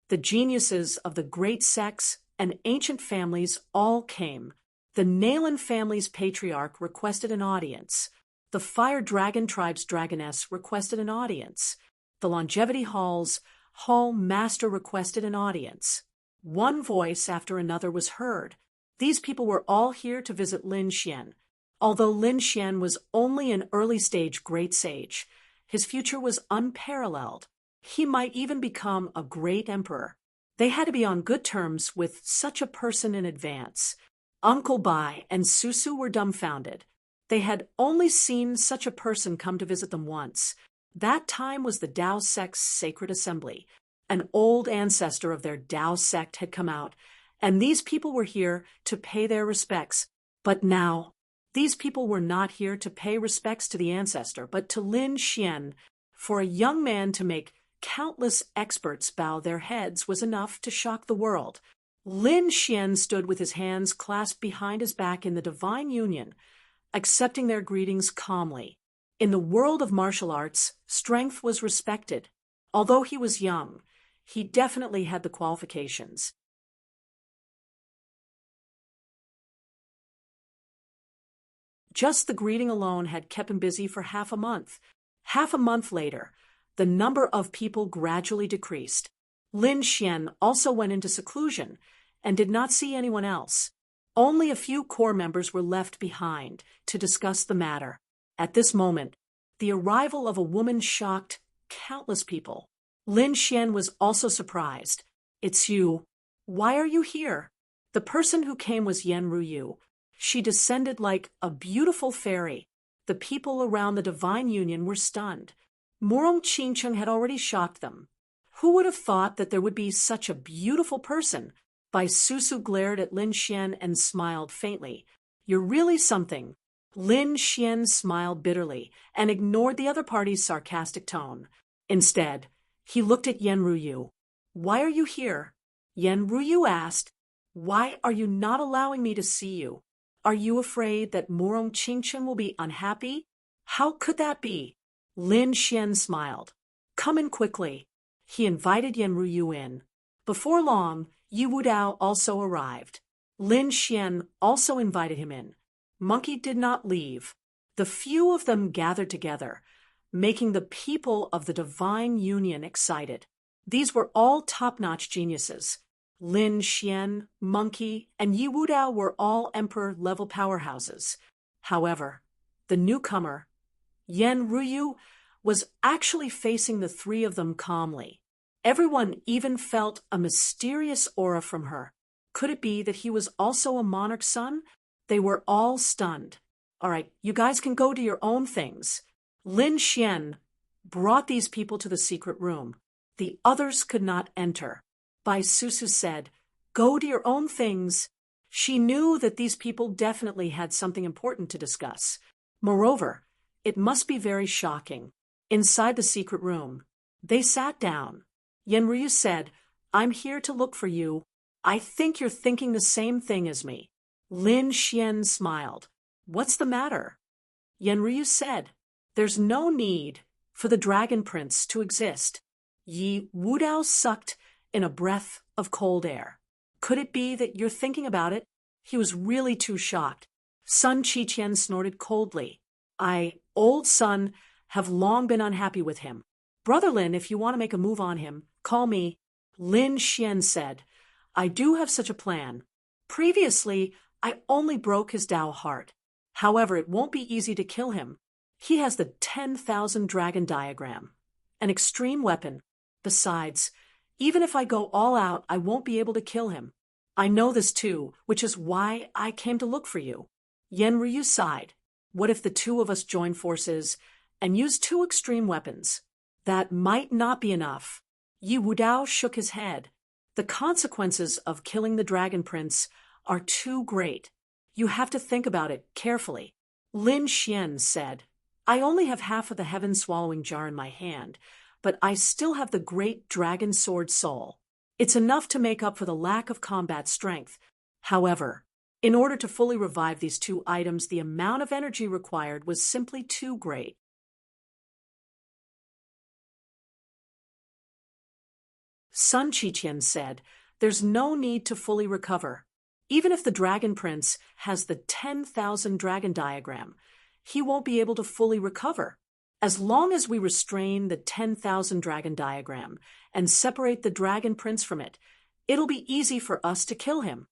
Speaker 1: The geniuses of the great sects and ancient families all came. The Nalan family's patriarch requested an audience. The Fire Dragon tribe's dragoness requested an audience. The Longevity Hall's hall master requested an audience. One voice after another was heard. These people were all here to visit Lin Xian. Although Lin Xian was only an early-stage great sage, his future was unparalleled. He might even become a great emperor. They had to be on good terms with such a person in advance. Uncle Bai and Susu were dumbfounded. They had only seen such a person come to visit them once. That time was the Tao sect's sacred assembly. An old ancestor of their Tao sect had come out, and these people were here to pay their respects. But now, these people were not here to pay respects to the ancestor, but to Lin Xian. For a young man to make countless experts bow their heads was enough to shock the world. Lin Xian stood with his hands clasped behind his back in the divine union, accepting their greetings calmly. In the world of martial arts, strength was respected. Although he was young, he definitely had the qualifications. Just the greeting alone had kept him busy for half a month. Half a month later, the number of people gradually decreased. Lin Xian also went into seclusion and did not see anyone else. Only a few core members were left behind to discuss the matter. At this moment, the arrival of a woman shocked countless people. Lin Xian was also surprised. "It's you. Why are you here?" The person who came was Yan Ruyu. She descended like a beautiful fairy. The people around the divine union were stunned. Murong Qingcheng had already shocked them. Who would have thought that there would be such a beautiful person? Bai Susu glared at Lin Xian and smiled faintly. "You're really something." Lin Xian smiled bitterly and ignored the other party's sarcastic tone. Instead, he looked at Yan Ruyu. "Why are you here?" Yan Ruyu asked. "Why are you not allowing me to see you? Are you afraid that Murong Qingcheng will be unhappy?" "How could that be?" Lin Xian smiled. "Come in quickly." He invited Yan Ruyu in. Before long, Yi Wudao also arrived. Lin Xian also invited him in. Monkey did not leave. The few of them gathered together, making the people of the divine union excited. These were all top-notch geniuses. Lin Xian, Monkey, and Yi Wudao were all emperor-level powerhouses. However, the newcomer, Yan Ruyu, was actually facing the three of them calmly. Everyone even felt a mysterious aura from her. Could it be that he was also a monarch's son? They were all stunned. "All right, you guys can go to your own things." Lin Xian brought these people to the secret room. The others could not enter. Bai Susu said, "Go to your own things." She knew that these people definitely had something important to discuss. Moreover, it must be very shocking. Inside the secret room, they sat down. Yan Ryu said, "I'm here to look for you. I think you're thinking the same thing as me." Lin Xian smiled. "What's the matter?" Yan Ryu said, "There's no need for the Dragon Prince to exist." Yi Wudao sucked in a breath of cold air. "Could it be that you're thinking about it?" He was really too shocked. Sun Qiqian snorted coldly. Old Sun, have long been unhappy with him. Brother Lin, if you want to make a move on him, call me." Lin Xian said, "I do have such a plan. Previously, I only broke his Dao heart. However, it won't be easy to kill him. He has the 10,000 dragon diagram, an extreme weapon. Besides, even if I go all out, I won't be able to kill him. I know this too, which is why I came to look for you." Yan Ryu sighed. "What if the two of us join forces and use two extreme weapons?" "That might not be enough." Yi Wudao shook his head. "The consequences of killing the Dragon Prince are too great. You have to think about it carefully." Lin Xian said, "I only have half of the heaven-swallowing jar in my hand, but I still have the great dragon sword soul. It's enough to make up for the lack of combat strength. However, in order to fully revive these two items, the amount of energy required was simply too great." Sun Qiqian said, "There's no need to fully recover. Even if the Dragon Prince has the 10,000 dragon diagram, he won't be able to fully recover. As long as we restrain the 10,000 dragon diagram and separate the Dragon Prince from it, it'll be easy for us to kill him."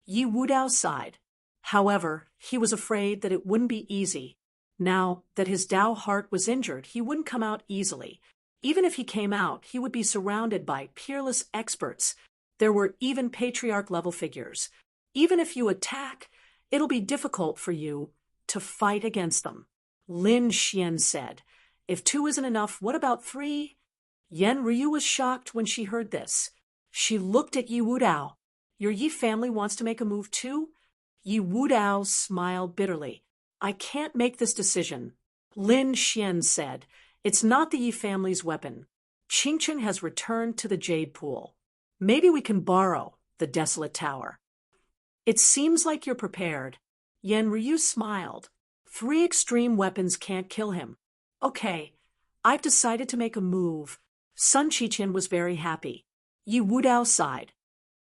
Speaker 1: Yi Wudao sighed. However, he was afraid that it wouldn't be easy. Now that his Dao heart was injured, he wouldn't come out easily. Even if he came out, he would be surrounded by peerless experts. There were even patriarch-level figures. Even if you attack, it'll be difficult for you to fight against them. Lin Xian said, "If two isn't enough, what about three?" Yan Ryu was shocked when she heard this. She looked at Yi Wudao. "Your Yi family wants to make a move too?" Yi Wudao smiled bitterly. "I can't make this decision." Lin Xian said, "It's not the Yi family's weapon. Qingcheng has returned to the Jade Pool. Maybe we can borrow the Desolate Tower." "It seems like you're prepared." Yan Ryu smiled. "Three extreme weapons can't kill him. Okay, I've decided to make a move. Sun Qiqian was very happy. Yi Wudao sighed.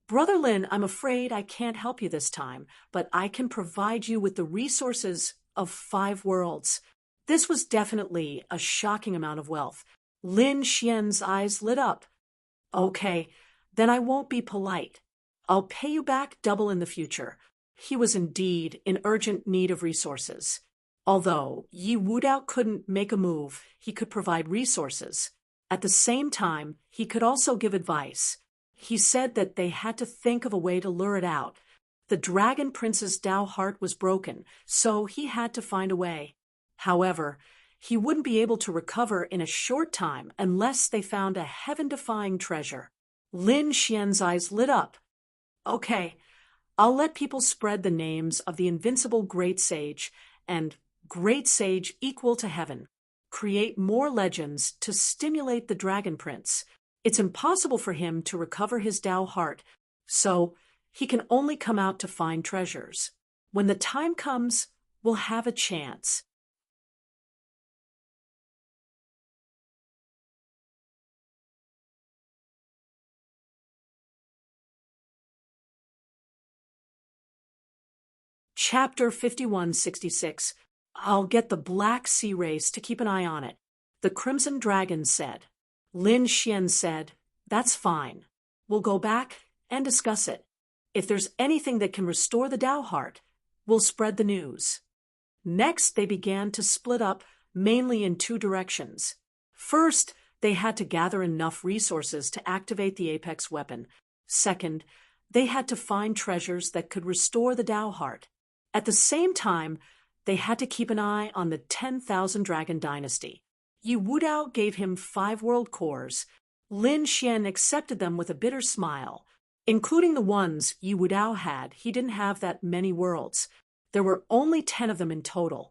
Speaker 1: Brother Lin, I'm afraid I can't help you this time, but I can provide you with the resources of 5 worlds. This was definitely a shocking amount of wealth. Lin Xian's eyes lit up. Okay, then I won't be polite. I'll pay you back double in the future. He was indeed in urgent need of resources. Although Yi Wudao couldn't make a move, he could provide resources. At the same time, he could also give advice. He said that they had to think of a way to lure it out. The Dragon Prince's Dao heart was broken, so he had to find a way. However, he wouldn't be able to recover in a short time unless they found a heaven-defying treasure. Lin Xian's eyes lit up. Okay, I'll let people spread the names of the invincible Great Sage and Great Sage equal to heaven. Create more legends to stimulate the Dragon Prince. It's impossible for him to recover his Dao heart, so he can only come out to find treasures. When the time comes, we'll have a chance. Chapter 5166. I'll get the Black Sea Race to keep an eye on it. The Crimson Dragon said. Lin Xian said, that's fine. We'll go back and discuss it. If there's anything that can restore the Dao heart, we'll spread the news. Next, they began to split up, mainly in 2 directions. First, they had to gather enough resources to activate the apex weapon. Second, they had to find treasures that could restore the Dao heart. At the same time, they had to keep an eye on the 10,000 Dragon Dynasty. Yi Wudao gave him 5 world cores. Lin Xian accepted them with a bitter smile. Including the ones Yi Wudao had, he didn't have that many worlds. There were only 10 of them in total,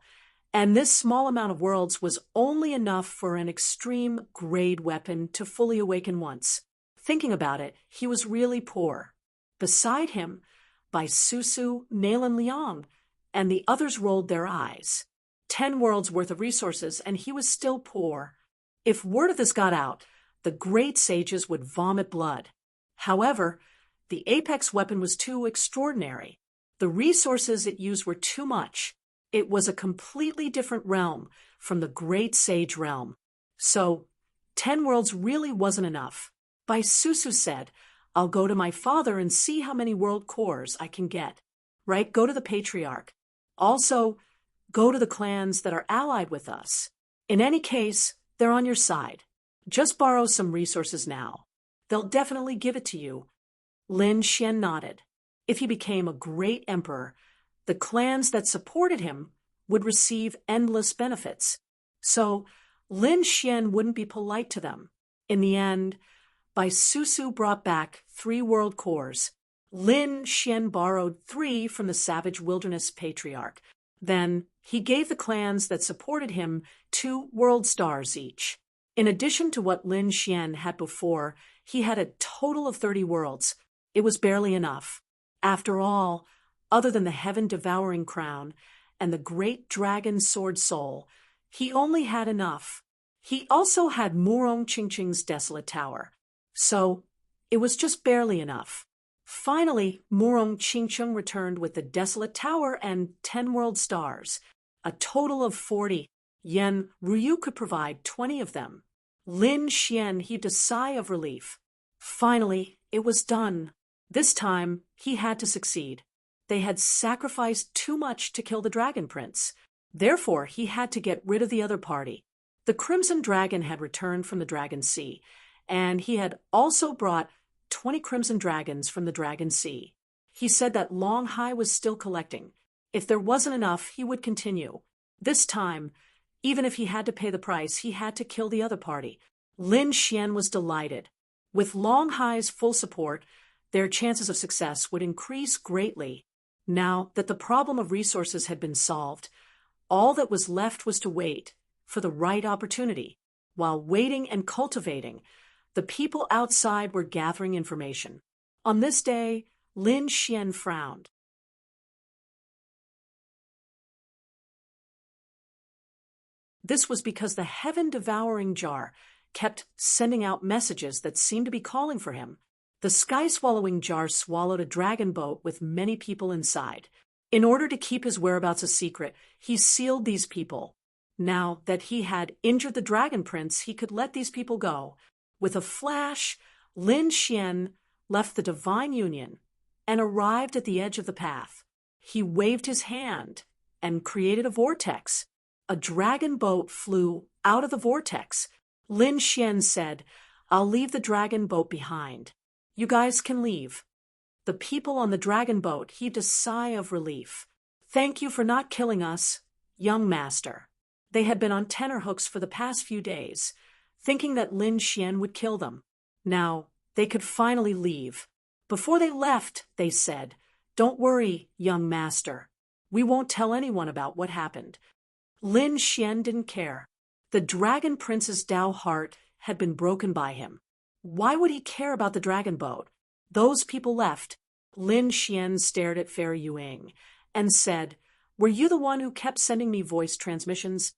Speaker 1: and this small amount of worlds was only enough for an extreme grade weapon to fully awaken once. Thinking about it, he was really poor. Beside him, Bai Susu, Nalan Liang, and the others rolled their eyes. 10 worlds worth of resources, and he was still poor. If word of this got out, the great sages would vomit blood. However, the apex weapon was too extraordinary. The resources it used were too much. It was a completely different realm from the great sage realm. So, 10 worlds really wasn't enough. Bai Susu said, I'll go to my father and see how many world cores I can get. Right? Go to the patriarch. Also, go to the clans that are allied with us. In any case, they're on your side. Just borrow some resources now. They'll definitely give it to you. Lin Xian nodded. If he became a great emperor, the clans that supported him would receive endless benefits. So, Lin Xian wouldn't be polite to them. In the end, Bai Susu brought back 3 world cores. Lin Xian borrowed 3 from the Savage Wilderness Patriarch. Then, he gave the clans that supported him 2 world stars each. In addition to what Lin Xian had before, he had a total of 30 worlds. It was barely enough. After all, other than the heaven-devouring crown and the great dragon sword soul, he only had enough. He also had Murong Qingqing's desolate tower. So, it was just barely enough. Finally, Murong Qingqing returned with the desolate tower and 10 world stars. A total of 40. Yen Ryu could provide 20 of them. Lin Xian heaved a sigh of relief. Finally, it was done. This time, he had to succeed. They had sacrificed too much to kill the Dragon Prince. Therefore, he had to get rid of the other party. The Crimson Dragon had returned from the Dragon Sea, and he had also brought 20 Crimson Dragons from the Dragon Sea. He said that Long Hai was still collecting. If there wasn't enough, he would continue. This time, even if he had to pay the price, he had to kill the other party. Lin Xian was delighted. With Long Hai's full support, their chances of success would increase greatly. Now that the problem of resources had been solved, all that was left was to wait for the right opportunity. While waiting and cultivating, the people outside were gathering information. On this day, Lin Xian frowned. This was because the heaven-devouring jar kept sending out messages that seemed to be calling for him. The sky-swallowing jar swallowed a dragon boat with many people inside. In order to keep his whereabouts a secret, he sealed these people. Now that he had injured the dragon prince, he could let these people go. With a flash, Lin Xian left the divine union and arrived at the edge of the path. He waved his hand and created a vortex. A dragon boat flew out of the vortex. Lin Xian said, "I'll leave the dragon boat behind. You guys can leave." The people on the dragon boat heaved a sigh of relief. "Thank you for not killing us, young master." They had been on tenterhooks for the past few days, thinking that Lin Xian would kill them. Now, they could finally leave. Before they left, they said, "Don't worry, young master. We won't tell anyone about what happened." Lin Xian didn't care. The dragon prince's Tao heart had been broken by him. Why would he care about the dragon boat? Those people left. Lin Xian stared at Fairy Yuing and said, "Were you the one who kept sending me voice transmissions?"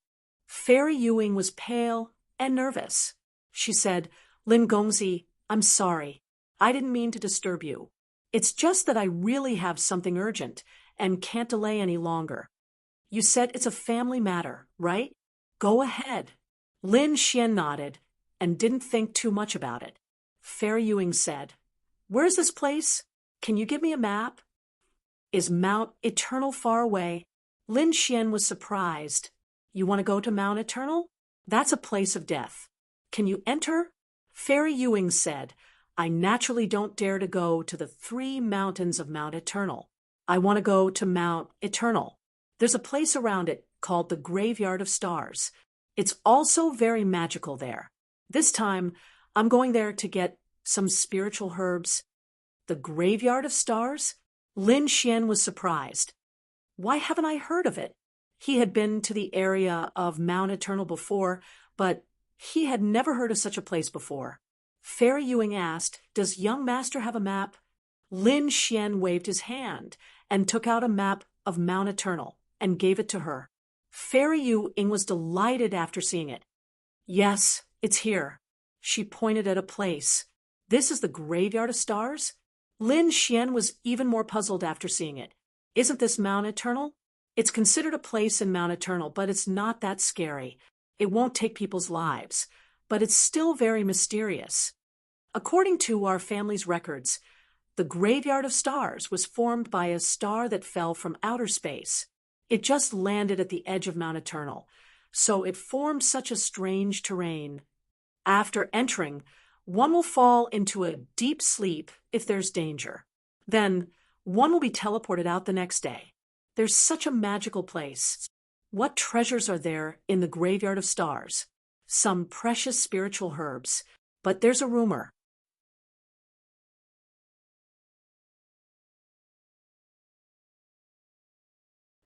Speaker 1: Fairy Yuing was pale and nervous. She said, "Lin Gongzi, I'm sorry. I didn't mean to disturb you. It's just that I really have something urgent and can't delay any longer." "You said it's a family matter, right? Go ahead." Lin Xian nodded and didn't think too much about it. Fairy Yuing said, "Where's this place? Can you give me a map?" "Is Mount Eternal far away?" Lin Xian was surprised. "You want to go to Mount Eternal? That's a place of death. Can you enter?" Fairy Yuing said, "I naturally don't dare to go to the 3 mountains of Mount Eternal. I want to go to Mount Eternal. There's a place around it called the Graveyard of Stars. It's also very magical there. This time, I'm going there to get some spiritual herbs." The Graveyard of Stars? Lin Xian was surprised. Why haven't I heard of it? He had been to the area of Mount Eternal before, but he had never heard of such a place before. Fairy Yuing asked, "Does young master have a map?" Lin Xian waved his hand and took out a map of Mount Eternal and gave it to her. Fairy Yuing was delighted after seeing it. "Yes, it's here." She pointed at a place. "This is the Graveyard of Stars?" Lin Xian was even more puzzled after seeing it. "Isn't this Mount Eternal?" "It's considered a place in Mount Eternal, but it's not that scary. It won't take people's lives, but it's still very mysterious. According to our family's records, the Graveyard of Stars was formed by a star that fell from outer space. It just landed at the edge of Mount Eternal, so it formed such a strange terrain. After entering, one will fall into a deep sleep if there's danger. Then, one will be teleported out the next day. There's such a magical place. What treasures are there in the Graveyard of Stars? Some precious spiritual herbs, but there's a rumor."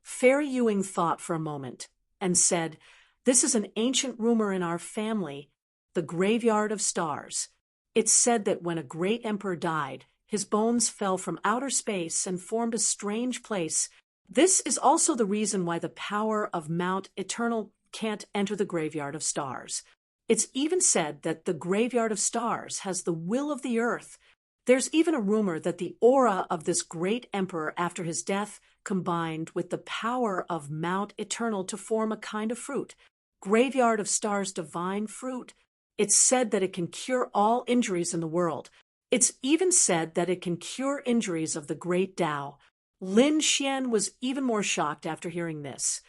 Speaker 1: Fairy Yuing thought for a moment and said, "This is an ancient rumor in our family, the Graveyard of Stars. It's said that when a great emperor died, his bones fell from outer space and formed a strange place. This is also the reason why the power of Mount Eternal can't enter the Graveyard of Stars. It's even said that the Graveyard of Stars has the will of the earth. There's even a rumor that the aura of this great emperor after his death combined with the power of Mount Eternal to form a kind of fruit. Graveyard of Stars divine fruit. It's said that it can cure all injuries in the world. It's even said that it can cure injuries of the great Tao." Lin Xian was even more shocked after hearing this.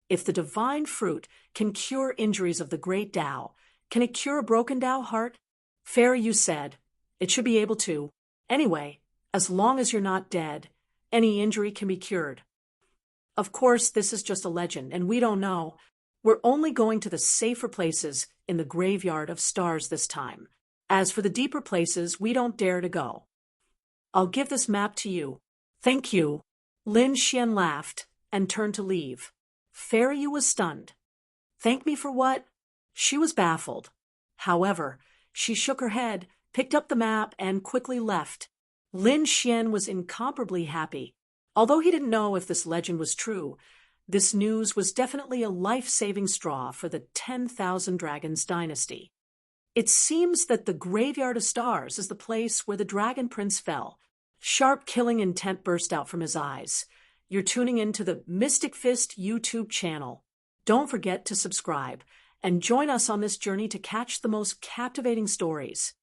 Speaker 1: If the divine fruit can cure injuries of the great Tao, can it cure a broken Tao heart? Fairy Yu said, "It should be able to. Anyway, as long as you're not dead, any injury can be cured." Of course, this is just a legend, and we don't know. We're only going to the safer places in the Graveyard of Stars this time. As for the deeper places, we don't dare to go. I'll give this map to you. Thank you. Lin Xian laughed and turned to leave. Fairy Yu was stunned. Thank me for what? She was baffled. However, she shook her head, picked up the map, and quickly left. Lin Xian was incomparably happy. Although he didn't know if this legend was true, This news was definitely a life-saving straw for the 10,000 Dragons dynasty. It seems that the Graveyard of Stars is the place where the Dragon Prince fell. Sharp killing intent burst out from his eyes. You're tuning into the Mystic Fist YouTube channel. Don't forget to subscribe and join us on this journey to catch the most captivating stories.